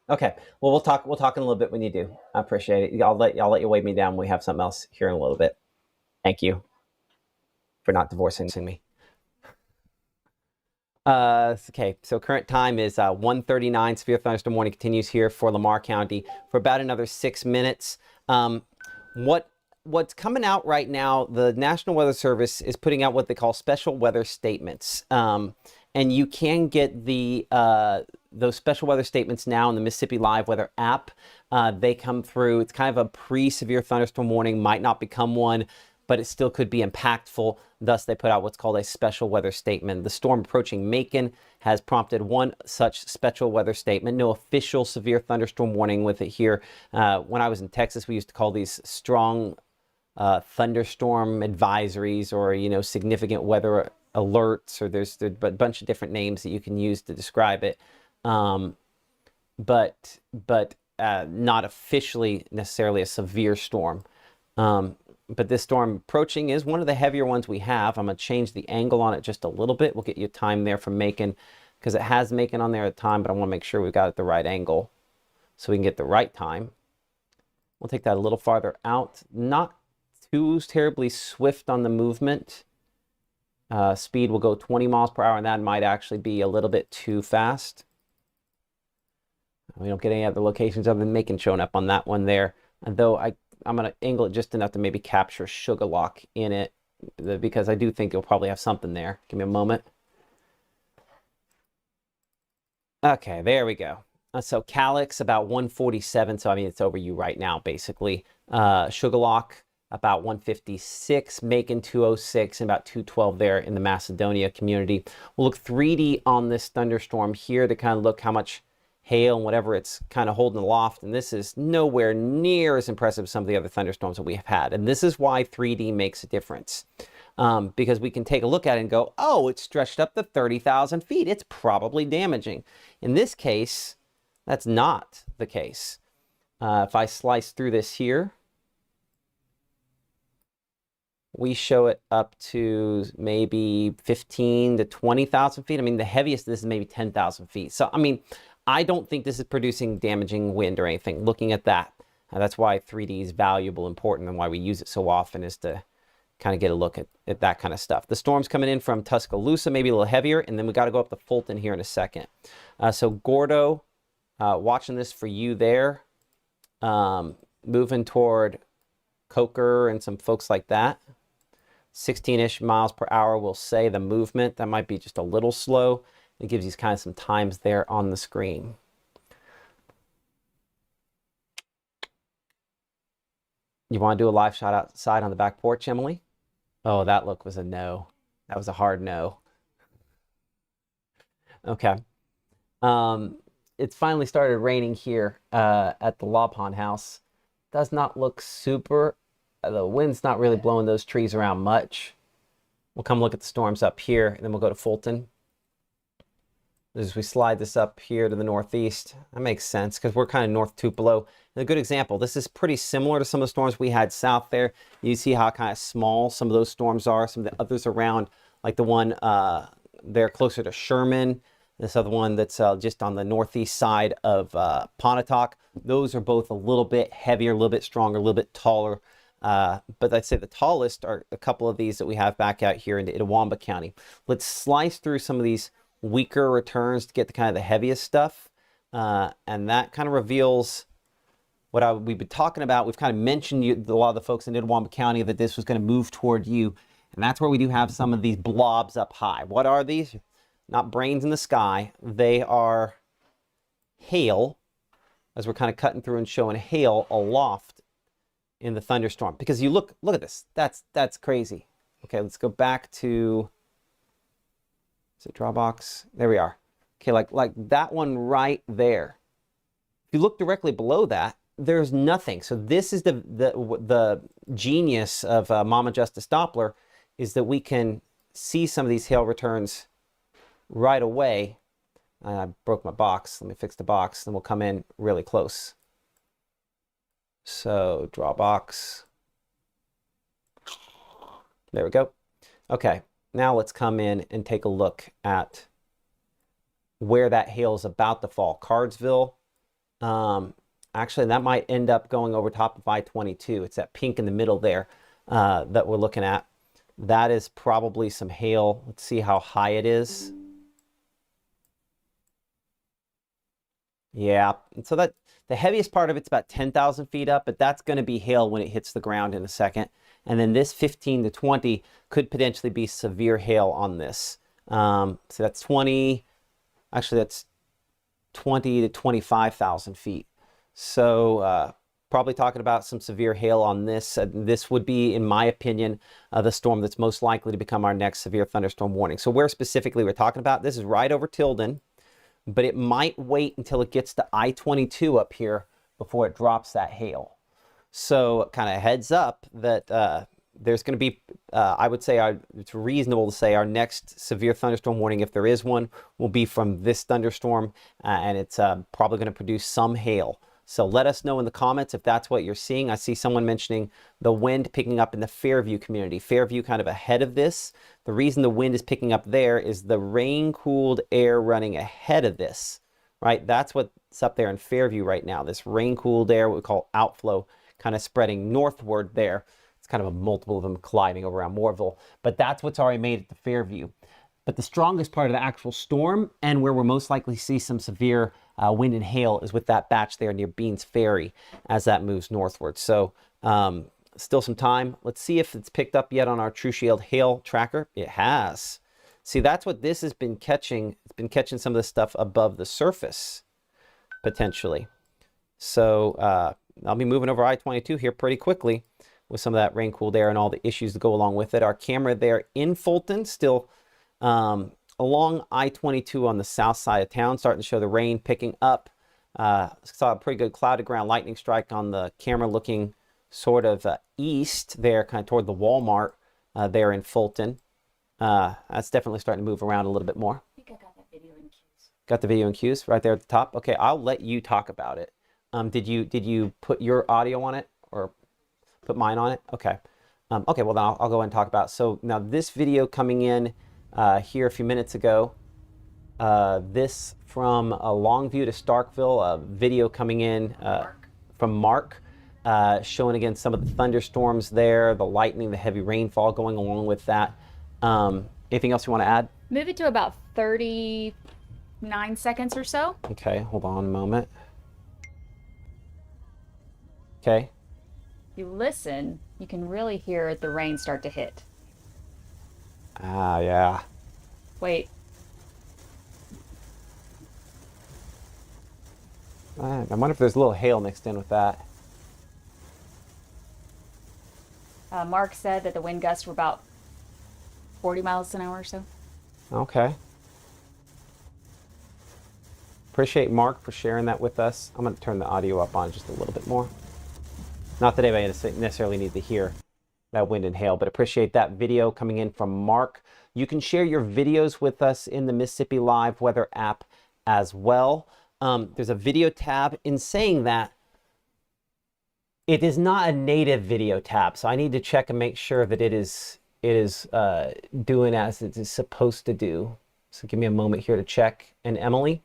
Okay. Well, we'll talk in a little bit when you do. I appreciate it. I'll let you wave me down when we have something else here in a little bit. Thank you for not divorcing me. Okay, so current time is 1:39. Severe thunderstorm warning continues here for Lamar County for about another 6 minutes. What's coming out right now, the National Weather Service is putting out what they call special weather statements. And you can get those special weather statements now in the Mississippi Live Weather app. They come through. It's kind of a pre-severe thunderstorm warning, might not become one, but it still could be impactful. Thus, they put out what's called a special weather statement. The storm approaching Macon has prompted one such special weather statement. No official severe thunderstorm warning with it here. When I was in Texas, we used to call these strong thunderstorm advisories, or significant weather alerts, or there's a bunch of different names that you can use to describe it, but not officially necessarily a severe storm. But this storm approaching is one of the heavier ones we have. I'm going to change the angle on it just a little bit. We'll get you time there from Macon, because it has Macon on there at the time, but I want to make sure we've got it the right angle so we can get the right time. We'll take that a little farther out. Not too terribly swift on the movement. Speed will go 20 miles per hour, and that might actually be a little bit too fast. We don't get any other locations other than Macon showing up on that one there. And though I'm going to angle it just enough to maybe capture Sugar Lock in it, because I do think you'll probably have something there. Give me a moment. Okay, there we go. So Calyx about 147. So I mean, it's over you right now, basically. Sugar Lock about 156, Macon 206, and about 212 there in the Macedonia community. We'll look 3D on this thunderstorm here to kind of look how much hail and whatever it's kind of holding aloft. And this is nowhere near as impressive as some of the other thunderstorms that we have had. And this is why 3D makes a difference. Because we can take a look at it and go, oh, it's stretched up to 30,000 feet. It's probably damaging. In this case, that's not the case. If I slice through this here, we show it up to maybe 15 to 20,000 feet. I mean, the heaviest of this is maybe 10,000 feet. So, I mean, I don't think this is producing damaging wind or anything. Looking at that, that's why 3D is valuable, important, and why we use it so often, is to kind of get a look at that kind of stuff. The storm's coming in from Tuscaloosa, maybe a little heavier, and then we got to go up to Fulton here in a second. So Gordo, watching this for you there, moving toward Coker and some folks like that. 16-ish miles per hour, we'll say the movement. That might be just a little slow. It gives you kind of some times there on the screen. You want to do a live shot outside on the back porch, Emily? Oh, that look was a no. That was a hard no. Okay. It's finally started raining here at the Law Pond house. Does not look super. The wind's not really blowing those trees around much. We'll come look at the storms up here, and then we'll go to Fulton. As we slide this up here to the northeast, that makes sense because we're kind of north Tupelo. And a good example, this is pretty similar to some of the storms we had south there. You see how kind of small some of those storms are. Some of the others around, like the one there closer to Sherman, this other one that's just on the northeast side of Pontotoc. Those are both a little bit heavier, a little bit stronger, a little bit taller. But I'd say the tallest are a couple of these that we have back out here into Itawamba County. Let's slice through some of these weaker returns to get the kind of the heaviest stuff. And that kind of reveals what we've been talking about. We've kind of mentioned a lot of the folks in Itawamba County that this was going to move toward you. And that's where we do have some of these blobs up high. What are these? Not brains in the sky. They are hail, as we're kind of cutting through and showing hail aloft in the thunderstorm. Because you look at this. That's crazy. Okay, let's go back to, is it Drawbox? There we are. Okay, like that one right there. If you look directly below that, there's nothing. So this is the genius of Mama Justice Doppler, is that we can see some of these hail returns right away. I broke my box. Let me fix the box, then we'll come in really close. So draw box. There we go. Okay, now let's come in and take a look at where that hail is about to fall. Cardsville. Actually, that might end up going over top of I-22. It's that pink in the middle there that we're looking at. That is probably some hail. Let's see how high it is. Yeah, and so that the heaviest part of it's about 10,000 feet up, but that's going to be hail when it hits the ground in a second. And then this 15 to 20 could potentially be severe hail on this. So that's 20, actually that's 20 to 25,000 feet. So probably talking about some severe hail on this. This would be, in my opinion, the storm that's most likely to become our next severe thunderstorm warning. So where specifically we're talking about, this is right over Tilden, but it might wait until it gets to I-22 up here before it drops that hail. So kind of heads up that there's going to be, I would say it's reasonable to say our next severe thunderstorm warning, if there is one, will be from this thunderstorm, and it's probably going to produce some hail. So let us know in the comments if that's what you're seeing. I see someone mentioning the wind picking up in the Fairview community. Fairview kind of ahead of this. The reason the wind is picking up there is the rain-cooled air running ahead of this, right? That's what's up there in Fairview right now. This rain-cooled air, what we call outflow, kind of spreading northward there. It's kind of a multiple of them colliding over around Moorville. But that's what's already made it to Fairview. But the strongest part of the actual storm, and where we're most likely to see some severe wind and hail, is with that batch there near Beans Ferry as that moves northward. So still some time. Let's see if it's picked up yet on our TruShield hail tracker. It has. See, that's what this has been catching. It's been catching some of the stuff above the surface, potentially. So I'll be moving over I-22 here pretty quickly with some of that rain-cooled air and all the issues that go along with it. Our camera there in Fulton, still along I-22 on the south side of town, starting to show the rain picking up. Saw a pretty good cloud to ground lightning strike on the camera looking sort of east there, kind of toward the Walmart there in Fulton. That's definitely starting to move around a little bit more. I think I got that video in cues. Got the video and cues right there at the top. Okay, I'll let you talk about it. Did you put your audio on it or put mine on it? Okay. Okay, well then I'll go ahead and talk about it. So now this video coming in here a few minutes ago, this from Longview to Starkville, a video coming in from Mark, showing again some of the thunderstorms there, the lightning, the heavy rainfall going along with that. Anything else you want to add? Move it to about 39 seconds or so. Okay, hold on a moment. Okay. You listen, you can really hear the rain start to hit. Ah, yeah. Wait. I wonder if there's a little hail mixed in with that. Mark said that the wind gusts were about 40 miles an hour or so. Okay. Appreciate Mark for sharing that with us. I'm going to turn the audio up on just a little bit more. Not that anybody necessarily needs to hear that wind and hail, but appreciate that video coming in from Mark. You can share your videos with us in the Mississippi Live Weather app as well. There's a video tab. In saying that, it is not a native video tab, so I need to check and make sure that it is doing as it is supposed to do. So give me a moment here to check. And Emily,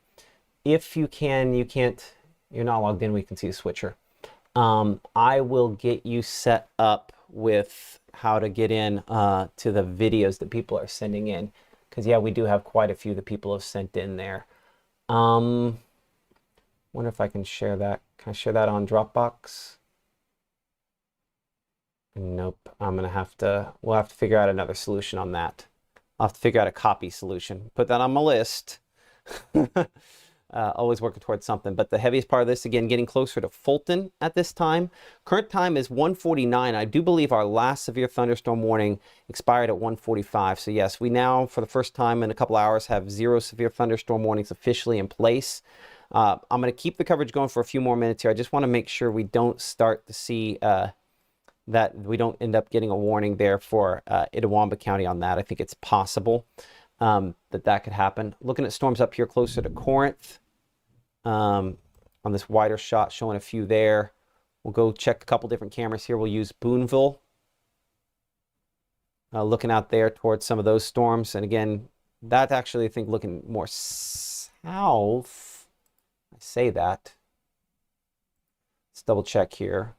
if you can't, you're not logged in, we can see the switcher. I will get you set up with how to get in to the videos that people are sending in, because yeah, we do have quite a few that people have sent in there. Wonder if I can share that. Can I share that on Dropbox? Nope. We'll have to figure out another solution on that. I'll have to figure out a copy solution. Put that on my list. Always working towards something. But the heaviest part of this, again, getting closer to Fulton at this time. Current time is 1:49. I do believe our last severe thunderstorm warning expired at 1:45. So yes, we now, for the first time in a couple hours, have 0 severe thunderstorm warnings officially in place. I'm going to keep the coverage going for a few more minutes here. I just want to make sure we don't start to see that we don't end up getting a warning there for Itawamba County on that. I think it's possible that could happen. Looking at storms up here closer to Corinth on this wider shot, showing a few there. We'll go check a couple different cameras here. We'll use Boonville. Looking out there towards some of those storms. And again, that's actually, I think, looking more south. I say that. Let's double check here.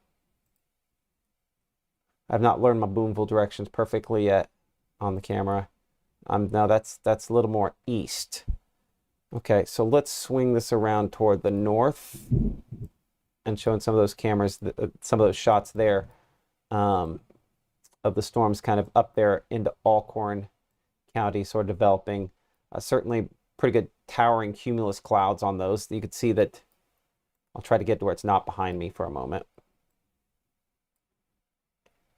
I've not learned my Boonville directions perfectly yet on the camera. Now that's a little more east. Okay, so let's swing this around toward the north and showing some of those cameras, some of those shots there of the storms kind of up there into Alcorn County, sort of developing. Certainly pretty good towering cumulus clouds on those. You could see that. I'll try to get to where it's not behind me for a moment.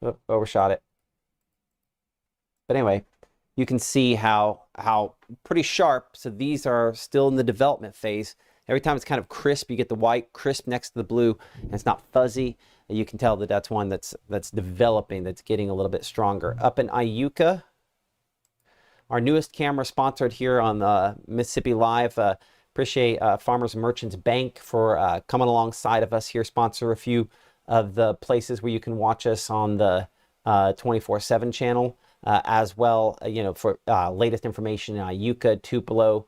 Oh, overshot it. But anyway, you can see how pretty sharp. So these are still in the development phase. Every time it's kind of crisp, you get the white crisp next to the blue, and it's not fuzzy. You can tell that that's one that's developing, that's getting a little bit stronger. Up in Iuka, our newest camera sponsored here on Mississippi Live. Appreciate Farmers Merchants Bank for coming alongside of us here, sponsor a few of the places where you can watch us on the 24/7 channel, as well, for latest information in Iuka, Tupelo,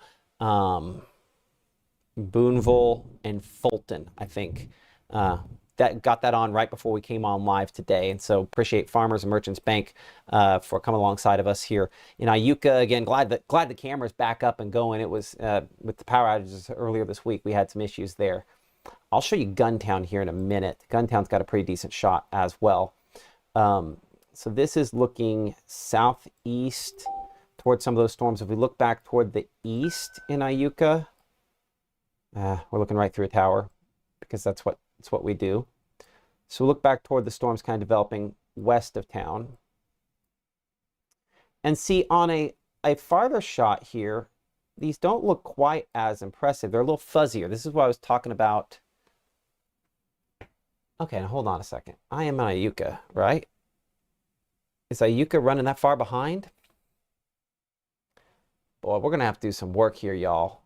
Boonville, and Fulton, I think. That got that on right before we came on live today, and so appreciate Farmers and Merchants Bank for coming alongside of us here in Iuka. Again, glad the camera's back up and going. It was with the power outages earlier this week, we had some issues there. I'll show you Guntown here in a minute. Guntown's got a pretty decent shot as well. So this is looking southeast towards some of those storms. If we look back toward the east in Iuka, we're looking right through a tower because that's what we do. So look back toward the storms kind of developing west of town. And see on a farther shot here, these don't look quite as impressive. They're a little fuzzier. This is what I was talking about. Okay, now hold on a second. I am in Iuka, right? Is Iuka running that far behind? Boy, we're going to have to do some work here, y'all.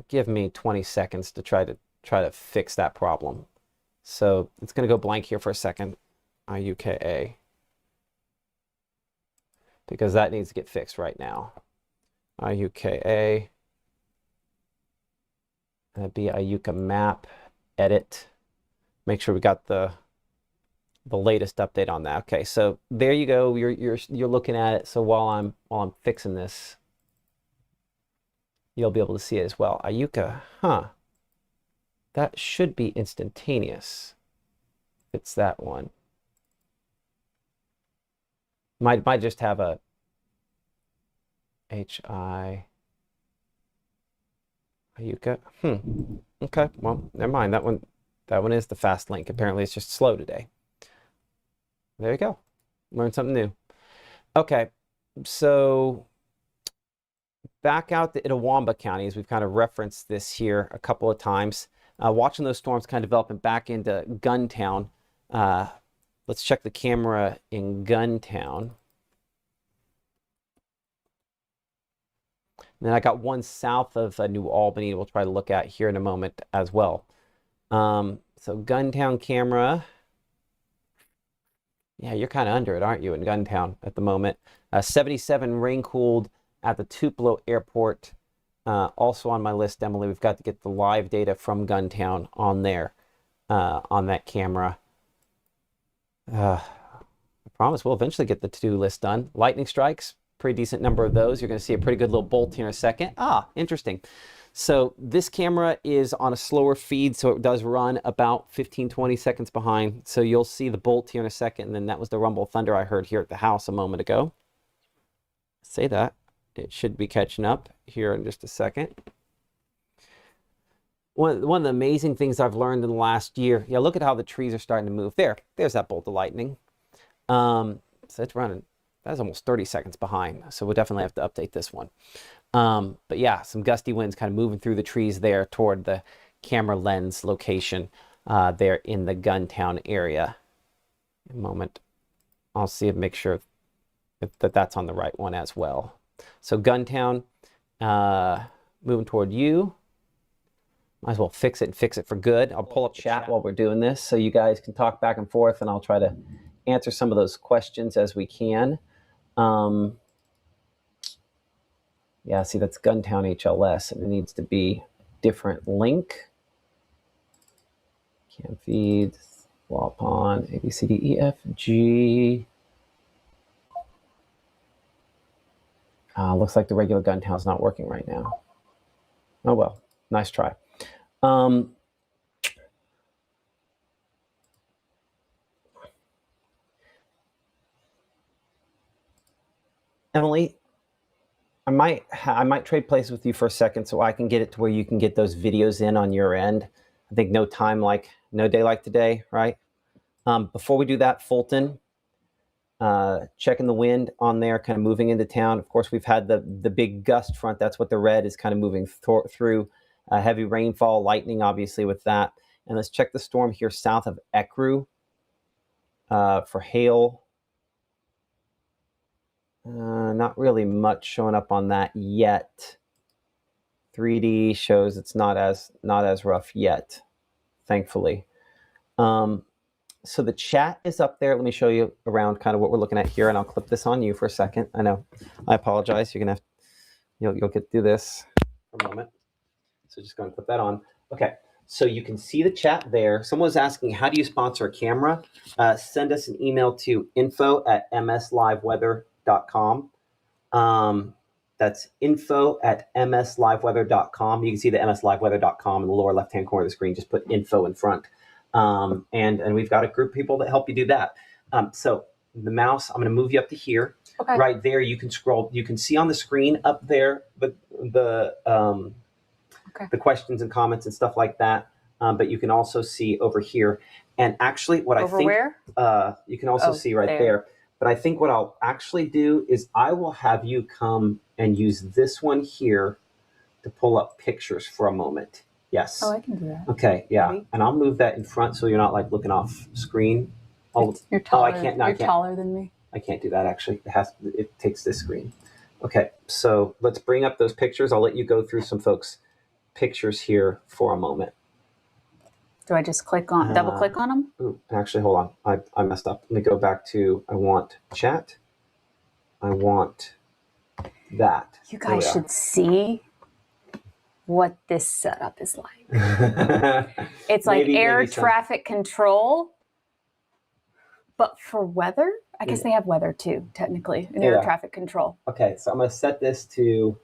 Give me 20 seconds to try to fix that problem. So it's going to go blank here for a second. IUKA. Because that needs to get fixed right now. IUKA. That'd be Iuka map. Edit. Make sure we got the latest update on that. Okay, so there you go. You're looking at it. So while I'm fixing this, you'll be able to see it as well. Iuka, that should be instantaneous. It's that one. Might just have a HI Iuka. Okay, well, never mind. That one is the fast link. Apparently it's just slow today. There you go. Learned something new. Okay, so back out to Itawamba County, as we've kind of referenced this here a couple of times. Watching those storms kind of developing back into Guntown. Let's check the camera in Guntown. And then I got one south of New Albany we'll try to look at here in a moment as well. So Guntown camera. Yeah, you're kind of under it, aren't you, in Guntown at the moment? 77 rain-cooled at the Tupelo Airport. Also on my list, Emily, we've got to get the live data from Guntown on there, on that camera. I promise we'll eventually get the to-do list done. Lightning strikes, pretty decent number of those. You're going to see a pretty good little bolt here in a second. Interesting. So this camera is on a slower feed, so it does run about 15-20 seconds behind. So you'll see the bolt here in a second, and then that was the rumble of thunder I heard here at the house a moment ago. Say that. It should be catching up here in just a second. One of the amazing things I've learned in the last year, look at how the trees are starting to move. There's that bolt of lightning. So it's running. That's almost 30 seconds behind. So we'll definitely have to update this one. But yeah, some gusty winds kind of moving through the trees there toward the camera lens location there in the Guntown area. In a moment, I'll see and make sure that's on the right one as well. So Guntown, moving toward you. Might as well fix it and fix it for good. I'll pull up chat while we're doing this so you guys can talk back and forth, and I'll try to answer some of those questions as we can. Yeah, see, that's Guntown HLS, and it needs to be a different link. Cam feed, Waupun, A, B, C, D, E, F, G. Looks like the regular Guntown's not working right now. Oh, well, nice try. Emily, I might trade places with you for a second so I can get it to where you can get those videos in on your end. I think no day like today, right? Before we do that, Fulton, checking the wind on there, kind of moving into town. Of course, we've had the big gust front. That's what the red is kind of moving through. Heavy rainfall, lightning, obviously, with that. And let's check the storm here south of Ecru for hail. Not really much showing up on that yet. 3D shows it's not as rough yet, thankfully. So the chat is up there. Let me show you around kind of what we're looking at here, and I'll clip this on you for a second. I know, I apologize. You're gonna have, you'll get through this for a moment. So just go and put that on. Okay, so you can see the chat there. Someone was asking, how do you sponsor a camera? Send us an email to info@msliveweather.com. That's info@msliveweather.com. You can see the msliveweather.com in the lower left-hand corner of the screen. Just put info in front. And we've got a group of people that help you do that. So the mouse, I'm going to move you up to here. Okay. Right there, you can scroll. You can see on the screen up there the questions and comments and stuff like that. But you can also see over here. And actually, what over I think where? You can also see right there. But I think what I'll actually do is I will have you come and use this one here to pull up pictures for a moment. Yes. Oh, I can do that. Okay, yeah. Maybe. And I'll move that in front so you're not like looking off screen. You're taller. I can't. No, you're taller than me. I can't do that actually. It takes this screen. Okay, so let's bring up those pictures. I'll let you go through some folks' pictures here for a moment. Do I just double click on them? Ooh, actually, hold on. I messed up. Let me go back to, I want chat. I want that. You guys should see what this setup is like. It's like air traffic control, but for weather. I guess they have weather too, technically, in air traffic control. Okay, so I'm going to set this to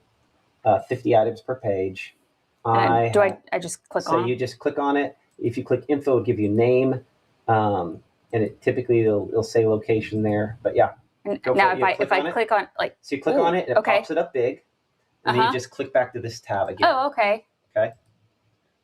50 items per page. I just click on it? So you just click on it. If you click info, it'll give you name, and it typically it'll say location there. But yeah. Now if I click on like, so you click on it and it pops it up big, and then you just click back to this tab again. Oh, okay. Okay.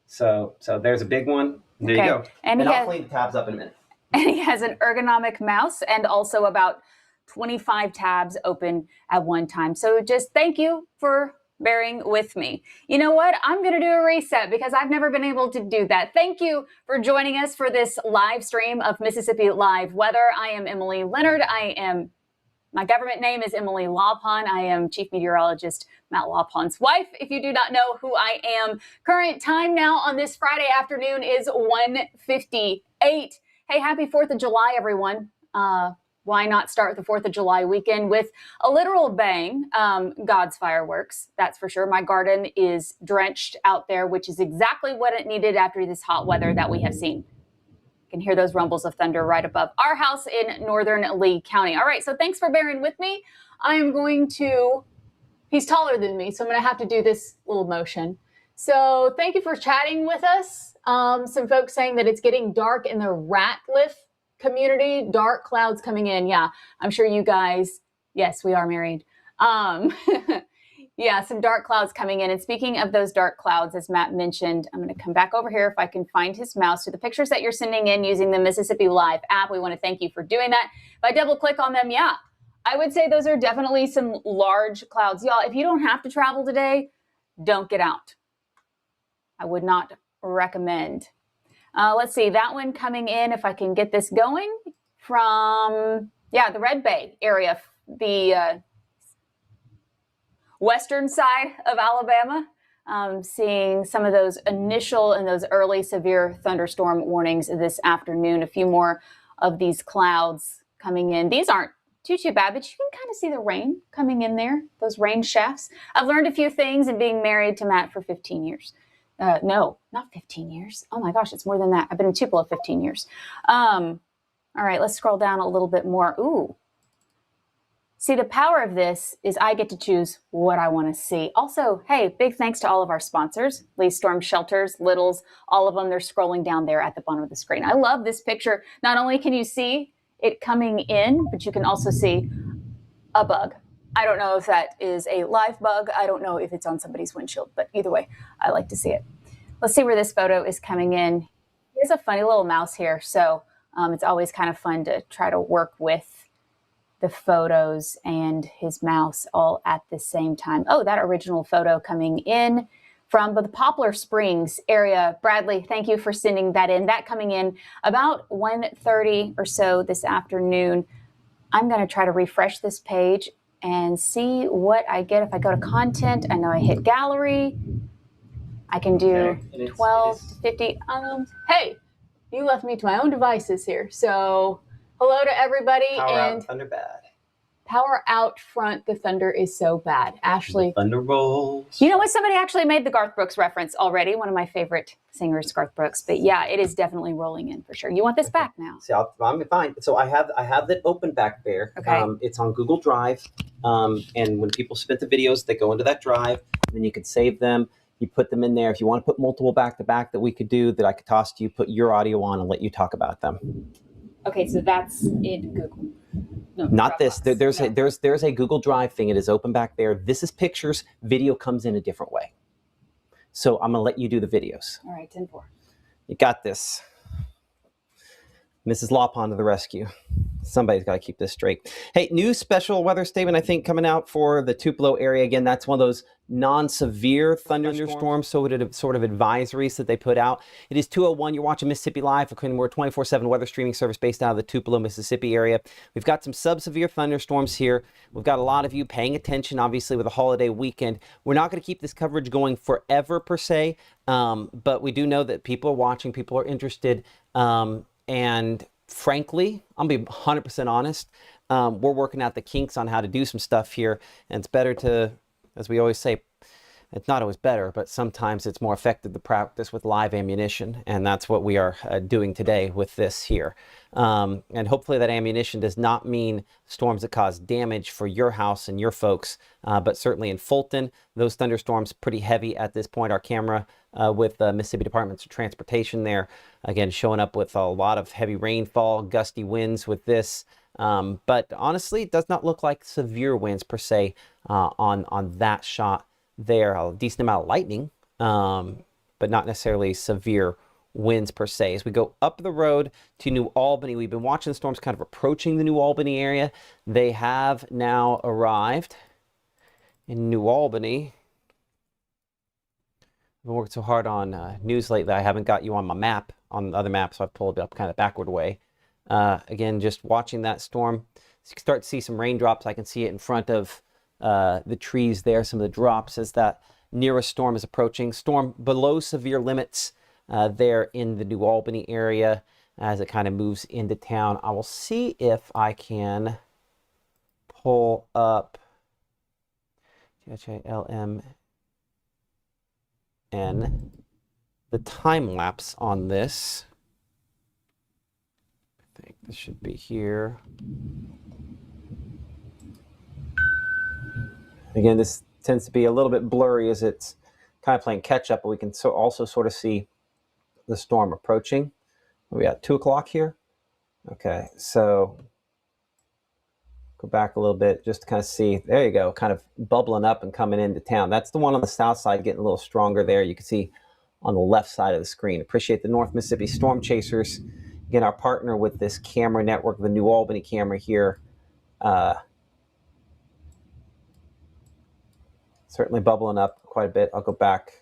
So there's a big one. There you go. And I'll clean the tabs up in a minute. And he has an ergonomic mouse and also about 25 tabs open at one time. So just thank you for bearing with me. You know what? I'm going to do a reset because I've never been able to do that. Thank you for joining us for this live stream of Mississippi Live Weather. I am Emily Leonard. My government name is Emily Laupun. I am Chief Meteorologist Matt Laupun's wife, if you do not know who I am. Current time now on this Friday afternoon is 1:58. Hey, happy 4th of July, everyone. Why not start the 4th of July weekend with a literal bang? God's fireworks, that's for sure. My garden is drenched out there, which is exactly what it needed after this hot weather that we have seen. You can hear those rumbles of thunder right above our house in northern Lee County. All right, so thanks for bearing with me. He's taller than me, so I'm going to have to do this little motion. So thank you for chatting with us. Some folks saying that it's getting dark in the Ratcliffe community, dark clouds coming in. Yeah, I'm sure you guys, yes, we are married. Yeah, some dark clouds coming in. And speaking of those dark clouds, as Matt mentioned, I'm going to come back over here if I can find his mouse to the pictures that you're sending in using the Mississippi Live app. We want to thank you for doing that. If I double click on them, yeah, I would say those are definitely some large clouds. Y'all, if you don't have to travel today, don't get out. I would not recommend. Let's see, that one coming in, if I can get this going, from, the Red Bay area, the western side of Alabama. Seeing some of those initial and those early severe thunderstorm warnings this afternoon. A few more of these clouds coming in. These aren't too bad, but you can kind of see the rain coming in there, those rain shafts. I've learned a few things in being married to Matt for 15 years. No, not 15 years. Oh my gosh, it's more than that. I've been in Tupelo 15 years. All right, let's scroll down a little bit more. Ooh. See, the power of this is I get to choose what I want to see. Also, hey, big thanks to all of our sponsors, Lee Storm Shelters, Littles, all of them. They're scrolling down there at the bottom of the screen. I love this picture. Not only can you see it coming in, but you can also see a bug. I don't know if that is a live bug. I don't know if it's on somebody's windshield, but either way, I like to see it. Let's see where this photo is coming in. There's a funny little mouse here, so it's always kind of fun to try to work with the photos and his mouse all at the same time. Oh, that original photo coming in from the Poplar Springs area. Bradley, thank you for sending that in. That coming in about 1:30 or so this afternoon. I'm going to try to refresh this page and see what I get if I go to content. I know I hit gallery. I can do 12 to 50. Hey, you left me to my own devices here. So hello to everybody. Power out, thunder bad. Power out front, the thunder is so bad. Ashley. The thunder rolls. You know what? Somebody actually made the Garth Brooks reference already. One of my favorite singers, Garth Brooks. But yeah, it is definitely rolling in for sure. You want this back now? See, I'm fine. So I have that open back there. Okay. It's on Google Drive. And when people submit the videos, they go into that drive. And then you can save them. You put them in there. If you want to put multiple back to back that we could do, that I could toss to you, put your audio on and let you talk about them. Okay, so that's in Google. No, not this. There's a Google Drive thing. It is open back there. This is pictures. Video comes in a different way. So I'm gonna let you do the videos. All right, 10-4. You got this. Mrs. Lawpond to the rescue. Somebody's got to keep this straight. Hey, new special weather statement, I think, coming out for the Tupelo area. Again, that's one of those non-severe thunderstorms, sort of advisories that they put out. It is 2:01. You're watching Mississippi Live. We're a 24/7 weather streaming service based out of the Tupelo, Mississippi area. We've got some sub-severe thunderstorms here. We've got a lot of you paying attention, obviously, with a holiday weekend. We're not going to keep this coverage going forever, per se, but we do know that people are watching, people are interested, and frankly, I'm going to be 100% honest. We're working out the kinks on how to do some stuff here. And it's better to, as we always say, it's not always better, but sometimes it's more effective to practice with live ammunition. And that's what we are doing today with this here. And hopefully that ammunition does not mean storms that cause damage for your house and your folks. But certainly in Fulton, those thunderstorms pretty heavy at this point. Our camera with the Mississippi Department of Transportation there, again, showing up with a lot of heavy rainfall, gusty winds with this. But honestly, it does not look like severe winds per se on that shot there. A decent amount of lightning, but not necessarily severe winds per se. As we go up the road to New Albany, we've been watching the storms kind of approaching the New Albany area. They have now arrived in New Albany. I've been working so hard on news lately, I haven't got you on my map, on the other map, so I've pulled it up kind of backward way. Again, just watching that storm. So you can start to see some raindrops. I can see it in front of the trees there, some of the drops as that nearest storm is approaching. Storm below severe limits there in the New Albany area as it kind of moves into town. I will see if I can pull up GHALMN, the time lapse on this. I think this should be here. Again, this tends to be a little bit blurry as it's kind of playing catch up, but we can also sort of see the storm approaching. Are we at 2 o'clock here? Okay, so go back a little bit just to kind of see. There you go, kind of bubbling up and coming into town. That's the one on the south side getting a little stronger there. You can see on the left side of the screen. Appreciate the North Mississippi Storm Chasers. Again, our partner with this camera network, the New Albany camera here, certainly bubbling up quite a bit. I'll go back.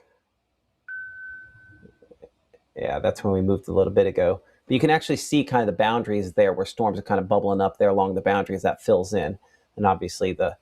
Yeah, that's when we moved a little bit ago. But you can actually see kind of the boundaries there where storms are kind of bubbling up there along the boundaries that fills in. And obviously the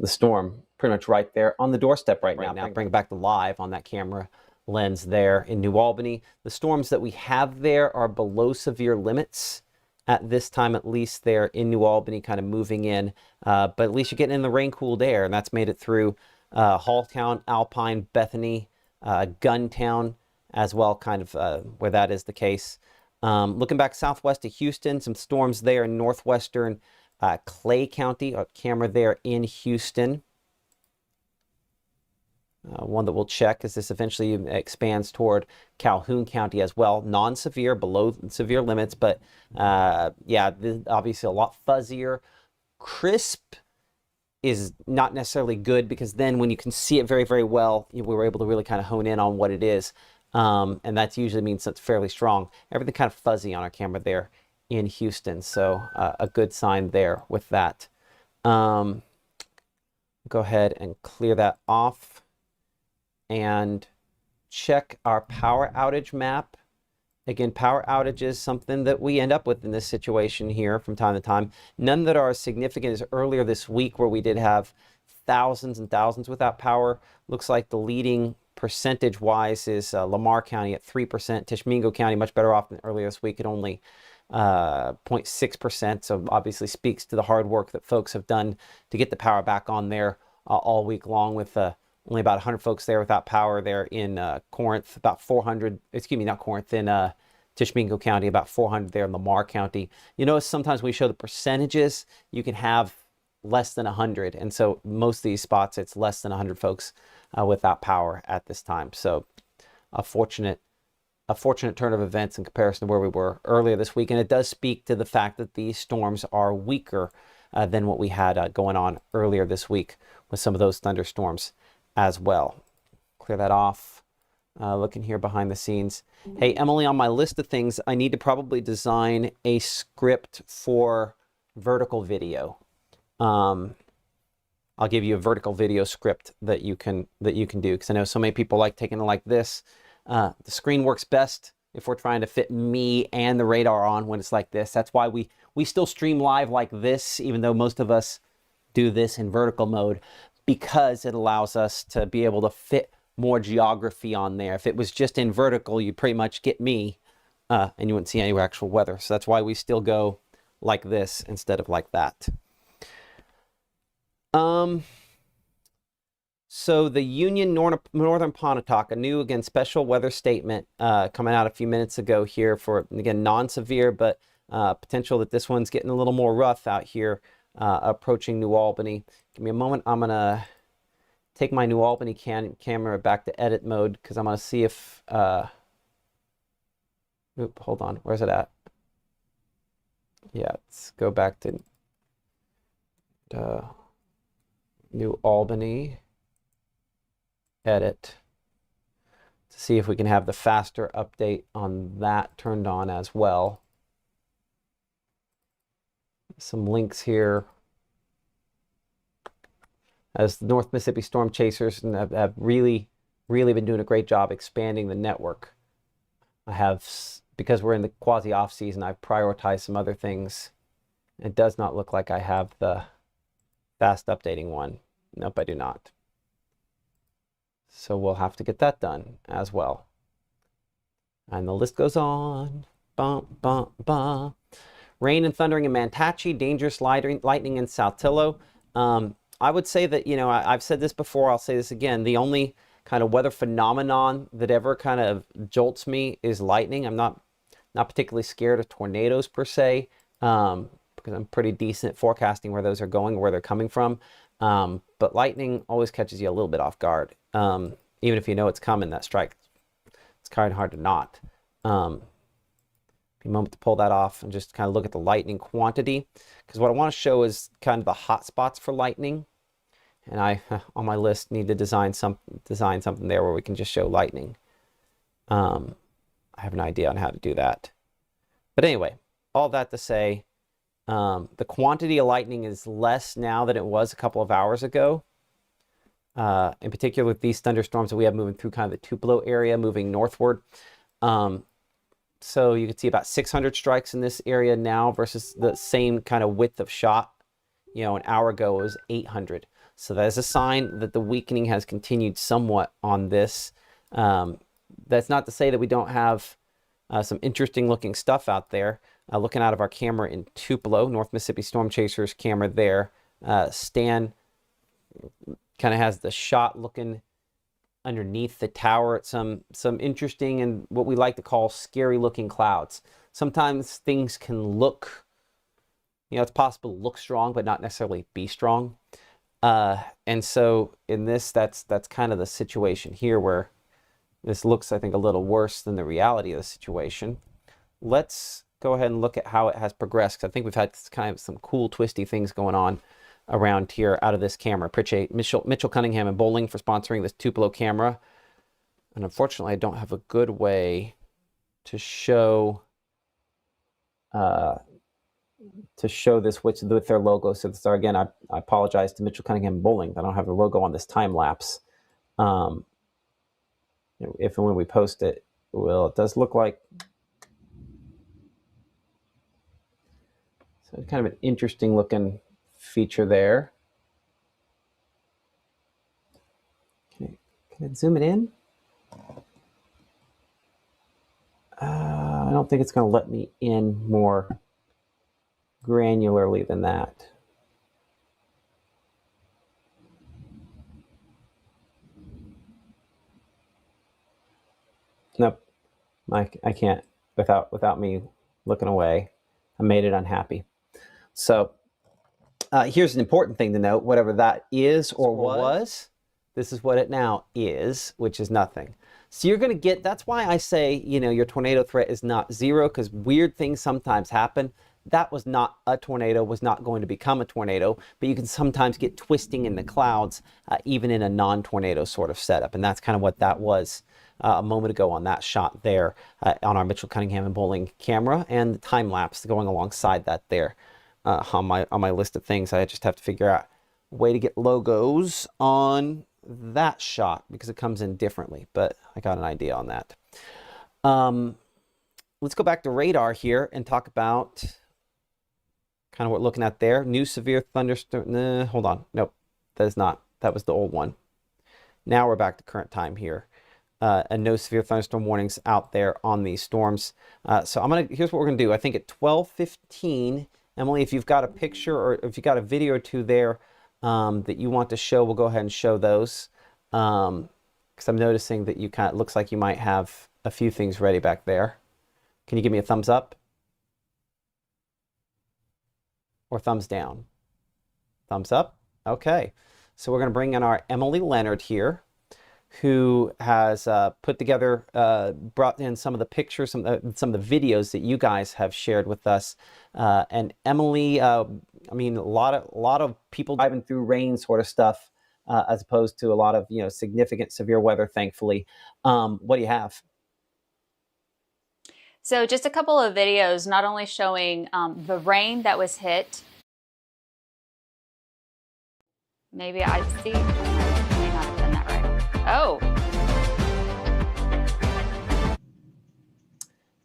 storm pretty much right there on the doorstep right now. Bring it back to live on that camera lens there in New Albany. The storms that we have there are below severe limits at this time, at least there in New Albany, kind of moving in. But at least you're getting in the rain cooled air, and that's made it through Halltown, Alpine, Bethany, Guntown as well, kind of where that is the case. Looking back southwest to Houston, some storms there in northwestern Clay County, a camera there in Houston. One that we'll check as this eventually expands toward Calhoun County as well. Non-severe, below severe limits, but yeah, obviously a lot fuzzier. Crisp is not necessarily good because then when you can see it very, very well, we were able to really kind of hone in on what it is. And that usually means it's fairly strong. Everything kind of fuzzy on our camera there in Houston. So a good sign there with that. Go ahead and clear that off and check our power outage map. Again, power outage is something that we end up with in this situation here from time to time. None that are as significant as earlier this week where we did have thousands and thousands without power. Looks like the leading percentage-wise is Lamar County at 3%. Tishomingo County much better off than earlier this week at only 0.6%. So obviously speaks to the hard work that folks have done to get the power back on there all week long, with only about 100 folks there without power there in Corinth, about 400, excuse me, not Corinth, in Tishomingo County, about 400 there in Lamar County. You notice sometimes when we show the percentages, you can have less than 100. And so most of these spots, it's less than 100 folks without power at this time. So a fortunate turn of events in comparison to where we were earlier this week. And it does speak to the fact that these storms are weaker than what we had going on earlier this week with some of those thunderstorms as well. Clear that off. Looking here behind the scenes. Hey, Emily, on my list of things, I need to probably design a script for vertical video. I'll give you a vertical video script that you can do, because I know so many people like taking it like this. The screen works best if we're trying to fit me and the radar on when it's like this. That's why we still stream live like this, even though most of us do this in vertical mode, because it allows us to be able to fit more geography on there. If it was just in vertical, you'd pretty much get me and you wouldn't see any actual weather. So that's why we still go like this instead of like that. So the Union Northern Pontotoc, a new, again, special weather statement coming out a few minutes ago here for, again, non-severe, but potential that this one's getting a little more rough out here approaching New Albany. Give me a moment. I'm going to take my New Albany camera back to edit mode because I'm going to see if... hold on. Where's it at? Yeah, let's go back to New Albany. Edit to see if we can have the faster update on that turned on as well. Some links here. As the North Mississippi Storm Chasers have really been doing a great job expanding the network. I have, because we're in the quasi off season, I've prioritized some other things. It does not look like I have the fast updating one. Nope, I do not. So we'll have to get that done as well. And the list goes on. Bum, bum, bum. Rain and thundering in Mantachie, dangerous lightning in Saltillo. I would say that, I've said this before, I'll say this again. The only kind of weather phenomenon that ever kind of jolts me is lightning. I'm not particularly scared of tornadoes per se, because I'm pretty decent at forecasting where those are going, where they're coming from. But lightning always catches you a little bit off guard. Even if you know it's coming, that strike, it's kind of hard to not. A moment to pull that off and just kind of look at the lightning quantity, because what I want to show is kind of the hot spots for lightning. And I, on my list, need to design something there where we can just show lightning. I have an idea on how to do that. But anyway, all that to say, the quantity of lightning is less now than it was a couple of hours ago. in particular with these thunderstorms that we have moving through kind of the Tupelo area, moving northward. So you can see about 600 strikes in this area now versus the same kind of width of shot, you know, an hour ago it was 800. So that is a sign that the weakening has continued somewhat on this. That's not to say that we don't have some interesting looking stuff out there. Looking out of our camera in Tupelo, North Mississippi Storm Chasers camera there, Stan kind of has the shot looking underneath the tower at some interesting and what we like to call scary looking clouds. Sometimes things can look, you know, it's possible to look strong but not necessarily be strong. And so in this, that's kind of the situation here where this looks, I think, a little worse than the reality of the situation. Let's go ahead and look at how it has progressed, because I think we've had kind of some cool twisty things going on around here out of this camera. Appreciate Mitchell Cunningham and Bowling for sponsoring this Tupelo camera. And unfortunately, I don't have a good way to show this with their logo. So this, again, I apologize to Mitchell Cunningham and Bowling. I don't have a logo on this time lapse. If and when we post it, well, it does look like, so kind of an interesting looking feature there. Can I zoom it in? I don't think it's going to let me in more granularly than that. Nope, I can't without me looking away. I made it unhappy. So here's an important thing to note. Whatever that is or was, this is what it now is, which is nothing. So you're going to get, that's why I say, you know, your tornado threat is not zero, because weird things sometimes happen. That was not a tornado, was not going to become a tornado, but you can sometimes get twisting in the clouds, even in a non-tornado sort of setup. And that's kind of what that was a moment ago on that shot there on our Mitchell Cunningham and Bowling camera, and the time lapse going alongside that there on my list of things. I just have to figure out a way to get logos on that shot because it comes in differently, but I got an idea on that. Let's go back to radar here and talk about kind of what we're looking at there. New severe thunderstorm. Hold on. Nope, that is not. That was the old one. Now we're back to current time here. And no severe thunderstorm warnings out there on these storms. So here's what we're gonna do. I think at 12:15, Emily, if you've got a picture or if you've got a video or two there that you want to show, we'll go ahead and show those. Because I'm noticing that you looks like you might have a few things ready back there. Can you give me a thumbs up? Or thumbs down? Thumbs up? Okay. So we're gonna bring in our Emily Leonard here, who has put together, brought in some of the pictures, some of the videos that you guys have shared with us. And Emily, I mean, a lot of people driving through rain sort of stuff, as opposed to a lot of, you know, significant severe weather, thankfully. What do you have? So just a couple of videos, not only showing the rain that was hit. Maybe I see. I may not have done that right. Oh.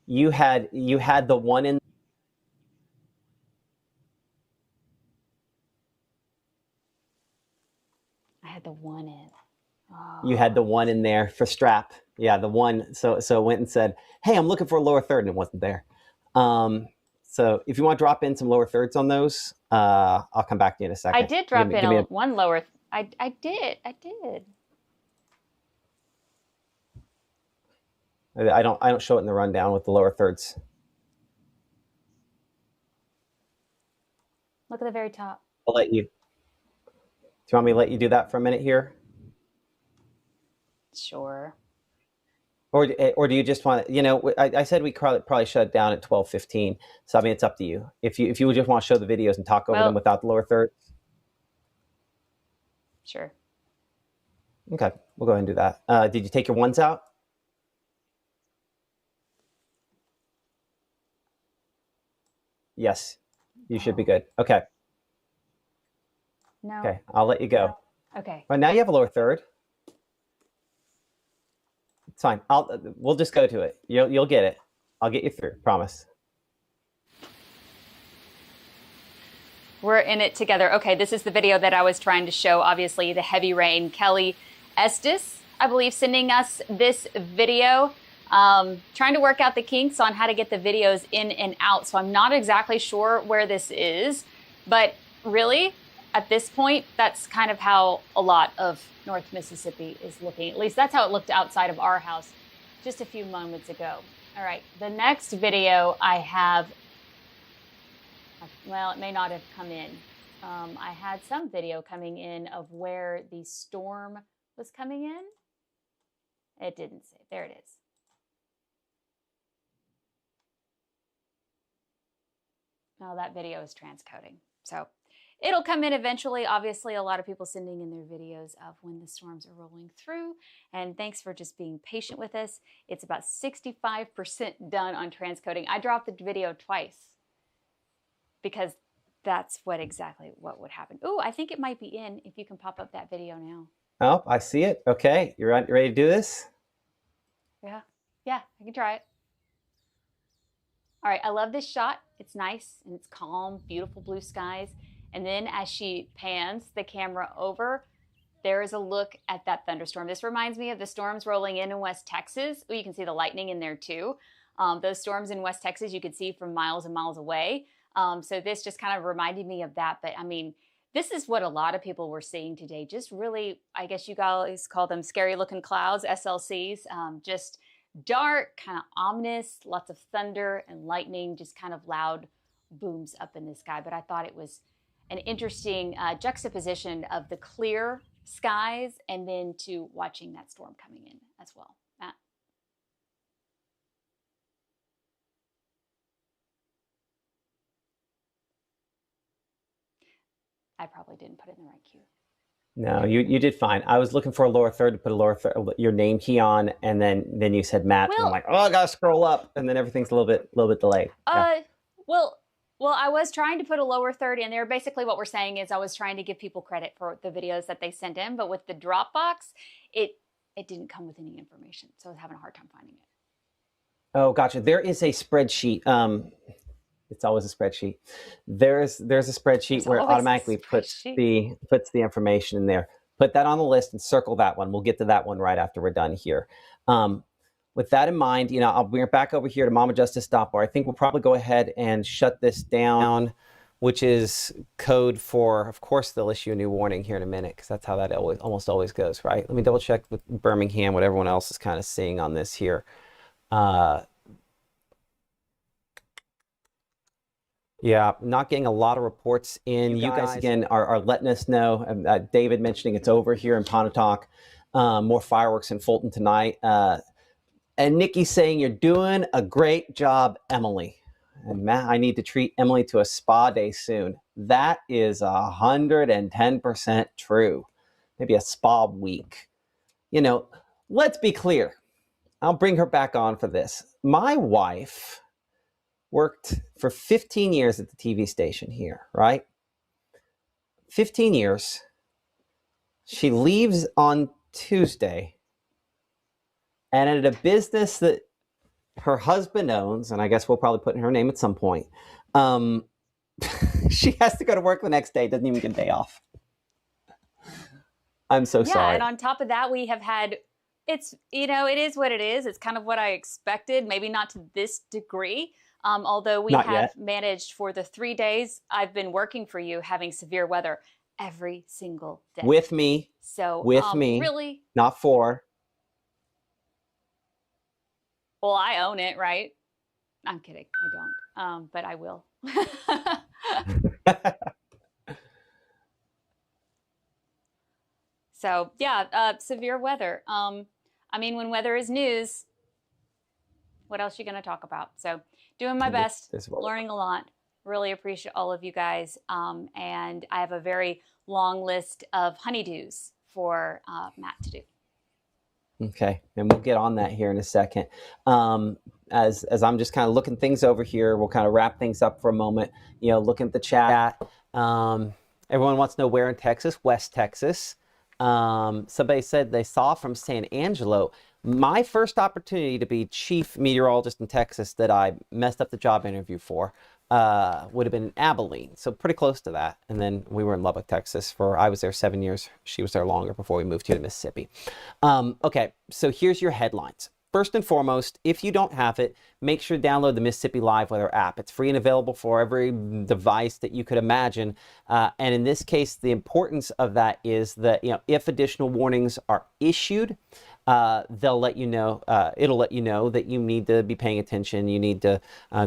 You had the one in. I had the one in. Oh. You had the one in there for strap. Yeah, the one. So it went and said, "Hey, I'm looking for a lower third," and it wasn't there. So if you want to drop in some lower thirds on those, I'll come back to you in a second. I did drop in one lower. I did. I don't show it in the rundown with the lower thirds. Look at the very top. I'll let you. Do you want me to let you do that for a minute here? Sure. Or do you just want to, you know, I said we probably shut it down at 12:15. So I mean, it's up to you. If you just want to show the videos and talk over them without the lower thirds. Sure. Okay, we'll go ahead and do that. Did you take your ones out? Yes, you should be good. Okay. No. Okay, I'll let you go. Okay. Well, now you have a lower third. It's fine. We'll just go to it. You'll get it. I'll get you through. Promise. We're in it together. Okay, this is the video that I was trying to show, obviously, the heavy rain. Kelly Estes, I believe, sending us this video, trying to work out the kinks on how to get the videos in and out. So I'm not exactly sure where this is, but really, at this point, that's kind of how a lot of North Mississippi is looking. At least that's how it looked outside of our house just a few moments ago. All right, the next video I have, well, it may not have come in. I had some video coming in of where the storm was coming in. It didn't say. There it is. Now that video is transcoding. So it'll come in eventually. Obviously, a lot of people sending in their videos of when the storms are rolling through. And thanks for just being patient with us. It's about 65% done on transcoding. I dropped the video twice, because that's exactly what would happen. Ooh, I think it might be in, if you can pop up that video now. Oh, I see it. Okay, you ready to do this? Yeah, I can try it. All right, I love this shot. It's nice and it's calm, beautiful blue skies. And then as she pans the camera over, there is a look at that thunderstorm. This reminds me of the storms rolling in West Texas. Ooh, you can see the lightning in there too. Those storms in West Texas you could see from miles and miles away. So this just kind of reminded me of that. But I mean, this is what a lot of people were seeing today. Just really, I guess you guys call them scary looking clouds, SLCs, just dark, kind of ominous, lots of thunder and lightning, just kind of loud booms up in the sky. But I thought it was an interesting juxtaposition of the clear skies and then to watching that storm coming in as well. Matt? I probably didn't put it in the right queue. No, you did fine. I was looking for a lower third to put a lower third, your name key on, and then you said Matt, and I'm like, oh, I gotta scroll up, and then everything's a little bit delayed. Yeah. Well, I was trying to put a lower third in there. Basically, what we're saying is I was trying to give people credit for the videos that they sent in, but with the Dropbox, it didn't come with any information, so I was having a hard time finding it. Oh, gotcha. There is a spreadsheet. It's always a spreadsheet. There's a spreadsheet where it automatically puts the information in there. Put that on the list and circle that one. We'll get to that one right after we're done here. With that in mind, I'll bring it back over here to Mama Justice Stop Bar. I think we'll probably go ahead and shut this down, which is code for, of course, they'll issue a new warning here in a minute, because that's how that almost always goes, right? Let me double check with Birmingham, what everyone else is kind of seeing on this here. Yeah, not getting a lot of reports in. You guys again are letting us know. David mentioning it's over here in Pontotoc. More fireworks in Fulton tonight. And Nikki saying you're doing a great job, Emily. And Matt, I need to treat Emily to a spa day soon. That is 110% true. Maybe a spa week. Let's be clear. I'll bring her back on for this. My wife worked for 15 years at the TV station here, right? 15 years. She leaves on Tuesday, and at a business that her husband owns, and I guess we'll probably put in her name at some point, she has to go to work the next day, doesn't even get a day off. I'm so sorry. Yeah, and on top of that, we have had, it is what it is. It's kind of what I expected, maybe not to this degree. Although we have managed for the 3 days I've been working for you, having severe weather every single day. With me. So with me. Really? Not for. Well, I own it, right? I'm kidding. I don't. But I will. So yeah, severe weather. I mean, when weather is news, what else are you going to talk about? So doing my best, learning a lot. Really appreciate all of you guys. And I have a very long list of honeydews for Matt to do. Okay, and we'll get on that here in a second. As I'm just kind of looking things over here, we'll kind of wrap things up for a moment. Looking at the chat. Everyone wants to know where in Texas. West Texas. Somebody said they saw from San Angelo. My first opportunity to be chief meteorologist in Texas that I messed up the job interview for would have been in Abilene, so pretty close to that. And then we were in Lubbock, Texas I was there 7 years. She was there longer before we moved here to Mississippi. Okay, so here's your headlines. First and foremost, if you don't have it, make sure to download the Mississippi Live Weather app. It's free and available for every device that you could imagine. And in this case, the importance of that is that, if additional warnings are issued, they'll let you know, it'll let you know that you need to be paying attention, you need to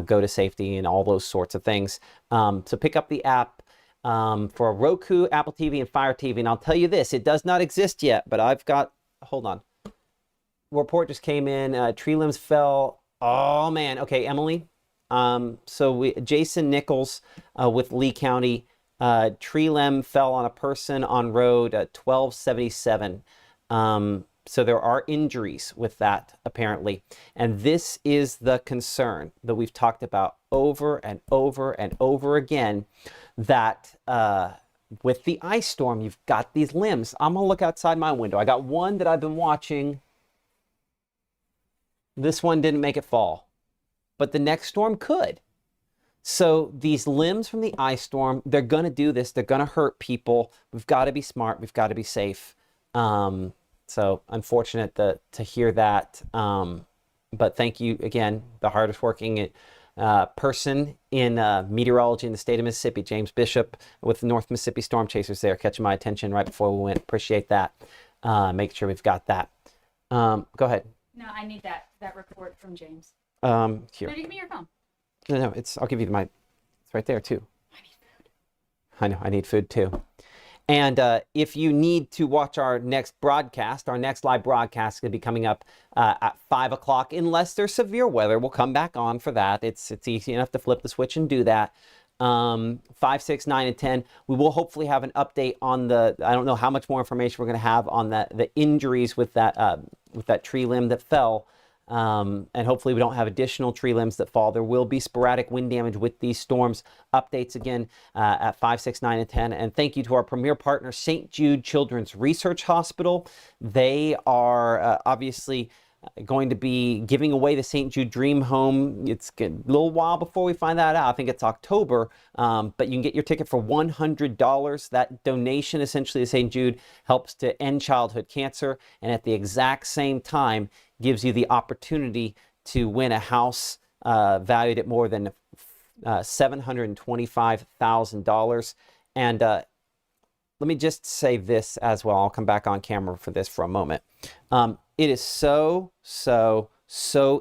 go to safety and all those sorts of things. So pick up the app for Roku, Apple TV, and Fire TV. And I'll tell you this, it does not exist yet, but I've got, hold on. Report just came in, tree limbs fell. Oh man, okay, Emily. Jason Nichols with Lee County, tree limb fell on a person on road 1277. So there are injuries with that apparently. And this is the concern that we've talked about over and over and over again, that with the ice storm, you've got these limbs. I'm gonna look outside my window. I got one that I've been watching. This one didn't make it fall, but the next storm could. So these limbs from the ice storm, they're going to do this. They're going to hurt people. We've got to be smart. We've got to be safe. So unfortunate to hear that. But thank you again, the hardest working person in meteorology in the state of Mississippi, James Bishop with the North Mississippi Storm Chasers there, catching my attention right before we went. Appreciate that. Make sure we've got that. Go ahead. No, I need that report from James. Here. No, give me your phone. No, I'll give you it's right there too. I need food. I know, I need food too. And if you need to watch our next broadcast, our next live broadcast is going to be coming up at 5 o'clock, unless there's severe weather. We'll come back on for that. It's easy enough to flip the switch and do that. 5, 6, 9, and 10. We will hopefully have an update on I don't know how much more information we're going to have on the injuries with that tree limb that fell. And hopefully we don't have additional tree limbs that fall. There will be sporadic wind damage with these storms. Updates again at 5, 6, 9, and 10. And thank you to our premier partner, St. Jude Children's Research Hospital. They are obviously going to be giving away the St. Jude Dream Home. It's a little while before we find that out. I think it's October, but you can get your ticket for $100. That donation essentially to St. Jude helps to end childhood cancer, and at the exact same time gives you the opportunity to win a house valued at more than $725,000. And let me just say this as well. I'll come back on camera for this for a moment. It is so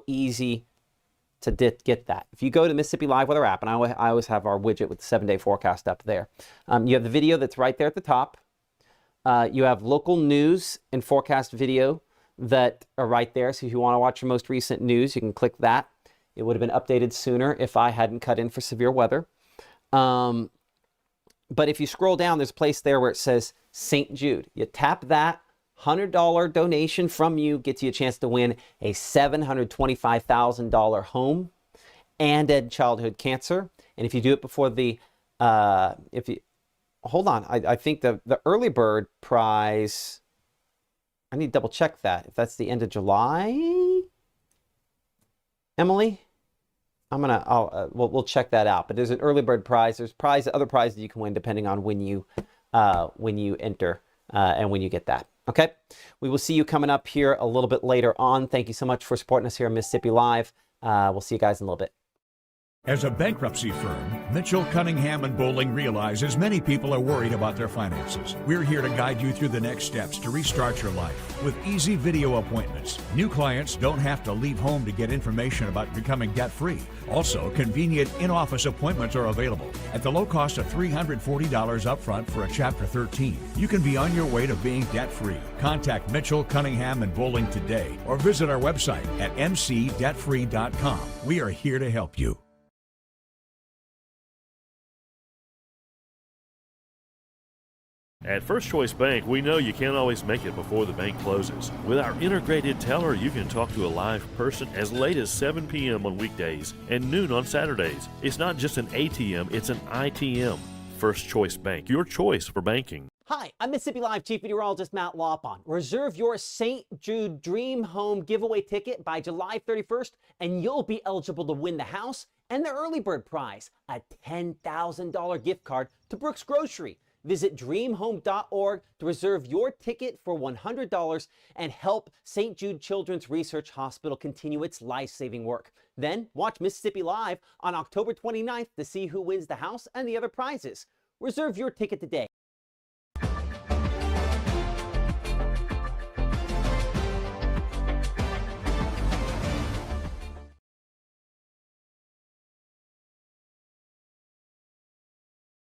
easy to get that. If you go to Mississippi Live Weather app, and I always have our widget with the 7-day forecast up there. You have the video that's right there at the top. You have local news and forecast video that are right there. So if you want to watch your most recent news, you can click that. It would have been updated sooner if I hadn't cut in for severe weather. But if you scroll down, there's a place there where it says St. Jude. You tap that. $100 donation from you gets you a chance to win a $725,000 home and end childhood cancer. And if you do it before hold on, I think the early bird prize, I need to double check that. If that's the end of July, Emily, we'll check that out. But there's an early bird prize. There's other prizes you can win depending on when you enter and when you get that. Okay, we will see you coming up here a little bit later on. Thank you so much for supporting us here on Mississippi Live. We'll see you guys in a little bit. As a bankruptcy firm, Mitchell, Cunningham, and Bowling realizes many people are worried about their finances. We're here to guide you through the next steps to restart your life with easy video appointments. New clients don't have to leave home to get information about becoming debt-free. Also, convenient in-office appointments are available at the low cost of $340 upfront for a Chapter 13. You can be on your way to being debt-free. Contact Mitchell, Cunningham, and Bowling today or visit our website at mcdebtfree.com. We are here to help you. At First Choice Bank, we know you can't always make it before the bank closes. With our integrated teller, you can talk to a live person as late as 7 p.m. on weekdays and noon on Saturdays. It's not just an ATM, it's an ITM. First Choice Bank, your choice for banking. Hi, I'm Mississippi Live Chief Meteorologist Matt Lopon. Reserve your St. Jude Dream Home giveaway ticket by July 31st, and you'll be eligible to win the house and the early bird prize, a $10,000 gift card to Brooks Grocery. Visit dreamhome.org to reserve your ticket for $100 and help St. Jude Children's Research Hospital continue its life-saving work. Then watch Mississippi Live on October 29th to see who wins the house and the other prizes. Reserve your ticket today.